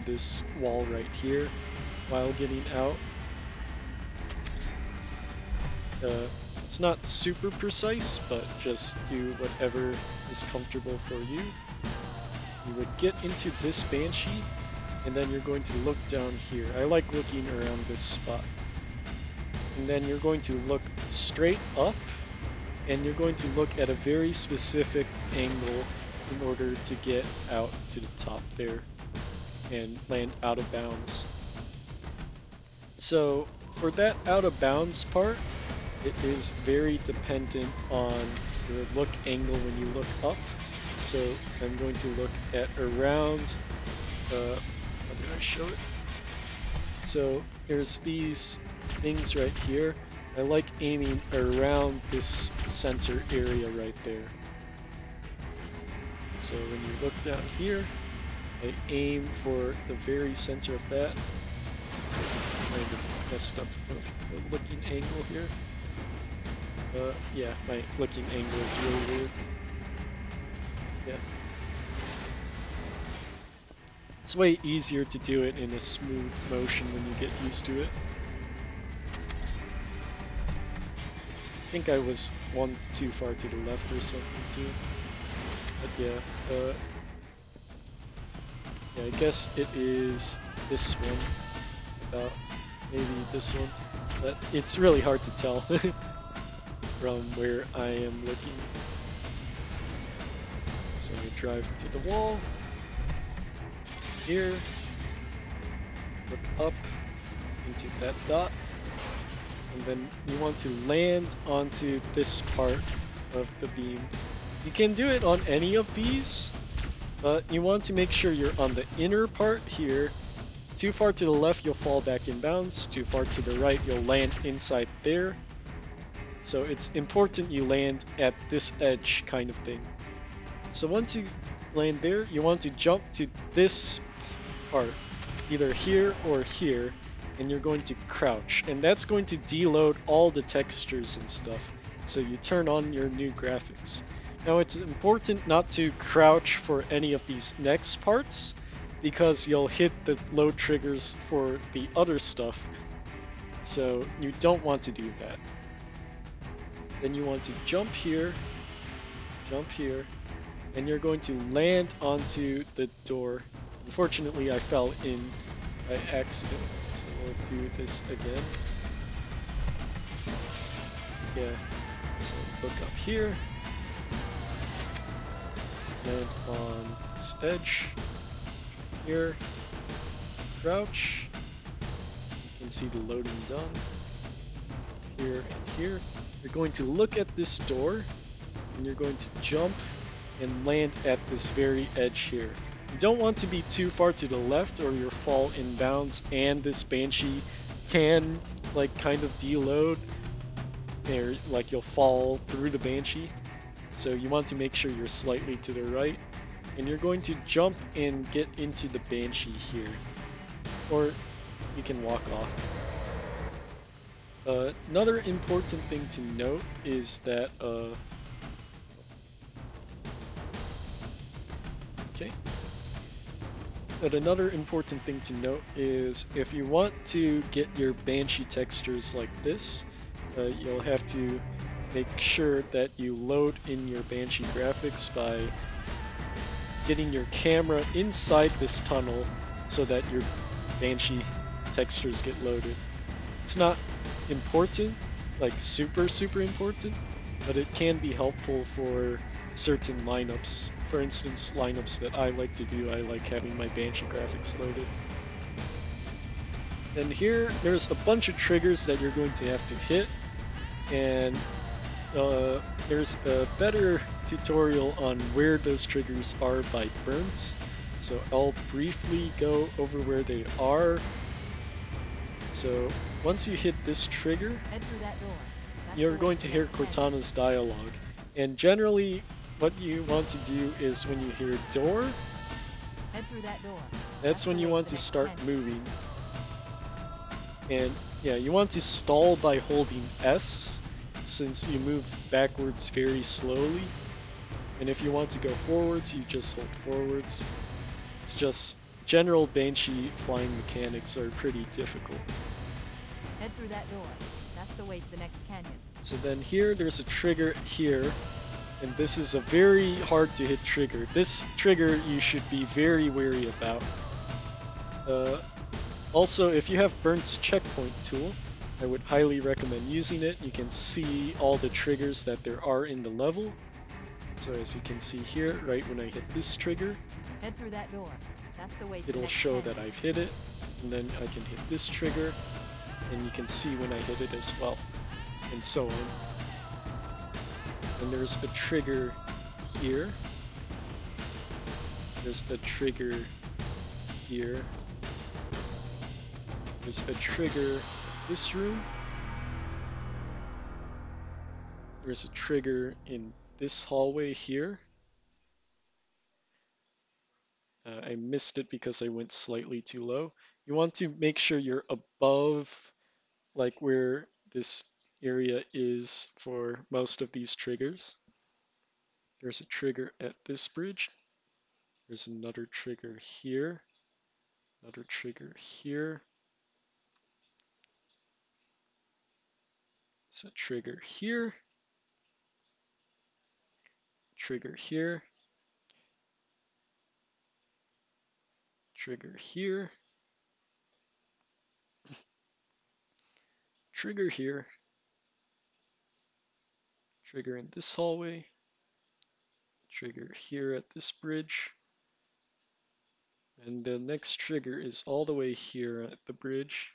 A: into this wall right here while getting out. It's not super precise, but just do whatever is comfortable for you. You would get into this Banshee, and then you're going to look down here. I like looking around this spot. And then you're going to look straight up, and you're going to look at a very specific angle in order to get out to the top there and land out of bounds. So for that out of bounds part, it is very dependent on your look angle when you look up. So I'm going to look at around, how did I show it? So there's these things right here. I like aiming around this center area right there. So when you look down here, I aim for the very center of that. Kind of messed up with the looking angle here. Yeah, my looking angle is really weird. Yeah. It's way easier to do it in a smooth motion when you get used to it. I think I was one too far to the left or something too. But yeah, yeah, I guess it is this one. Maybe this one. But it's really hard to tell from where I am looking. So I drive to the wall. Here. Look up into that dot. And then you want to land onto this part of the beam. You can do it on any of these, but you want to make sure you're on the inner part here. Too far to the left, you'll fall back in bounds. Too far to the right, you'll land inside there. So it's important you land at this edge kind of thing. So once you land there, you want to jump to this part, either here or here, and you're going to crouch. And that's going to deload all the textures and stuff. So you turn on your new graphics. Now it's important not to crouch for any of these next parts, because you'll hit the load triggers for the other stuff. So you don't want to do that. Then you want to jump here, and you're going to land onto the door. Unfortunately, I fell in by accident, so we'll do this again. Yeah, so look up here, land on this edge, here, crouch, you can see the loading done, here and here. You're going to look at this door, and you're going to jump and land at this very edge here. You don't want to be too far to the left or you'll fall in bounds, and this Banshee can like kind of deload, or like you'll fall through the Banshee. So you want to make sure you're slightly to the right, and you're going to jump and get into the Banshee here, or you can walk off. Another important thing to note is that another important thing to note is if you want to get your Banshee textures like this, you'll have to make sure that you load in your Banshee graphics by getting your camera inside this tunnel so that your Banshee textures get loaded. It's not important, like super important, but it can be helpful for certain lineups. For instance, lineups that I like to do, I like having my Banshee graphics loaded. And here, there's a bunch of triggers that you're going to have to hit, and there's a better tutorial on where those triggers are by burnt, so I'll briefly go over where they are. So once you hit this trigger,
E: Head through that door. That's
A: you're
E: the way
A: going
E: to
A: to
E: the
A: hear
E: next exit.
A: Cortana's dialogue. And generally, what you want to do is when you hear door,
E: Head through that door.
A: that's when
E: the
A: you
E: way
A: want
E: the
A: to
E: next
A: start
E: exit.
A: moving. And yeah, you want to stall by holding S, since you move backwards very slowly. And if you want to go forwards, you just hold forwards. It's just general Banshee flying mechanics are pretty difficult.
E: Head through that door. That's the way to the next canyon.
A: So then here, there's a trigger here, and this is a very hard to hit trigger. This trigger you should be very wary about. Also, if you have Burnt's checkpoint tool, I would highly recommend using it. You can see all the triggers that there are in the level. So as you can see here, right when I hit this trigger,
E: Head through that door. That's the way to the
A: it'll
E: next
A: show
E: canyon.
A: that I've hit it, and then I can hit this trigger, and you can see when I hit it as well. and so on. And there's a trigger here. There's a trigger here. There's a trigger in this room. There's a trigger in this hallway here. I missed it because I went slightly too low. You want to make sure you're above like where this area is for most of these triggers. There's a trigger at this bridge. There's another trigger here. Another trigger here. There's a trigger here. Trigger here. Trigger here. Trigger here. Trigger in this hallway. Trigger here at this bridge. And the next trigger is all the way here at the bridge.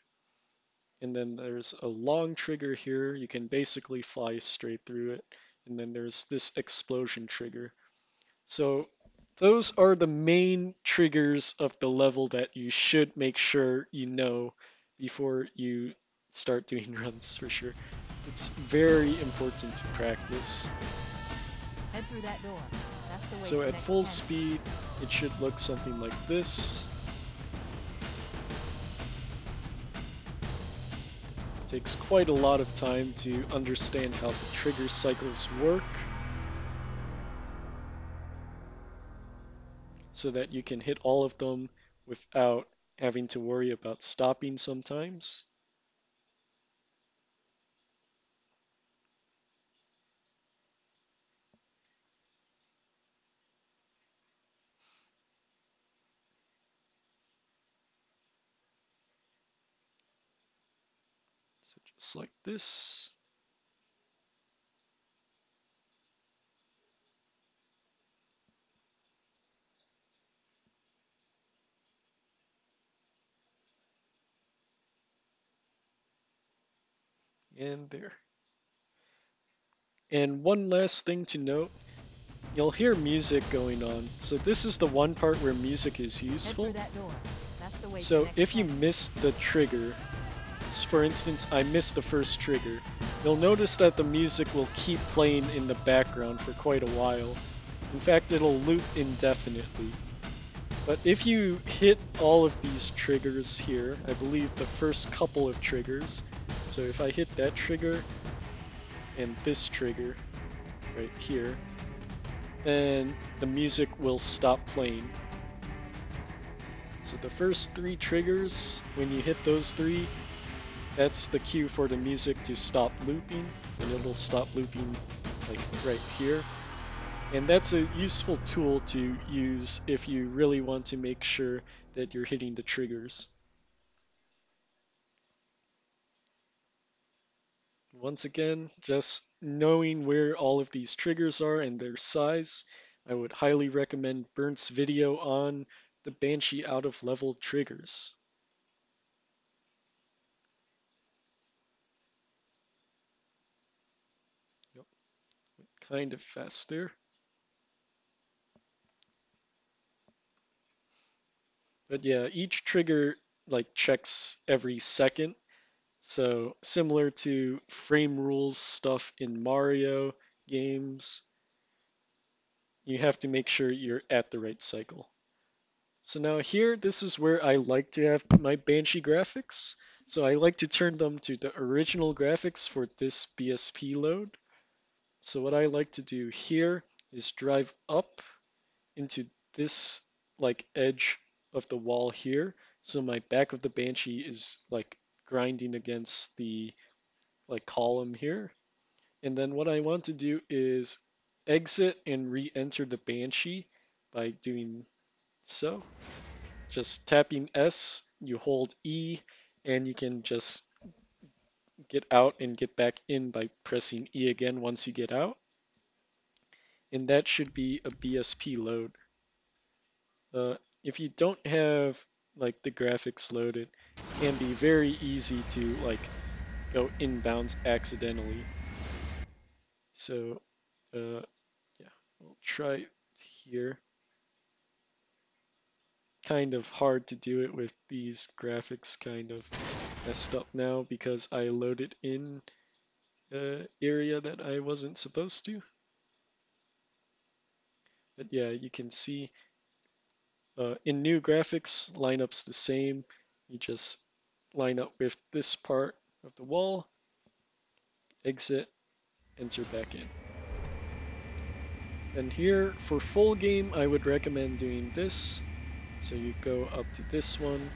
A: And then there's a long trigger here. You can basically fly straight through it. And then there's this explosion trigger. So those are the main triggers of the level that you should make sure you know before you start doing runs for sure. It's very important to practice.
E: Head through that door. That's the way
A: So
E: to
A: at
E: next
A: full
E: tunnel.
A: speed, it should look something like this. It takes quite a lot of time to understand how the trigger cycles work, so that you can hit all of them without having to worry about stopping sometimes. So just like this. And there. And one last thing to note, you'll hear music going on. So this is the one part where music is
E: Head
A: useful.
E: through that door. That's the way to
A: So
E: next
A: if you
E: tunnel.
A: miss the trigger, for instance, I missed the first trigger, you'll notice that the music will keep playing in the background for quite a while. In fact, it'll loop indefinitely. But if you hit all of these triggers here, I believe the first couple of triggers, so if I hit that trigger and this trigger right here, then the music will stop playing. So the first three triggers, when you hit those three, that's the cue for the music to stop looping, and it'll stop looping like right here. And that's a useful tool to use if you really want to make sure that you're hitting the triggers. Once again, just knowing where all of these triggers are and their size, I would highly recommend Bernd's video on the Banshee out of level triggers. Yep, kind of faster. But yeah, each trigger like checks every second. So similar to frame rules stuff in Mario games, you have to make sure you're at the right cycle. So now here, this is where I like to have my Banshee graphics. So I like to turn them to the original graphics for this BSP load. So what I like to do here is drive up into this like edge of the wall here. So my back of the Banshee is like grinding against the like column here. And then what I want to do is exit and re-enter the Banshee by doing so. Just tapping S, you hold E, and you can just get out and get back in by pressing E again once you get out. And that should be a BSP load. If you don't have like the graphics loaded, it can be very easy to like go inbounds accidentally. So, yeah, we'll try here. Kind of hard to do it with these graphics kind of messed up now because I loaded in an area that I wasn't supposed to. But yeah, you can see in new graphics, lineup's the same. You just line up with this part of the wall, exit, enter back in. And here, for full game, I would recommend doing this. So you go up to this one,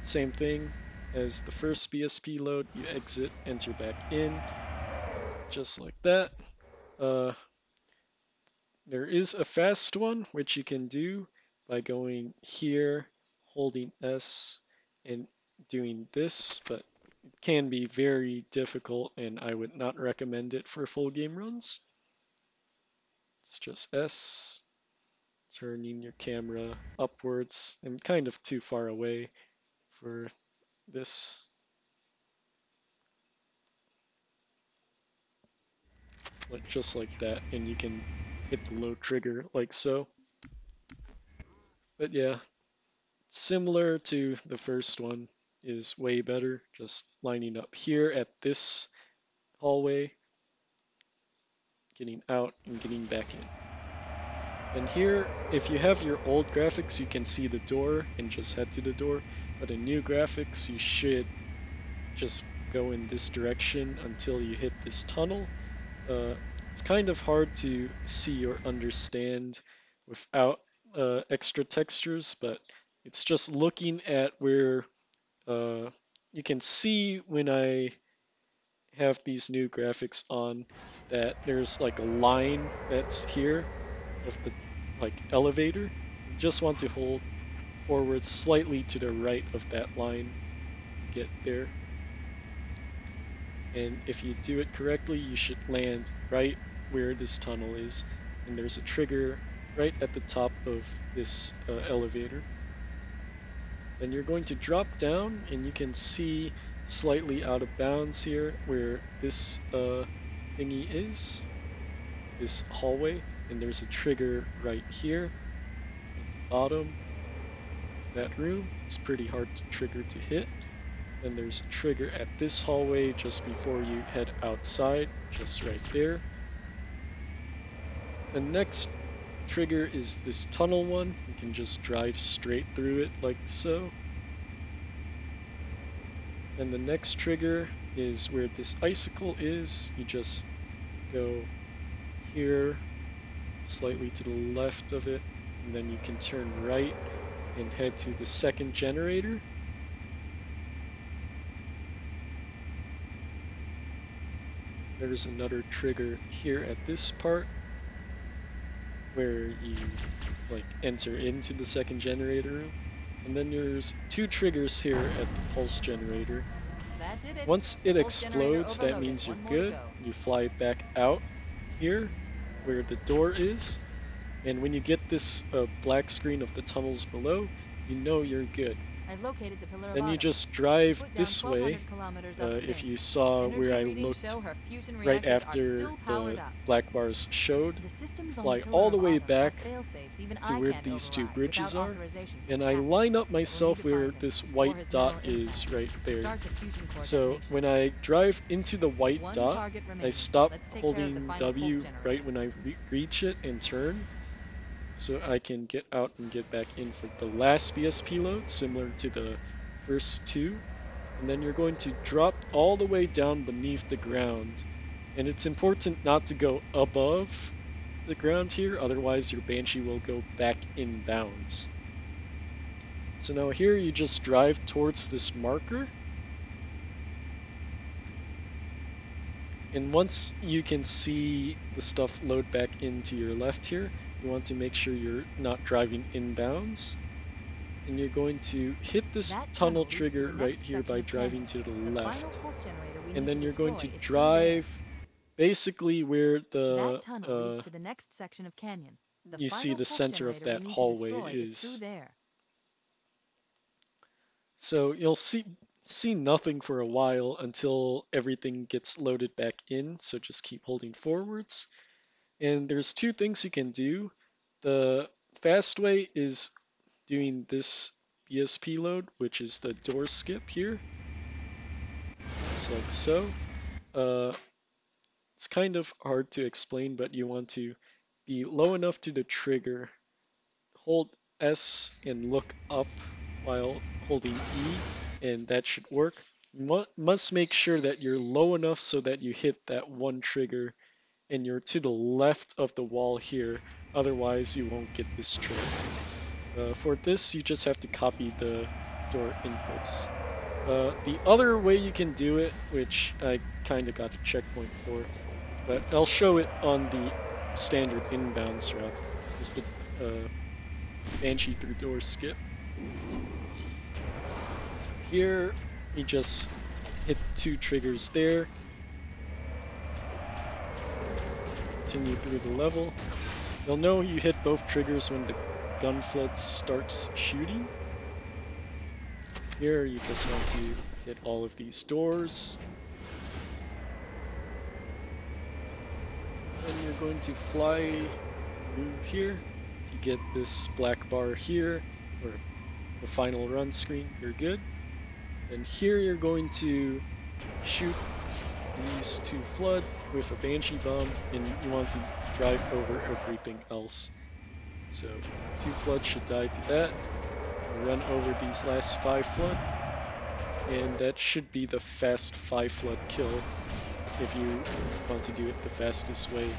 A: same thing as the first BSP load, you exit, enter back in, just like that. There is a fast one, which you can do by going here, holding S, and doing this, but it can be very difficult, and I would not recommend it for full game runs. It's just S, turning your camera upwards. I'm kind of too far away for this. Like just like that, and you can hit the load trigger like so. But yeah, similar to the first one is way better, just lining up here at this hallway, getting out and getting back in. And here, if you have your old graphics, you can see the door and just head to the door, but in new graphics, you should just go in this direction until you hit this tunnel. It's kind of hard to see or understand without extra textures, but it's just looking at where you can see when I have these new graphics on that there's like a line that's here of the like elevator. You just want to hold forward slightly to the right of that line to get there. And if you do it correctly, you should land right where this tunnel is. And there's a trigger right at the top of this elevator. Then you're going to drop down, and you can see slightly out of bounds here where this thingy is, this hallway, and there's a trigger right here at the bottom of that room. It's pretty hard to trigger to hit. Then there's a trigger at this hallway just before you head outside, just right there. The next trigger is this tunnel one. You can just drive straight through it like so. And the next trigger is where this icicle is. You just go here, slightly to the left of it, and then you can turn right and head to the second generator. There's another trigger here at this part where you like enter into the second generator room. And then there's two triggers here at the pulse generator.
E: That did it.
A: Once it
E: Pulse generator
A: explodes, that
E: overloaded.
A: means you're
E: One more to
A: good.
E: go.
A: You fly back out here where the door is. And when you get this black screen of the tunnels below, you know you're good.
E: I've located the pillar of
A: Then you
E: autumn.
A: just drive
E: Put down
A: this way.
E: 1,200 kilometers upstream.
A: If you saw
E: Energy
A: where I
E: readings
A: looked
E: show her fusion
A: right
E: reactors are
A: after
E: still powered
A: the
E: up.
A: black bars showed,
E: The systems on
A: fly
E: the pillar
A: all the
E: of
A: way
E: autumn
A: back
E: are fail-safes even
A: to
E: I
A: where
E: can't
A: these two
E: override
A: bridges
E: without
A: are,
E: authorization from
A: and
E: the
A: I
E: captain.
A: line up
E: We'll need
A: myself
E: to
A: where
E: find him
A: this
E: before
A: white
E: his
A: dot
E: mental
A: is
E: impact.
A: right there.
E: Start the fusion core
A: So
E: detonation.
A: when I drive into the white
E: One
A: dot,
E: target
A: I
E: remaining.
A: stop
E: Let's take care of the
A: holding
E: final
A: W
E: pulse generator.
A: right when I reach it and turn, so I can get out and get back in for the last BSP load, similar to the first two. And then you're going to drop all the way down beneath the ground. And it's important not to go above the ground here, otherwise your Banshee will go back in bounds. So now here you just drive towards this marker. And once you can see the stuff load back into your left here, you want to make sure you're not driving inbounds. And you're going to hit this
E: That
A: tunnel
E: leads to
A: trigger
E: the
A: right
E: next
A: here
E: section
A: by
E: of
A: driving
E: canyon.
A: to the
E: The
A: left.
E: final pulse generator we
A: And
E: need
A: then you're going to
E: destroy is through there.
A: drive basically where
E: That tunnel leads to the next section of canyon. The
A: you
E: final
A: see the
E: pulse
A: center of
E: generator we
A: that
E: need to
A: hallway
E: destroy is
A: is.
E: through there.
A: So you'll see see nothing for a while until everything gets loaded back in, so just keep holding forwards. And there's two things you can do. The fast way is doing this BSP load, which is the door skip here, just like so. It's kind of hard to explain, but you want to be low enough to the trigger, hold S and look up while holding E, and that should work. You must make sure that you're low enough so that you hit that one trigger and you're to the left of the wall here, otherwise you won't get this trick. For this, you just have to copy the door inputs. The other way you can do it, which I kind of got a checkpoint for, but I'll show it on the standard inbounds route, is the Banshee through door skip. Here, you just hit 2 triggers there, continue through the level. You'll know you hit both triggers when the gun flood starts shooting. Here, you just want to hit all of these doors. And you're going to fly through here. If you get this black bar here, or the final run screen, you're good. And here you're going to shoot these 2 flood with a Banshee bomb, and you want to drive over everything else. So 2 flood should die to that. Run over these last 5 flood, and that should be the fast 5 flood kill if you want to do it the fastest way.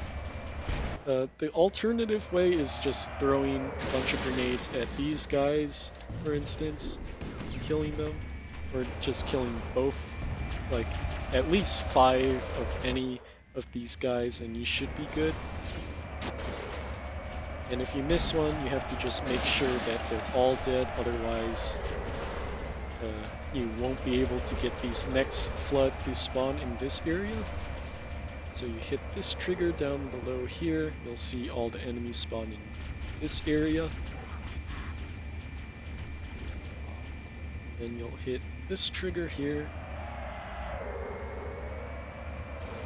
A: The alternative way is just throwing a bunch of grenades at these guys, for instance, killing them, or just killing both, like at least 5 of any of these guys, and you should be good. And if you miss one, you have to just make sure that they're all dead, otherwise you won't be able to get these next flood to spawn in this area. So you hit this trigger down below here, you'll see all the enemies spawn in this area. Then you'll hit this trigger here,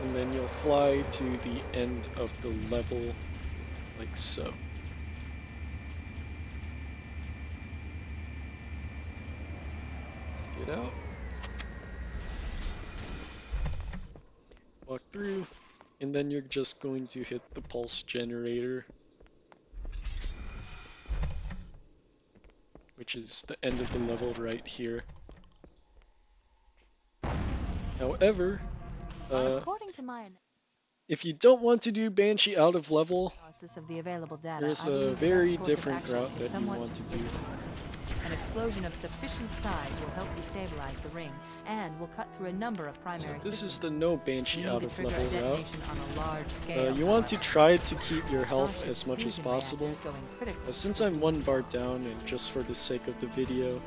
A: and then you'll fly to the end of the level, like so. Let's get out. Walk through, and then you're just going to hit the pulse generator, which is the end of the level right here. However,
E: According to my
A: if you don't want to do Banshee out of level,
E: analysis of the available data,
A: there's
E: I
A: a
E: believe the
A: very
E: best course of
A: different
E: action
A: route
E: is
A: that you
E: somewhat
A: want to do.
E: twisted. An explosion of sufficient size will help destabilize the ring and will cut through a number of primary
A: So this is
E: systems.
A: the no Banshee
E: We need
A: out
E: to
A: of
E: trigger
A: level
E: a
A: route.
E: detonation on a large scale,
A: You want to
E: however.
A: try to keep your health
E: Starship's
A: as much as
E: fusion
A: possible.
E: reactors going critical.
A: Since I'm 1 bar down, and just for the sake of the video,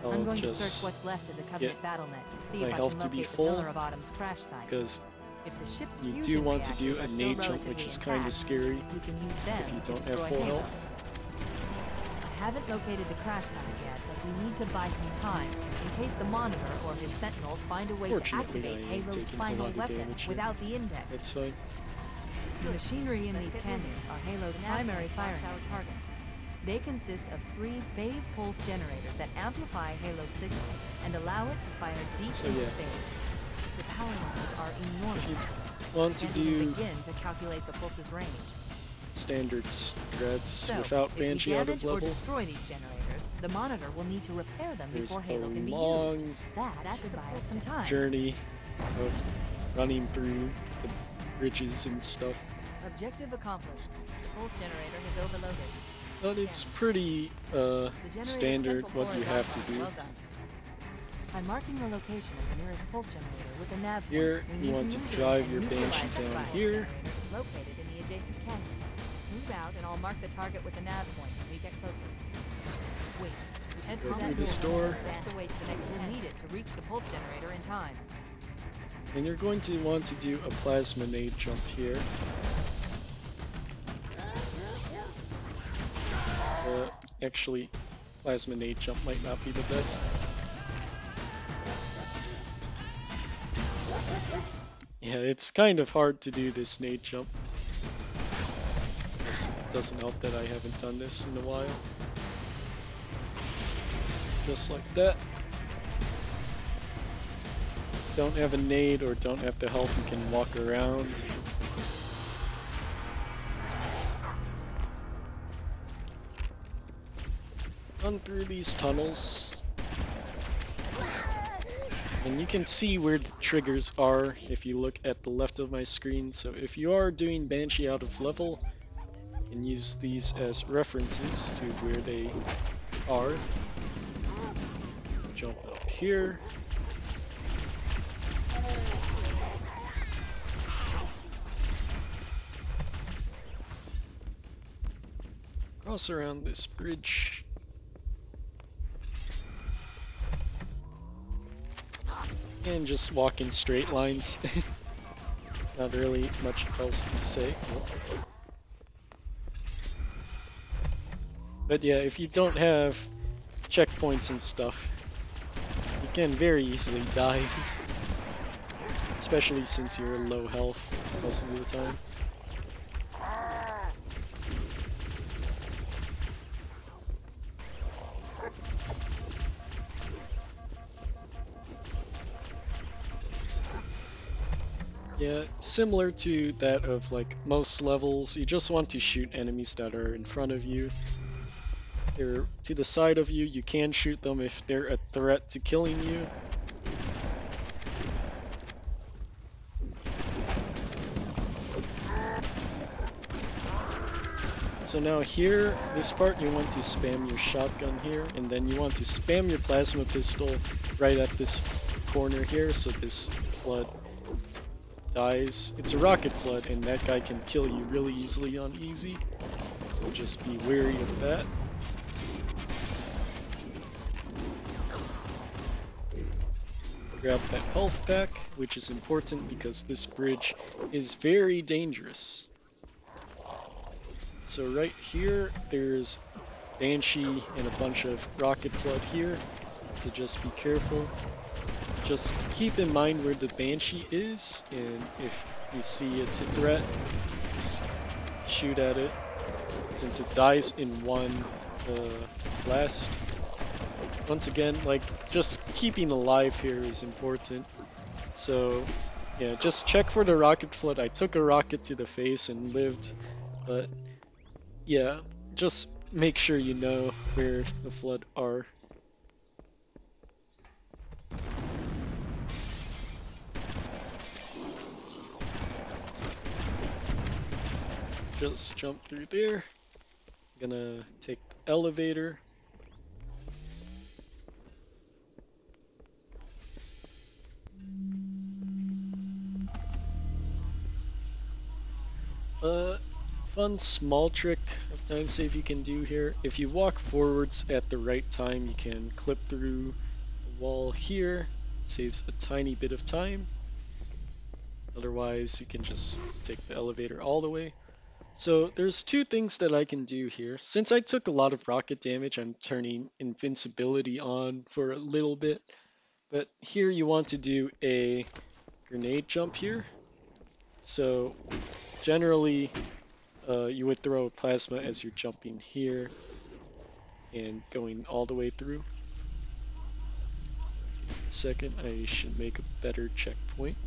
E: I'm
A: I'll
E: going to search
A: just
E: what's left of the Covenant BattleNet and see
A: my
E: if I
A: health
E: can
A: to be
E: locate the
A: full,
E: Pillar of Autumn's crash site.
A: because
E: If the ship's
A: you
E: fusion
A: do want to do
E: reactors
A: a
E: are still
A: nade jump,
E: relatively
A: which is kind of
E: intact,
A: scary
E: you can use them
A: if you
E: to
A: don't have
E: destroy
A: full
E: Halo.
A: health.
E: I haven't located the crash site yet, but we need to buy some time in case the Monitor or his Sentinels find a way to
A: Fortunately,
E: activate
A: I am
E: Halo's
A: taking a
E: final
A: lot of
E: weapon
A: damage here.
E: without the index.
A: That's fine.
E: The machinery in these canyons are Halo's primary firing targets. They consist of 3 phase pulse generators that amplify Halo's signal and allow it to fire deep
A: So,
E: into
A: yeah.
E: space. The power levels are enormous.
A: If you want to
E: and we
A: do
E: begin to calculate the pulse's range.
A: standard strats
E: So,
A: without
E: if we
A: Banshee out
E: damage
A: of
E: or
A: level,
E: destroy these generators, the Monitor will need to repair them
A: there's
E: before
A: a
E: Halo can be used.
A: long
E: That should buy us some time.
A: journey of running through the bridges and stuff.
E: Objective accomplished. The pulse generator has overloaded.
A: But it's pretty
E: The generator's
A: standard
E: central
A: what
E: core
A: you
E: is
A: have to
E: offline.
A: do.
E: Well done. I'm marking the location of the nearest pulse generator with a nav point.
A: Here,
E: We
A: you
E: need
A: want to
E: move it
A: drive
E: and
A: your
E: neutralize
A: Banshee
E: the
A: down
E: pulse
A: here.
E: generator is located in the adjacent canyon. Move out and I'll mark the target with a nav point when we get closer. Wait. We should
A: Go
E: enter
A: through
E: that
A: this door.
E: That's the way to the next we'll need it to reach the pulse generator in time.
A: And you're going to want to do a plasma nade jump here. Actually, plasma nade jump might not be the best. Yeah, it's kind of hard to do this nade jump. It doesn't help that I haven't done this in a while. Just like that. Don't have a nade or don't have the health, you can walk around. Run through these tunnels. And you can see where the triggers are if you look at the left of my screen. So if you are doing Banshee out of level, you can use these as references to where they are. Jump up here. Cross around this bridge. And just walk in straight lines. Not really much else to say. But yeah, if you don't have checkpoints and stuff, you can very easily die. Especially since you're low health most of the time. Yeah, similar to that of like most levels, you just want to shoot enemies that are in front of you. They're to the side of you, you can shoot them if they're a threat to killing you. So now here, this part you want to spam your shotgun here, and then you want to spam your plasma pistol right at this corner here, so this flood dies. It's a rocket flood, and that guy can kill you really easily on easy, so just be wary of that. Grab that health pack, which is important because this bridge is very dangerous. So right here, there's Banshee and a bunch of rocket flood here, so just be careful. Just keep in mind where the Banshee is, and if you see it's a threat, just shoot at it, since it dies in one blast. Once again, like, just keeping alive here is important. So, yeah, just check for the rocket flood. I took a rocket to the face and lived, but yeah, just make sure you know where the flood are. Just jump through there. I'm gonna take the elevator. Fun small trick of time save you can do here. If you walk forwards at the right time, you can clip through the wall here. Saves a tiny bit of time. Otherwise, you can just take the elevator all the way. So there's two things that I can do here. Since I took a lot of rocket damage, I'm turning invincibility on for a little bit. But here you want to do a grenade jump here. So generally, you would throw plasma as you're jumping here and going all the way through. Second, I should make a better checkpoint.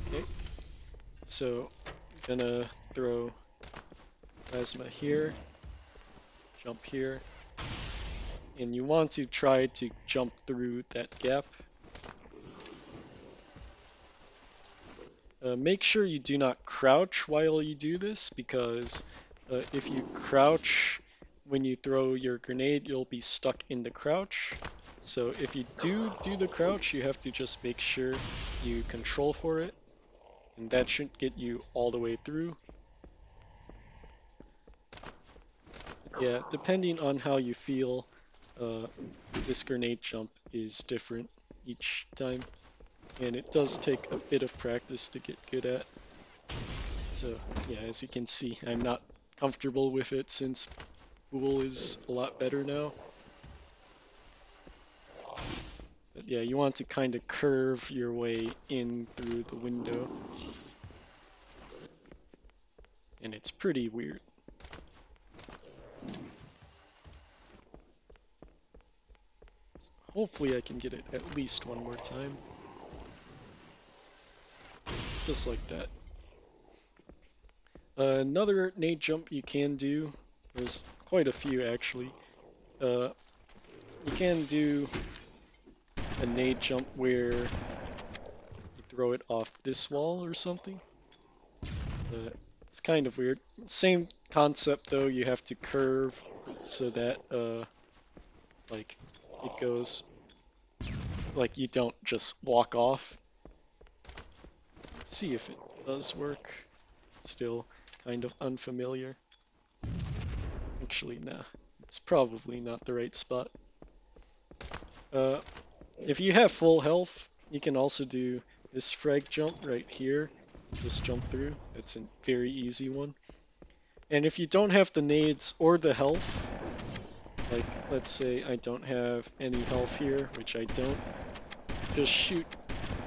A: Okay, so I'm gonna throw plasma here, jump here, and you want to try to jump through that gap. Make sure you do not crouch while you do this, because if you crouch when you throw your grenade, you'll be stuck in the crouch. So if you do the crouch, you have to just make sure you control for it, and that should get you all the way through. Yeah, depending on how you feel, this grenade jump is different each time, and it does take a bit of practice to get good at. So yeah, as you can see, I'm not comfortable with it since pool is a lot better now. But yeah, you want to kind of curve your way in through the window. And it's pretty weird. Hopefully I can get it at least one more time. Just like that. Another nade jump you can do, there's quite a few actually. You can do a nade jump where you throw it off this wall or something. It's kind of weird. Same concept though, you have to curve so that like it goes, like you don't just walk off. Let's see if it does work. Still kind of unfamiliar. Actually, nah. It's probably not the right spot. If you have full health, you can also do this frag jump right here. Just jump through. It's a very easy one. And if you don't have the nades or the health, like let's say I don't have any health here, which I don't, just shoot,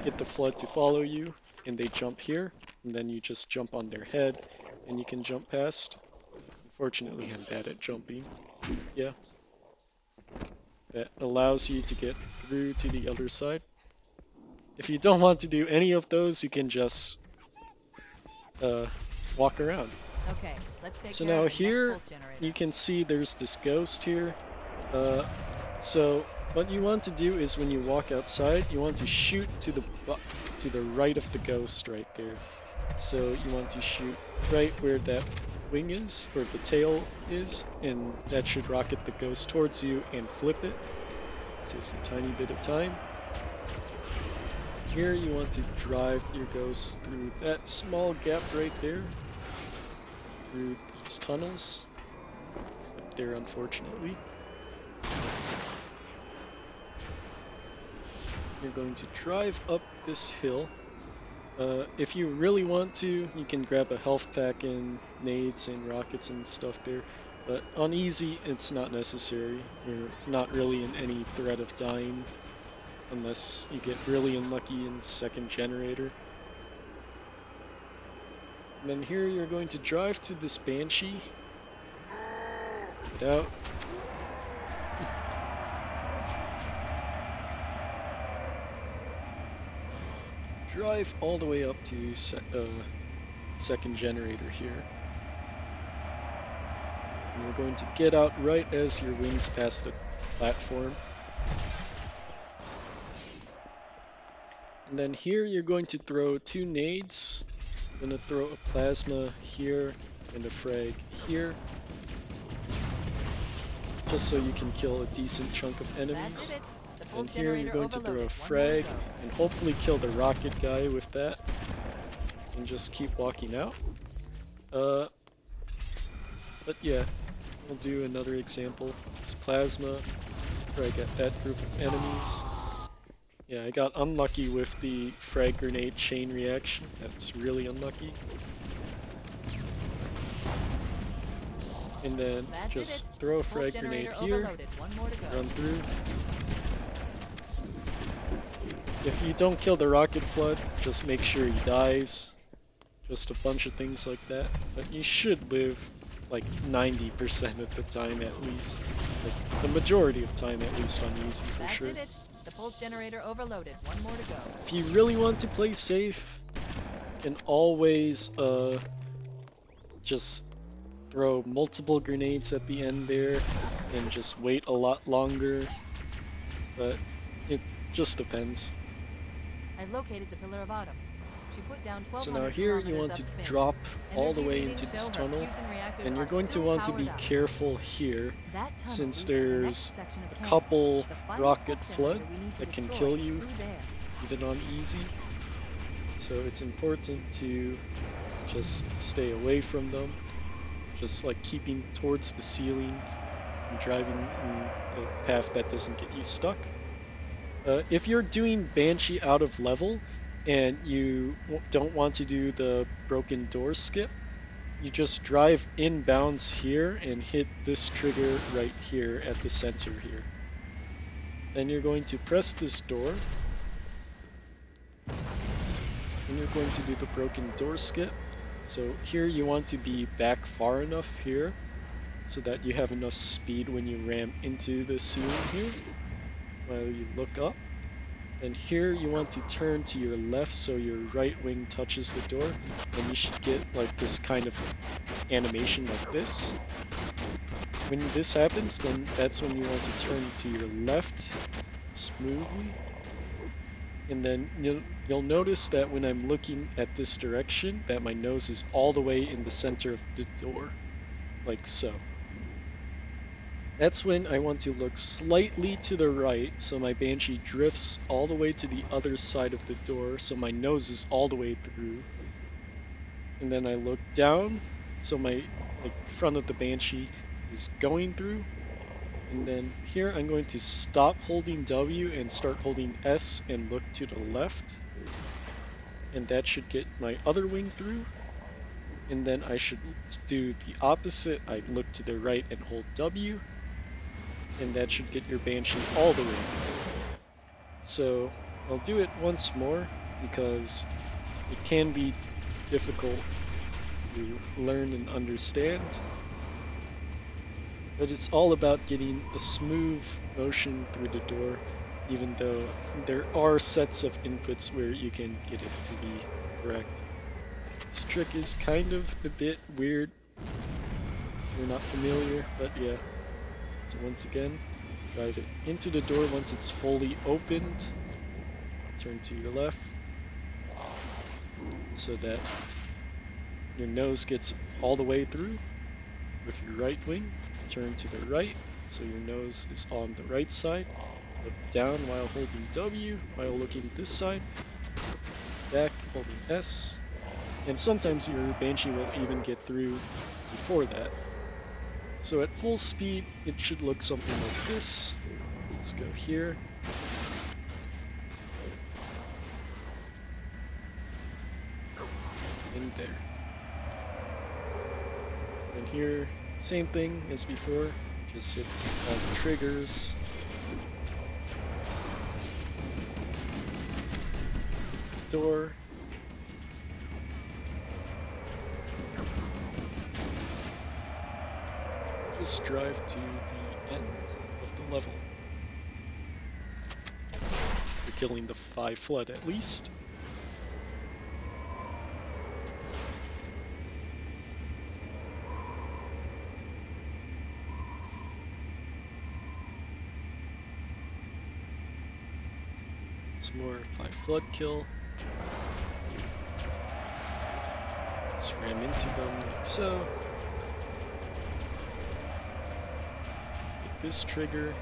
A: get the flood to follow you, and they jump here, and then you just jump on their head, and you can jump past. Unfortunately, I'm bad at jumping. Yeah. That allows you to get through to the other side. If you don't want to do any of those, you can just walk around.
E: Okay, let's take
A: So
E: care
A: now
E: of the
A: here,
E: next pulse generator.
A: you can see there's this ghost here. So what you want to do is when you walk outside, you want to shoot to the right of the ghost right there. So you want to shoot right where that wing is, or the tail is, and that should rocket the ghost towards you and flip it. Saves a tiny bit of time. Here you want to drive your ghost through that small gap right there, through these tunnels. Flip there, unfortunately. You're going to drive up this hill. If you really want to, you can grab a health pack and nades and rockets and stuff there. But on easy, it's not necessary. You're not really in any threat of dying unless you get really unlucky in second generator. And then here you're going to drive to this Banshee. Get out. Drive all the way up to second generator here. And you're going to get out right as your wings pass the platform. And then here you're going to throw 2 nades. I'm going to throw a plasma here and a frag here. Just so you can kill a decent chunk of enemies. And here you're going to throw a frag and hopefully kill the rocket guy with that. And just keep walking out. But yeah, we'll do another example. It's plasma, frag at that group of enemies. Yeah, I got unlucky with the frag grenade chain reaction. That's really unlucky. And then just throw a frag grenade here, run through. If you don't kill the rocket flood, just make sure he dies. Just a bunch of things like that. But you should live like 90% of the time at least. Like the majority of time at least on easy for sure.
E: The pulse generator overloaded. One more to go.
A: If you really want to play safe, you can always just throw multiple grenades at the end there and just wait a lot longer. But it just depends.
E: I located the Pillar of Autumn. She put down 1200
A: So now here you want to
E: upspin.
A: drop all the
E: Energy
A: way
E: readings
A: into this
E: show her
A: tunnel,
E: fusion reactors
A: and you're
E: are
A: going to
E: still
A: want to be
E: powered up.
A: careful here
E: That tunnel
A: since
E: leads to the next
A: there's
E: section of
A: a
E: camp.
A: couple
E: The final
A: rocket
E: pulse
A: flood
E: generator we need to
A: that can
E: destroy
A: kill
E: is
A: you
E: through there.
A: even on easy. So it's important to just stay away from them, just like keeping towards the ceiling and driving in a path that doesn't get you stuck. If you're doing Banshee out of level and you don't want to do the broken door skip, you just drive inbounds here and hit this trigger right here at the center here. Then you're going to press this door, and you're going to do the broken door skip. So here you want to be back far enough here so that you have enough speed when you ram into the ceiling here while you look up. And here you want to turn to your left so your right wing touches the door, and you should get like this kind of animation like this. When this happens, then that's when you want to turn to your left smoothly. And then you'll notice that when I'm looking at this direction, that my nose is all the way in the center of the door, like so. That's when I want to look slightly to the right, so my Banshee drifts all the way to the other side of the door, so my nose is all the way through. And then I look down, so my front of the Banshee is going through. And then here I'm going to stop holding W and start holding S and look to the left. And that should get my other wing through. And then I should do the opposite. I look to the right and hold W. And that should get your Banshee all the way through. So I'll do it once more because it can be difficult to learn and understand. But it's all about getting a smooth motion through the door, even though there are sets of inputs where you can get it to be correct. This trick is kind of a bit weird. You're not familiar, but yeah. So once again, drive it into the door once it's fully opened. Turn to your left so that your nose gets all the way through. With your right wing, turn to the right so your nose is on the right side. Look down while holding W, while looking this side. Back holding S. And sometimes your Banshee will even get through before that. So at full speed, it should look something like this. Let's go here. And there. And here, same thing as before. Just hit all the triggers. Door. Just drive to the end of the level. You're killing the 5 flood at least. Some more 5 flood kill. Just ram into them like so. Hit this trigger.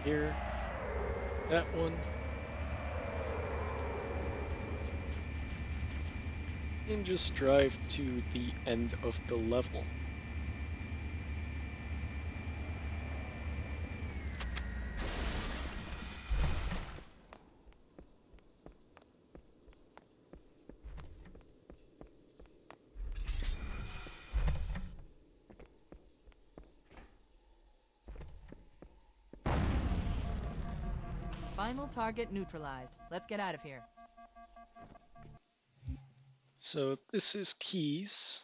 A: Here. That one. And just drive to the end of the level.
E: Final target neutralized. Let's get out of here.
A: So this is Keys,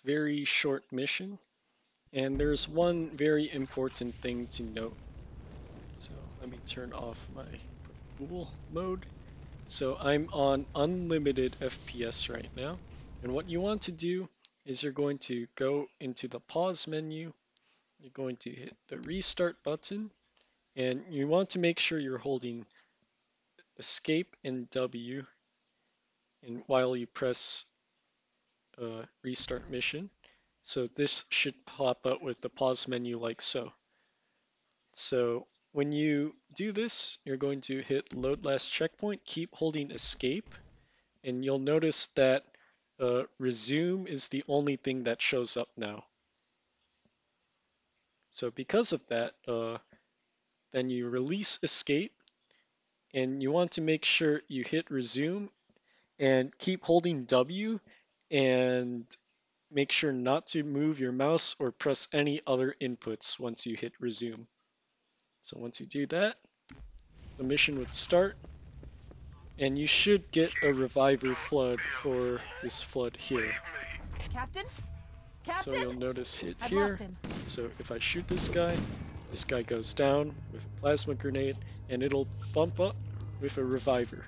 A: very short mission, and there's one very important thing to note. So let me turn off my dual mode. So I'm on unlimited FPS right now, and what you want to do is you're going to go into the pause menu, you're going to hit the restart button, and you want to make sure you're holding escape and W, and while you press restart mission. So this should pop up with the pause menu like so. So when you do this, you're going to hit load last checkpoint, keep holding escape, and you'll notice that resume is the only thing that shows up now. So because of that, then you release escape, and you want to make sure you hit resume and keep holding W and make sure not to move your mouse or press any other inputs once you hit resume. So once you do that, the mission would start, and you should get a reviver flood for this flood here.
E: Captain?
A: So
E: Captain?
A: you'll notice it
E: I've
A: here.
E: lost him.
A: So if I shoot this guy goes down with a plasma grenade, and it'll bump up with a reviver.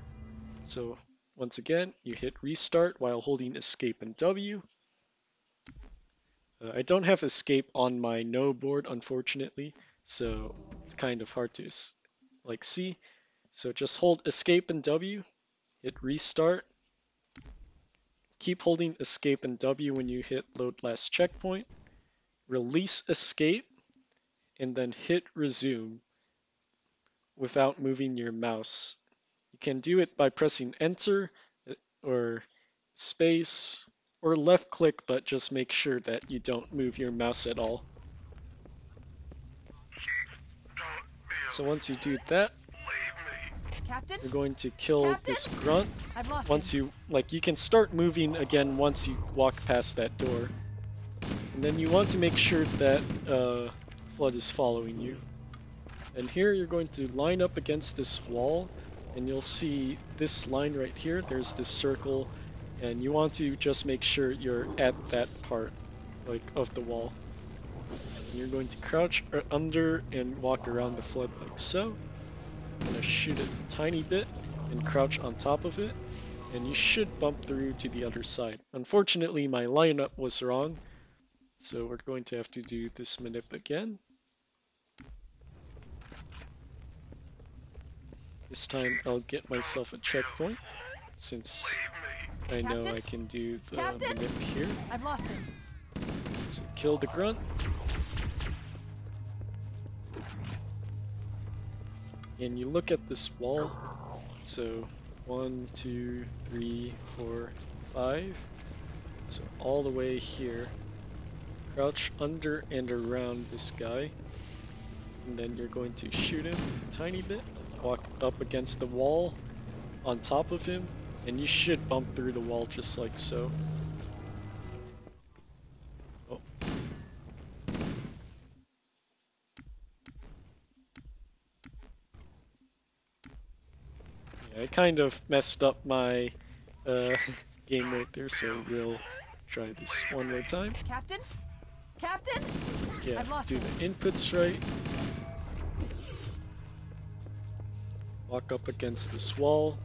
A: So once again, you hit restart while holding escape and W. I don't have escape on my no board, unfortunately, so it's kind of hard to see. So just hold escape and W, hit restart, keep holding escape and W when you hit load last checkpoint, release escape, and then hit resume without moving your mouse. You can do it by pressing enter or space or left click, but just make sure that you don't move your mouse at all. So once you do that,
E: Captain?
A: you're going to kill
E: Captain?
A: this grunt.
E: I've lost
A: Once
E: him.
A: you can start moving again once you walk past that door. And then you want to make sure that Flood is following you. And here you're going to line up against this wall, and you'll see this line right here. There's this circle, and you want to just make sure you're at that part, like, of the wall. And you're going to crouch under and walk around the Flood like so. I'm gonna shoot it a tiny bit and crouch on top of it, and you should bump through to the other side. Unfortunately, my lineup was wrong, so we're going to have to do this manip again. This time I'll get myself a checkpoint, since I know
E: Captain?
A: I can do the
E: Captain?
A: manip here.
E: I've lost him.
A: So kill the grunt. And you look at this wall, so 1, 2, 3, 4, 5, so all the way here. Crouch under and around this guy, and then you're going to shoot him a tiny bit, walk up against the wall on top of him, and you should bump through the wall just like so. Oh. I kind of messed up my game right there, so we'll try this one more time.
E: Captain? Captain?
A: Yeah,
E: I've lost
A: do
E: him.
A: the inputs right. Walk up against this wall.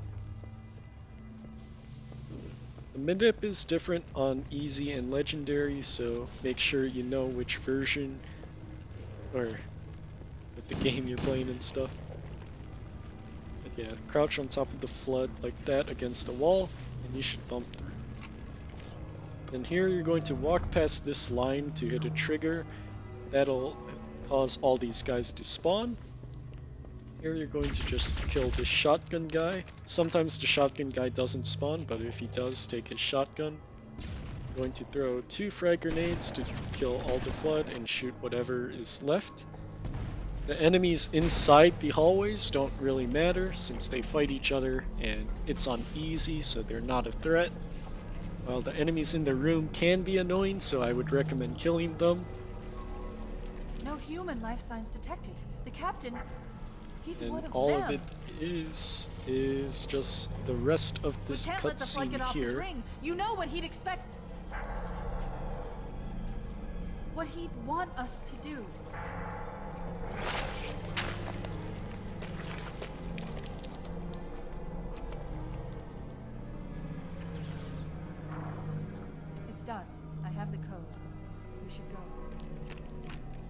A: The mid-dip is different on easy and legendary, so make sure you know which version or with the game you're playing and stuff. But yeah, crouch on top of the flood like that against the wall, and you should bump through. And here you're going to walk past this line to hit a trigger. That'll cause all these guys to spawn. Here you're going to just kill this shotgun guy. Sometimes the shotgun guy doesn't spawn, but if he does, take his shotgun. I'm going to throw 2 frag grenades to kill all the flood and shoot whatever is left. The enemies inside the hallways don't really matter since they fight each other and it's on easy, so they're not a threat. While the enemies in the room can be annoying, so I would recommend killing them.
E: No human life signs detected. The captain, he's
A: And
E: one of
A: all
E: them.
A: of it is just the rest of this
E: we can't let the flood get
A: cutscene
E: off his
A: here.
E: ring. You know what he'd expect. What he'd want us to do. It's done. I have the code. We should go.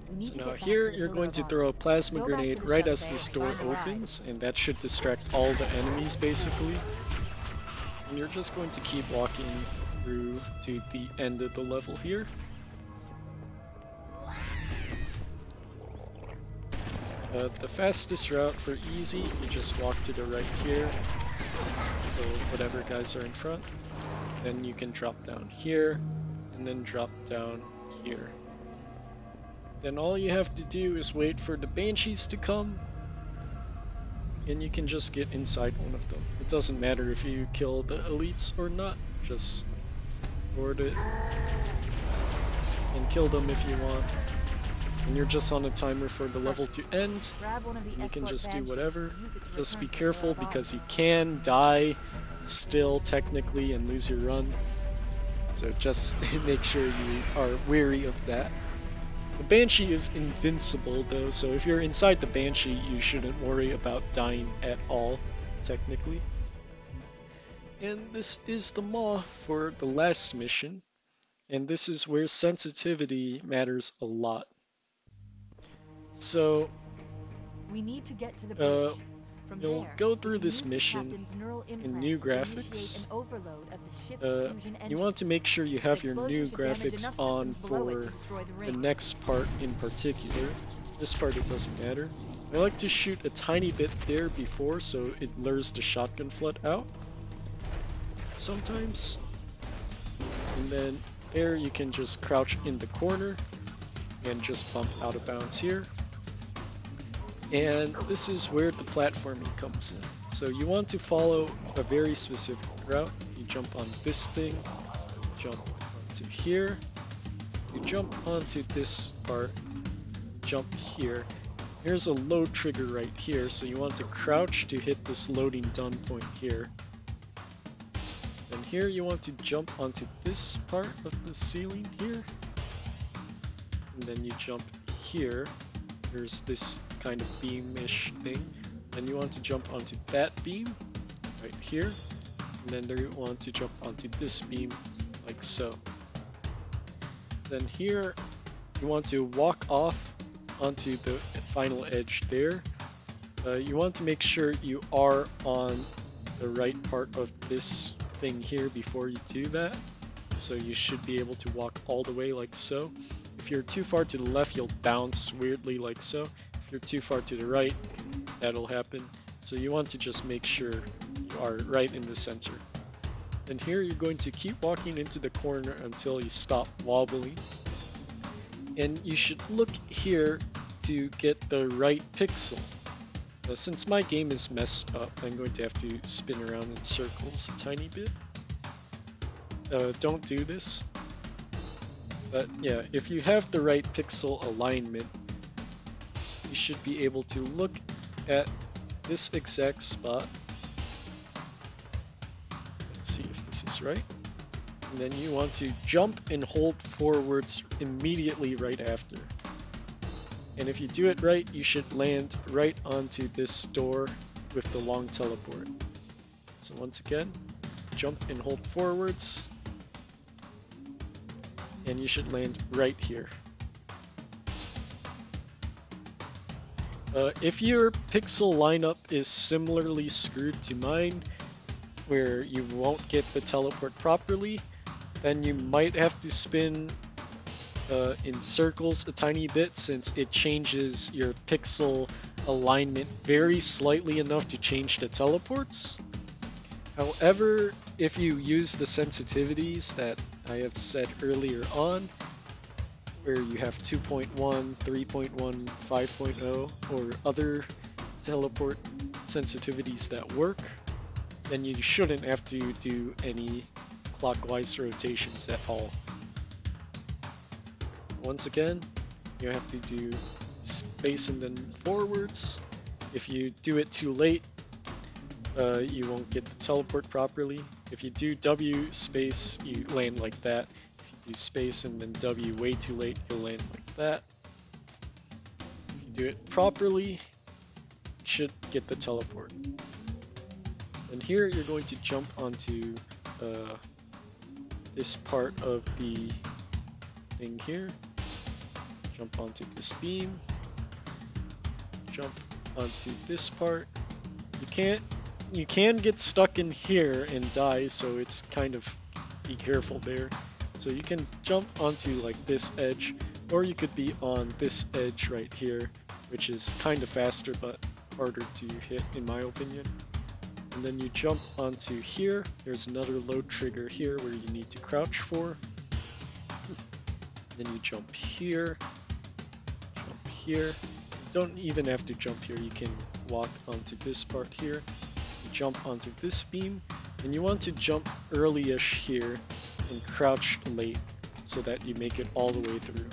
E: We need
A: So
E: to
A: now
E: get back
A: here
E: the
A: you're
E: Pillar
A: going
E: of
A: to
E: Honor.
A: throw a plasma
E: Go back to
A: grenade
E: the
A: right
E: shuttle
A: as
E: bay
A: this
E: and
A: door
E: find a ride.
A: opens, and that should distract all the enemies basically. And you're just going to keep walking through to the end of the level here. The fastest route for easy, you just walk to the right here, kill whatever guys are in front, then you can drop down here, and then drop down here. Then all you have to do is wait for the banshees to come, and you can just get inside one of them. It doesn't matter if you kill the elites or not, just board it and kill them if you want. And you're just on a timer for the level to end.
E: Grab one of the
A: You can
E: escort
A: just do
E: banshees
A: whatever.
E: and use it to
A: Just be
E: return to
A: careful
E: Barabara.
A: because you can die still technically and lose your run. So just make sure you are wary of that. The Banshee is invincible though, so if you're inside the Banshee, you shouldn't worry about dying at all, technically. And this is the Maw for the last mission, and this is where sensitivity matters a lot. So,
E: We need to get to the
A: uh,
E: bridge. From
A: you'll
E: there,
A: go
E: we
A: through
E: can
A: this
E: use the
A: mission
E: captain's neural
A: in new
E: implants to initiate
A: graphics.
E: an overload of the ship's fusion
A: You want to
E: engines.
A: make sure you
E: The
A: have your new
E: explosion should damage
A: graphics
E: enough
A: on
E: systems below it
A: for
E: to destroy the
A: the
E: ring.
A: next part in particular. This part it doesn't matter. I like to shoot a tiny bit there before so it lures the shotgun flood out sometimes. And then there you can just crouch in the corner and just bump out of bounds here. And this is where the platforming comes in. So you want to follow a very specific route. You jump on this thing, jump onto here, you jump onto this part, jump here. Here's a load trigger right here, so you want to crouch to hit this loading done point here. And here you want to jump onto this part of the ceiling here. And then you jump here. There's this kind of beamish thing. Then you want to jump onto that beam right here. And then there you want to jump onto this beam like so. Then here you want to walk off onto the final edge there. You want to make sure you are on the right part of this thing here before you do that. So you should be able to walk all the way like so. If you're too far to the left, you'll bounce weirdly like so. If you're too far to the right, that'll happen. So you want to just make sure you are right in the center. And here you're going to keep walking into the corner until you stop wobbling. And you should look here to get the right pixel. Since my game is messed up, I'm going to have to spin around in circles a tiny bit. Don't do this. But yeah, if you have the right pixel alignment, you should be able to look at this exact spot. Let's see if this is right. And then you want to jump and hold forwards immediately right after. And if you do it right, you should land right onto this door with the long teleport. So once again, jump and hold forwards. And you should land right here. If your pixel lineup is similarly screwed to mine, where you won't get the teleport properly, then you might have to spin in circles a tiny bit, since it changes your pixel alignment very slightly enough to change the teleports. However, if you use the sensitivities that I have said earlier on, where you have 2.1, 3.1, 5.0, or other teleport sensitivities that work, then you shouldn't have to do any clockwise rotations at all. Once again, you have to do space and then forwards. If you do it too late, you won't get the teleport properly. If you do W space, you land like that. If you do space and then W way too late, you'll land like that. If you do it properly, you should get the teleport. And here you're going to jump onto this part of the thing here. Jump onto this beam. Jump onto this part. You can get stuck in here and die, so it's kind of, be careful there. So you can jump onto like this edge, or you could be on this edge right here, which is kind of faster but harder to hit in my opinion. And then you jump onto here. There's another load trigger here where you need to crouch for. Then you jump here. Jump here. You don't even have to jump here. You can walk onto this part here, you jump onto this beam, and you want to jump early-ish here and crouch late so that you make it all the way through.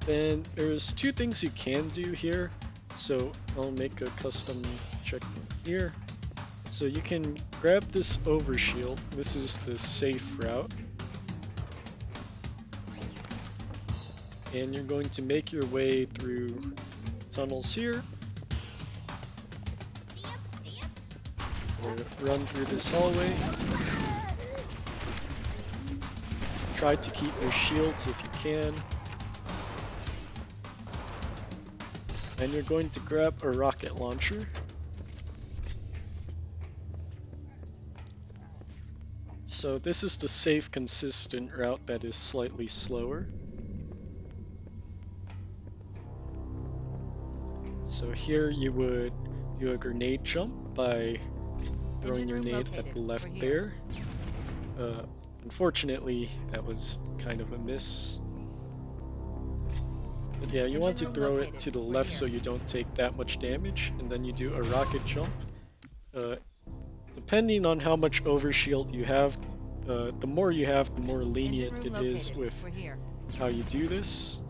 A: Then there's two things you can do here, so I'll make a custom checkpoint here. So you can grab this overshield, this is the safe route, and you're going to make your way through tunnels here, or run through this hallway. Try to keep your shields if you can. And you're going to grab a rocket launcher. So this is the safe, consistent route that is slightly slower. So here you would do a grenade jump by throwing your nade at the left there. Unfortunately, that was kind of a miss. But yeah, you want to throw it to the left so you don't take that much damage, and then you do a rocket jump. Depending on how much overshield you have, the more you have, the more lenient it is with how you do this.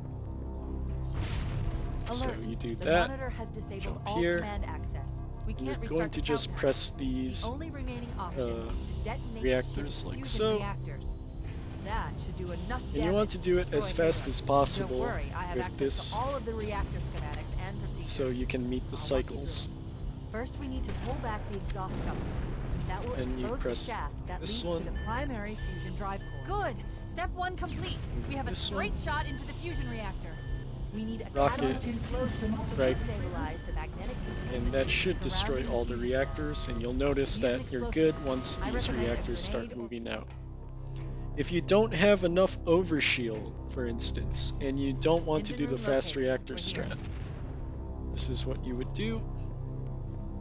A: So you do that, jump here, and you're going to just press these reactors like so. And you want to do it as fast as possible with this, so you can meet the cycles.
E: First, we need to pull back the exhaust couplings. That will
A: And you
E: expose
A: press
E: the shaft that
A: this
E: leads
A: one.
E: to the primary fusion drive core. Good! Step 1 complete. We have a
A: This
E: straight
A: one.
E: shot into the fusion reactor. We need a
A: Rocket,
E: catalyst explosion to
A: right.
E: destabilize the magnetic containment
A: And that should
E: surrounding
A: destroy all the
E: fusion
A: reactors, and you'll notice
E: Use an
A: that you're
E: explosive.
A: good once
E: I
A: these
E: recommend a
A: reactors start
E: grenade or-
A: moving out. If you don't have enough overshield, for instance, and you don't want to do
E: Engine
A: the
E: room
A: fast
E: located.
A: reactor
E: We're here.
A: strat, this is what you would do.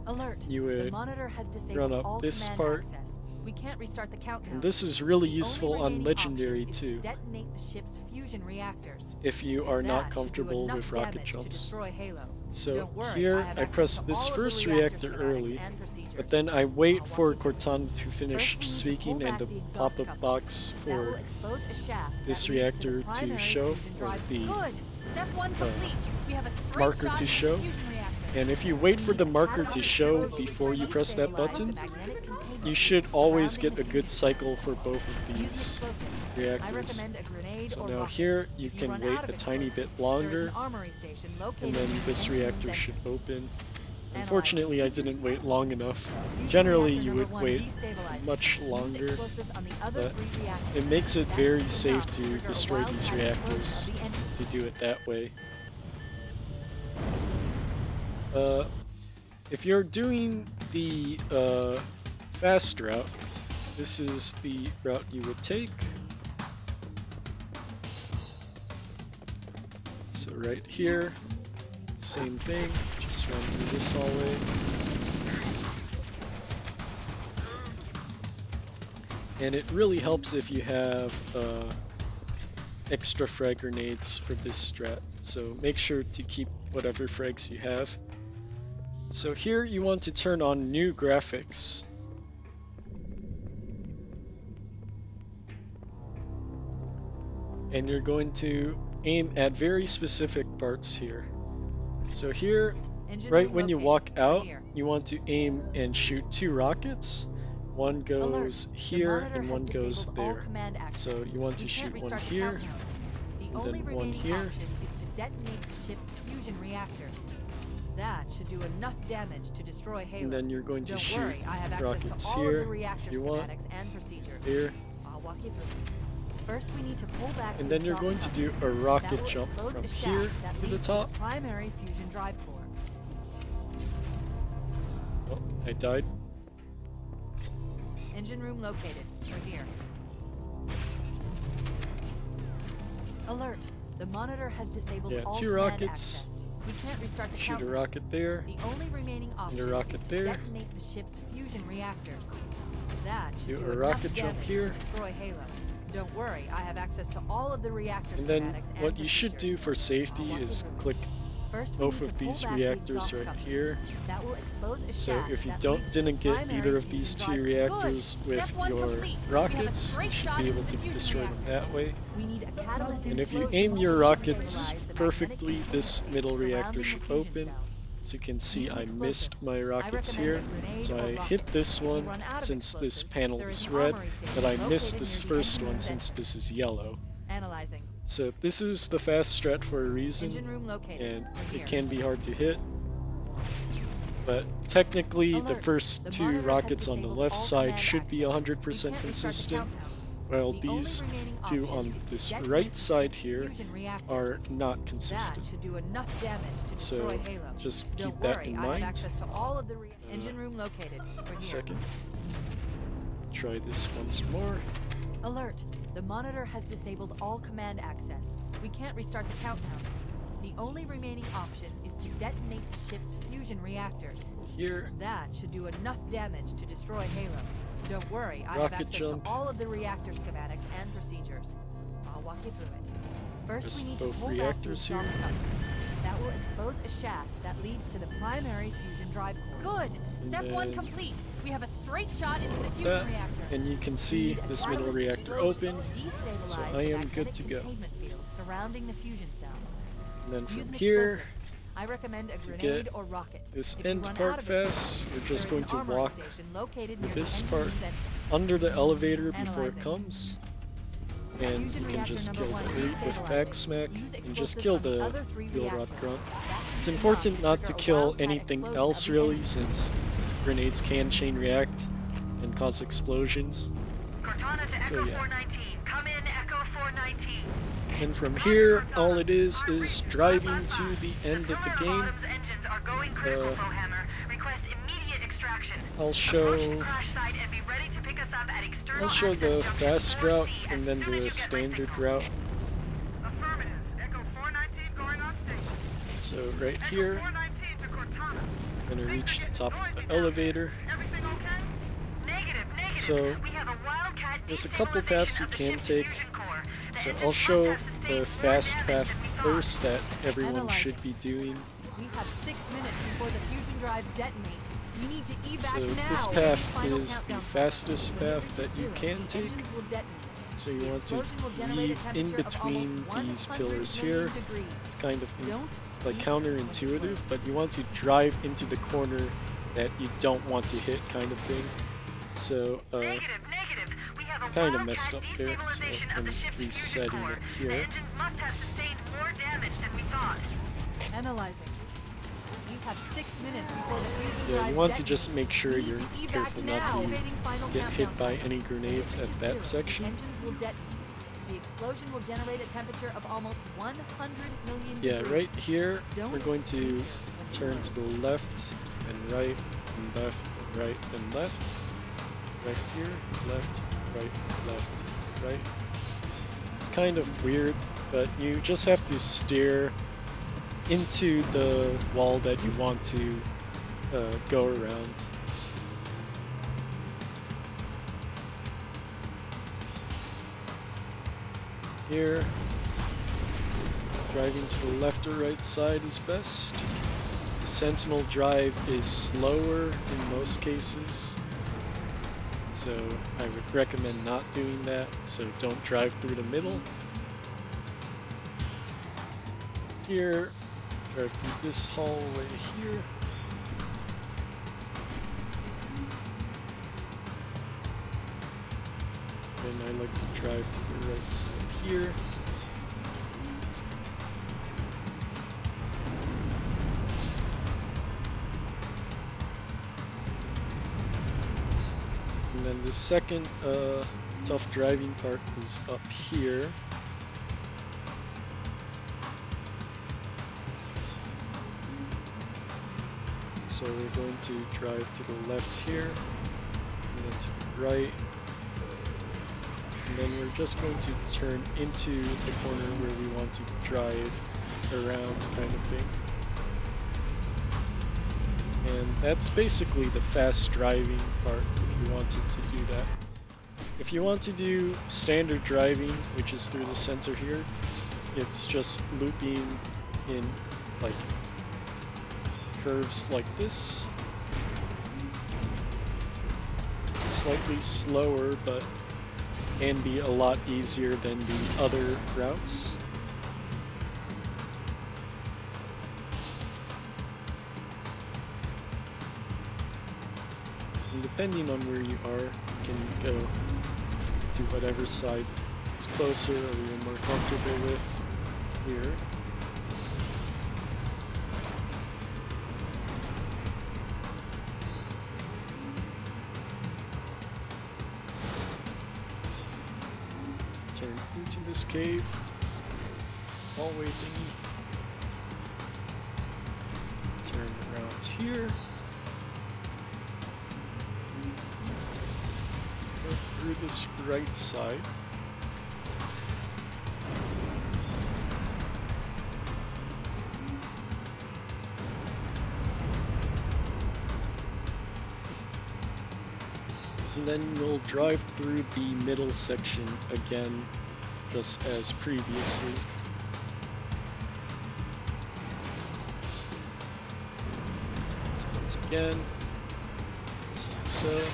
E: Alert!
A: You
E: The
A: would
E: monitor has disabled
A: run up
E: all
A: this
E: command
A: part.
E: access. We can't restart the countdown.
A: And this is really
E: The
A: useful
E: only
A: on
E: remaining
A: Legendary
E: option is to
A: too,
E: detonate the ship's fusion reactors.
A: if you are
E: That
A: not
E: should do
A: comfortable
E: enough
A: with rocket
E: damage to
A: jumps.
E: destroy Halo.
A: So
E: Don't worry,
A: here
E: have
A: I
E: access
A: press
E: to
A: this
E: all of the
A: first
E: reactor
A: reactor
E: schematics
A: early,
E: and procedures.
A: but then I wait
E: I'll
A: for
E: walk you through.
A: Cortana to finish
E: First, we need to
A: speaking
E: pull
A: and
E: back
A: the
E: the exhaust
A: pop-up
E: couplings.
A: box
E: That will
A: for
E: expose a shaft that
A: this
E: leads
A: reactor
E: the
A: to
E: primary
A: show,
E: fusion
A: or
E: drive.
A: the
E: Good. Step 1 complete. We have a straight
A: marker
E: shot
A: to
E: into
A: show.
E: the fusion reactor.
A: And if you wait
E: We
A: for
E: need
A: the
E: a
A: marker to
E: catalyst
A: show
E: explosion
A: before you
E: to
A: press that
E: destabilize
A: button,
E: the magnetic containment
A: you should always get a
E: surrounding
A: good
E: the
A: cycle for both of
E: Use an
A: these
E: explosive. I
A: reactors.
E: recommend a grenade
A: So
E: or
A: now
E: rocket.
A: here you
E: If
A: can
E: run
A: wait
E: out of
A: a tiny
E: explosives,
A: bit
E: there is
A: longer,
E: an armory station located
A: and then
E: near the
A: this
E: engine room's
A: reactor should
E: entrance.
A: open.
E: Analyze.
A: Unfortunately, I didn't wait long enough.
E: Fusion
A: Generally,
E: reactor
A: you
E: number
A: would
E: 1
A: wait
E: destabilized.
A: much
E: Use
A: longer,
E: explosives on the other
A: but
E: 3 reactors.
A: it makes it
E: That
A: very
E: should be
A: safe
E: enough
A: to
E: trigger a
A: destroy these
E: wildcat explosion
A: reactors
E: of the engine.
A: to do it that way. If you're doing the fast route, this is the route you would take. So right here, same thing, just run through this hallway. And it really helps if you have extra frag grenades for this strat, so make sure to keep whatever frags you have. So here you want to turn on new graphics. And you're going to aim at very specific parts here. So here,
E: Engine
A: right
E: room
A: when you
E: located.
A: walk
E: Right
A: out,
E: here.
A: you want to aim and shoot 2 rockets. One goes
E: Alert. The
A: here
E: monitor
A: and
E: has
A: one goes
E: disabled all
A: there.
E: command access.
A: So you want to
E: We can't
A: shoot one
E: restart the
A: here,
E: countdown. The
A: and
E: only
A: then one
E: remaining
A: here.
E: option is to detonate the ship's fusion reactors. That should do enough damage to destroy Halo.
A: And then you're going to
E: Don't
A: shoot
E: worry, I have access
A: rockets
E: to all
A: here
E: of the reactor
A: if you want,
E: schematics and procedures.
A: here,
E: I'll walk you through. First, we need to pull back
A: and
E: the
A: then you're
E: exhaust
A: going to do
E: couplings.
A: a
E: That
A: rocket
E: will
A: jump
E: expose
A: from
E: a shaft
A: here
E: that
A: to the
E: leads
A: top.
E: primary fusion drive core.
A: Oh, I died.
E: Engine room located. Right here. Alert. The monitor has disabled
A: Yeah,
E: all
A: 2
E: command
A: rockets.
E: access. We can't restart the
A: Shoot a
E: countdown.
A: rocket there.
E: The only remaining option
A: rocket
E: is to
A: there.
E: detonate the ship's fusion reactors. That should
A: Do
E: do
A: a
E: enough
A: rocket jump
E: damage
A: here.
E: to destroy Halo. Don't worry, I have access to all of the reactor
A: And then
E: schematics and
A: what you should do
E: procedures.
A: for safety
E: I'll walk you
A: is
E: through.
A: click
E: First, we
A: both
E: need to
A: of
E: pull
A: these
E: back the
A: reactors
E: exhaust
A: right
E: couplings.
A: here.
E: That will expose a
A: So
E: shaft
A: if you
E: that
A: don't
E: leads to the
A: didn't get
E: primary
A: either of
E: fusion
A: these two
E: drive.
A: reactors
E: Good.
A: with
E: Step one
A: your
E: complete. We have a
A: rockets, you
E: straight
A: should
E: shot
A: be able
E: into
A: to
E: the fusion
A: destroy them
E: reactor.
A: that way.
E: We need a catalyst
A: And if you
E: explosion
A: aim
E: to
A: your rockets
E: destabilize the magnetic
A: perfectly,
E: containment
A: this
E: field
A: middle reactor
E: surrounding the
A: should
E: fusion
A: open.
E: cells.
A: As you can see,
E: Use an
A: I
E: explosive.
A: missed my rockets
E: recommend
A: here,
E: a grenade
A: so
E: or
A: I
E: rocket.
A: hit this
E: If you
A: one
E: run out of
A: since this
E: explosives,
A: panel
E: there
A: is
E: an
A: red,
E: armory station
A: but I missed
E: located
A: this
E: near the
A: first
E: engine
A: one
E: room's
A: since
E: entrance.
A: this is yellow.
E: Analyzing.
A: So this is the fast strat for a reason,
E: Engine room located.
A: and
E: We're
A: it
E: here.
A: can be hard to hit. But technically, the
E: Alert.
A: first
E: The
A: two
E: monitor has
A: rockets on the
E: disabled
A: left
E: all
A: side
E: command
A: should be
E: access.
A: 100%
E: We can't restart the
A: consistent,
E: countdown.
A: while
E: The only
A: these
E: remaining
A: two
E: option
A: on
E: is to
A: this
E: detonate
A: right
E: the
A: side
E: ship's
A: here
E: fusion reactors.
A: are not
E: That
A: consistent.
E: should do enough damage to
A: So
E: destroy Halo.
A: just
E: Don't
A: keep that
E: worry,
A: in
E: I have
A: mind.
E: access to all of the engine room located. We're here.
A: Second. Try this once more.
E: Alert! The monitor has disabled all command access. We can't restart the countdown. The only remaining option is to detonate the ship's fusion reactors.
A: Here,
E: That should do enough damage to destroy Halo. Don't worry, I have
A: Rocket
E: access
A: jump.
E: to all of the reactor schematics and procedures. I'll walk you through it. First,
A: There's
E: we need to
A: both
E: pull back the
A: reactors here.
E: exhaust couplings. That will expose a shaft that leads to the primary fusion drive core. Good! Step one
A: then
E: complete. We have a straight shot into the fusion
A: that,
E: reactor.
A: and you can see this middle reactor open, so I am good to go.
E: Surrounding the fusion cells.
A: And then
E: Use
A: from
E: an
A: here,
E: explosive. I recommend a
A: to
E: grenade
A: get
E: or rocket.
A: this
E: If you
A: end
E: run
A: part
E: out of
A: fast,
E: explosives,
A: you're
E: there
A: just
E: is
A: going
E: an
A: to
E: armory
A: walk
E: station located near
A: this
E: the
A: part
E: engine room's entrance.
A: under the elevator before it
E: Analyzing.
A: comes, and
E: Fusion
A: you can
E: reactor
A: just
E: number
A: kill
E: one
A: the creep with
E: destabilizing.
A: back smack
E: Use
A: and just
E: explosives
A: kill
E: on the
A: the
E: other three
A: fuel rod
E: reactors.
A: grunt.
E: That
A: It's
E: should be
A: important
E: enough
A: not to
E: trigger a
A: kill
E: wildcat
A: anything
E: explosion
A: else
E: of the
A: really,
E: engine.
A: since grenades can chain react and cause explosions.
D: Cortana to
A: So,
D: Echo
A: yeah.
D: 419. Come in, Echo 419.
A: And from here, all it is driving to the end of the game.
D: Bottom's engines are going critical, Fohammer. Request immediate extraction.
A: I'll
D: Approach the
A: show
D: crash site and be ready to pick us up at external
A: the
D: access junction
A: fast
D: 4C
A: route
D: as
A: and then
D: soon as you
A: the
D: get my
A: standard
D: signal.
A: route.
B: Affirmative. Echo 419 going on station.
A: So right
B: Echo
A: here,
B: 419 to Cortana.
A: I'm gonna
B: Things
A: reach
B: are
A: the
B: getting
A: top of
B: noisy
A: the
B: down
A: elevator.
B: there. Everything okay?
D: Negative.
A: So,
D: We have a wildcat
A: there's a couple paths you
D: destabilization of the
A: can
D: ship's
A: take.
D: fusion core. The
A: So
D: engines
A: I'll
D: must
A: show
D: have sustained
A: the
D: more
A: fast
D: damage
A: path
D: than we thought.
A: first that everyone
E: Analyzing.
A: should be doing.
E: We have 6 minutes before the fusion drives detonate. You need to evac
A: So
E: now.
A: this
E: Ready,
A: path
E: final
A: is the
E: countdown.
A: fastest
E: When it
A: path
E: reaches
A: that you
E: zero,
A: can
E: the
A: take.
E: engines will detonate.
A: So you
E: The
A: want to
E: explosion will generate a
A: leave in
E: temperature of
A: between
E: almost
A: these
E: 100
A: pillars
E: million
A: here.
E: degrees.
A: It's kind of
E: Don't
A: like
E: eat
A: counterintuitive,
E: when
A: but you want to drive into the corner that you don't want to hit, kind of thing. So
D: Negative. We have a
A: kind of
D: wildcat
A: messed up there, so
D: destabilization of the
A: I'm
D: ship's fusion
A: resetting
D: core.
A: it
D: The
A: here.
D: engines must have sustained more damage than we thought.
E: Analyzing. You have 6 minutes before the fusion
A: Yeah,
E: drives
A: you want to
E: detonate.
A: just make sure
E: You need
A: you're
E: to evac
A: careful
E: now.
A: not to
E: Activating final
A: get hit
E: countdown
A: by
E: timer.
A: any grenades
E: When it
A: at
E: reaches
A: that
E: zero,
A: section.
E: The engines will detonate. The explosion will generate a temperature of almost 100 million
A: Yeah,
E: degrees.
A: right here,
E: Don't
A: we're going to
E: eat when you
A: turn
E: lose.
A: to the left and right and left and right and left. Right here, left, right. It's kind of weird, but you just have to steer into the wall that you want to go around. Here, driving to the left or right side is best. The Sentinel drive is slower in most cases, so I would recommend not doing that, so don't drive through the middle. Here, drive through this hallway here. And I like to drive to the right side here. And then the second tough driving part is up here. So we're going to drive to the left here, and then to the right. And then we're just going to turn into the corner where we want to drive around, kind of thing. And that's basically the fast driving part if you wanted to do that. If you want to do standard driving, which is through the center here, it's just looping in like curves like this. Slightly slower, but can be a lot easier than the other routes. And depending on where you are, you can go to whatever side is closer or you're more comfortable with here. Turn into this cave, hallway thingy. Turn around here. Go through this right side. And then you'll drive through the middle section again, just as previously. So once again, just like so.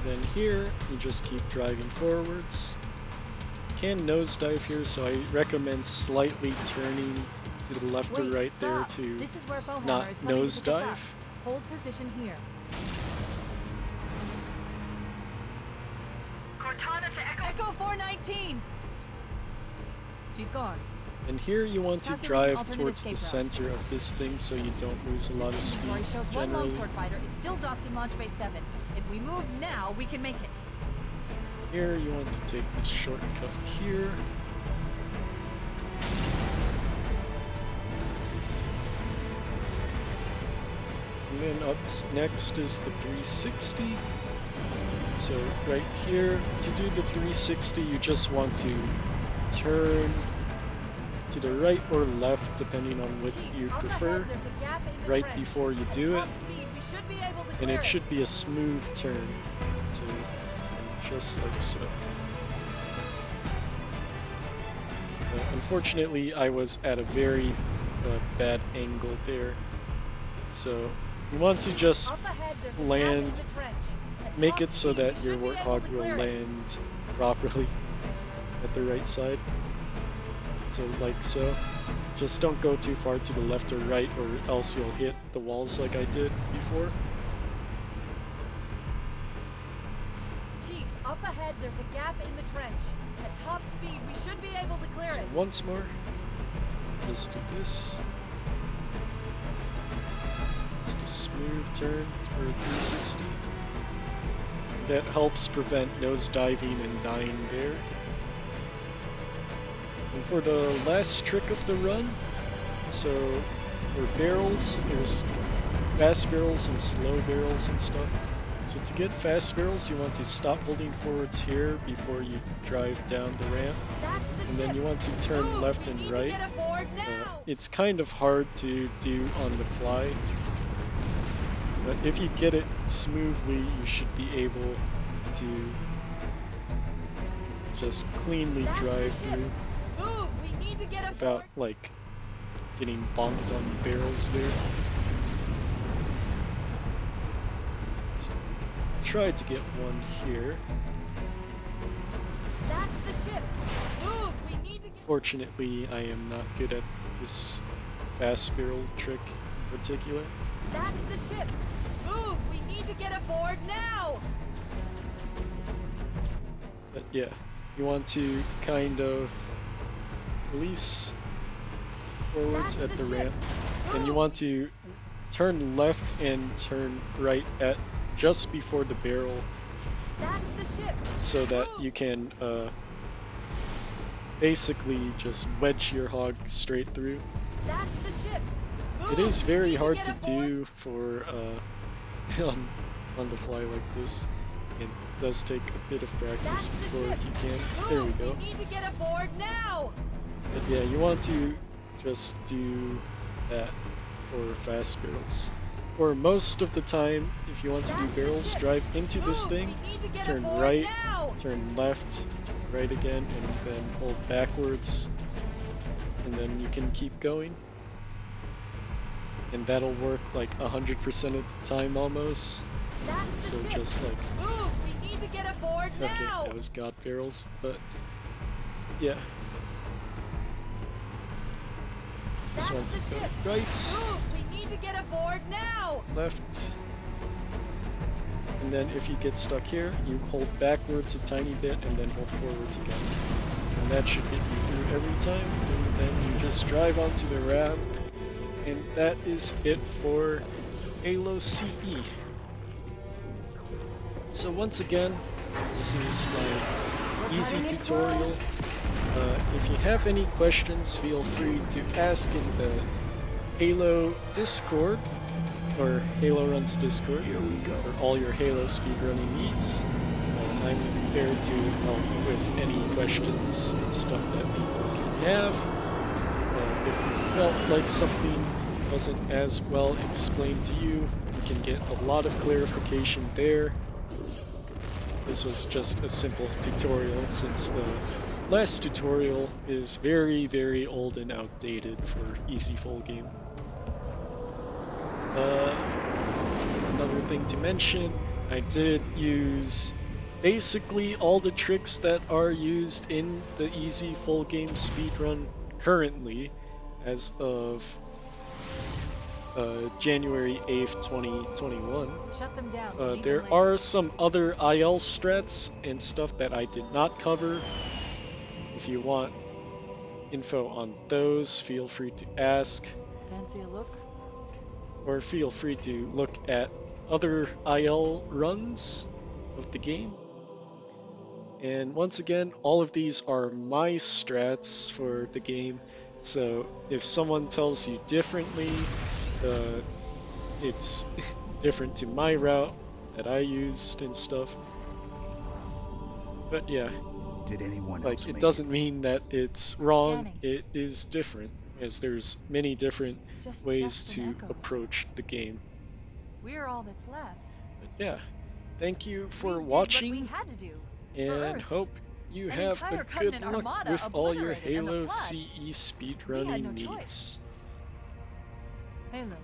A: Then here, you just keep driving forwards. You can nosedive here, so I recommend slightly turning to the left or right there
E: stop.
A: to
E: This is where Bowhammer
A: not
E: is coming to pick us up.
A: nosedive.
E: Hold position here.
D: Cortana to Echo.
E: Echo 419! She's gone.
A: And here you want to
E: Calculating
A: drive
E: alternate
A: towards the
E: escape route.
A: center of this thing so you don't lose a lot of speed
E: Inventory shows one
A: generally.
E: Longport fighter is still docked in Launch Bay 7. If we move now, we can make it.
A: Here you want to take this shortcut here. And then up next is the 360. So right here, to do the 360 you just want to turn to the right or left depending on what you
E: Up
A: prefer
E: ahead, there's a gap in the
A: right
E: trench.
A: before you
E: At
A: do it.
E: top speed, we should be able to
A: And
E: clear
A: it should be a smooth turn. So just like so. Unfortunately, I was at a very bad angle there. So you want to just
E: Up ahead, there's a gap in
A: land,
E: the trench. At
A: make
E: top
A: it so
E: speed,
A: that
E: we
A: your
E: should be able
A: Warthog
E: to
A: will
E: clear it.
A: land properly at the right side. So like so. Just don't go too far to the left or right or else you'll hit the walls like I did before.
E: Chief, up ahead, there's a gap in the trench. At top speed, we should be able to clear
A: So
E: it.
A: once more, just do this. Just a smooth turn for a 360. That helps prevent nose diving and dying there. And for the last trick of the run, so for barrels, there's fast barrels and slow barrels and stuff. So to get fast barrels, you want to stop holding forwards here before you drive down the ramp.
E: That's the
A: And then
E: ship.
A: you want to turn
E: Move,
A: left
E: we
A: and
E: need to
A: right.
E: get aboard now.
A: It's kind of hard to do on the fly, but if you get it smoothly, you should be able to just cleanly
E: That's the
A: drive
E: ship.
A: through
E: Move, we need to get aboard.
A: without like getting bonked on barrels there. So try to get one here.
E: That's the ship. Move, we need to get...
A: Fortunately, I am not good at this fast barrel trick in particular.
E: That's the ship. Move, we need to get aboard now.
A: But yeah, you want to kind of release forwards
E: That's
A: at
E: the
A: the
E: ship.
A: ramp, and you want to turn left and turn right at just before the barrel
E: That's the ship.
A: so that you can basically just wedge your hog straight through.
E: That's the ship. Move,
A: It is
E: we
A: very
E: need
A: hard
E: get
A: to
E: aboard.
A: do for on the fly like this. It does take a bit of practice
E: That's the
A: before
E: ship.
A: you can.
E: Move,
A: There we go.
E: We need to get aboard now.
A: But yeah, you want to just do that for fast barrels. For most of the time, if you want to do barrels, drive into this thing, turn right, turn left, right again, and then hold backwards, and then you can keep going. And that'll work like 100% of the time almost. So just like,
E: We need to get aboard
A: okay, that was God barrels, but yeah. Just want to go right,
E: We need to get aboard now.
A: left, and then if you get stuck here, you hold backwards a tiny bit and then hold forwards again. And that should get you through every time, and then you just drive onto the ramp, and that is it for Halo CE. So once again, this is my easy tutorial. If you have any questions, feel free to ask in the Halo Discord, or Halo Runs Discord, for all your Halo speedrunning needs. I'm there to help with any questions and stuff that people can have. If you felt like something wasn't as well explained to you, you can get a lot of clarification there. This was just a simple tutorial since the last tutorial is very, very old and outdated for Easy Full Game. Another thing to mention, I did use basically all the tricks that are used in the Easy Full Game speedrun currently as of January 8th, 2021.
E: Shut them down.
A: There are some other IL strats and stuff that I did not cover. If you want info on those, feel free to ask.
E: Fancy a look?
A: Or feel free to look at other IL runs of the game. And once again, all of these are my strats for the game. So if someone tells you differently, it's different to my route that I used and stuff. But yeah,
G: Did anyone
A: like
G: else
A: it
G: make
A: doesn't mean that it's wrong.
E: Scanning.
A: It is different, as there's many different
E: Just
A: ways
E: dust
A: to
E: and echoes.
A: approach the game.
E: We're all that's left.
A: But yeah, thank you
E: We
A: for
E: did
A: watching,
E: what we had to do. for
A: and
E: Earth.
A: hope you
E: An
A: have a
E: entire
A: good
E: continent
A: luck
E: armada
A: with all your
E: obliterated in the
A: Halo
E: flood.
A: CE
E: We had
A: speedrunning
E: no
A: needs.
E: choice. Halo.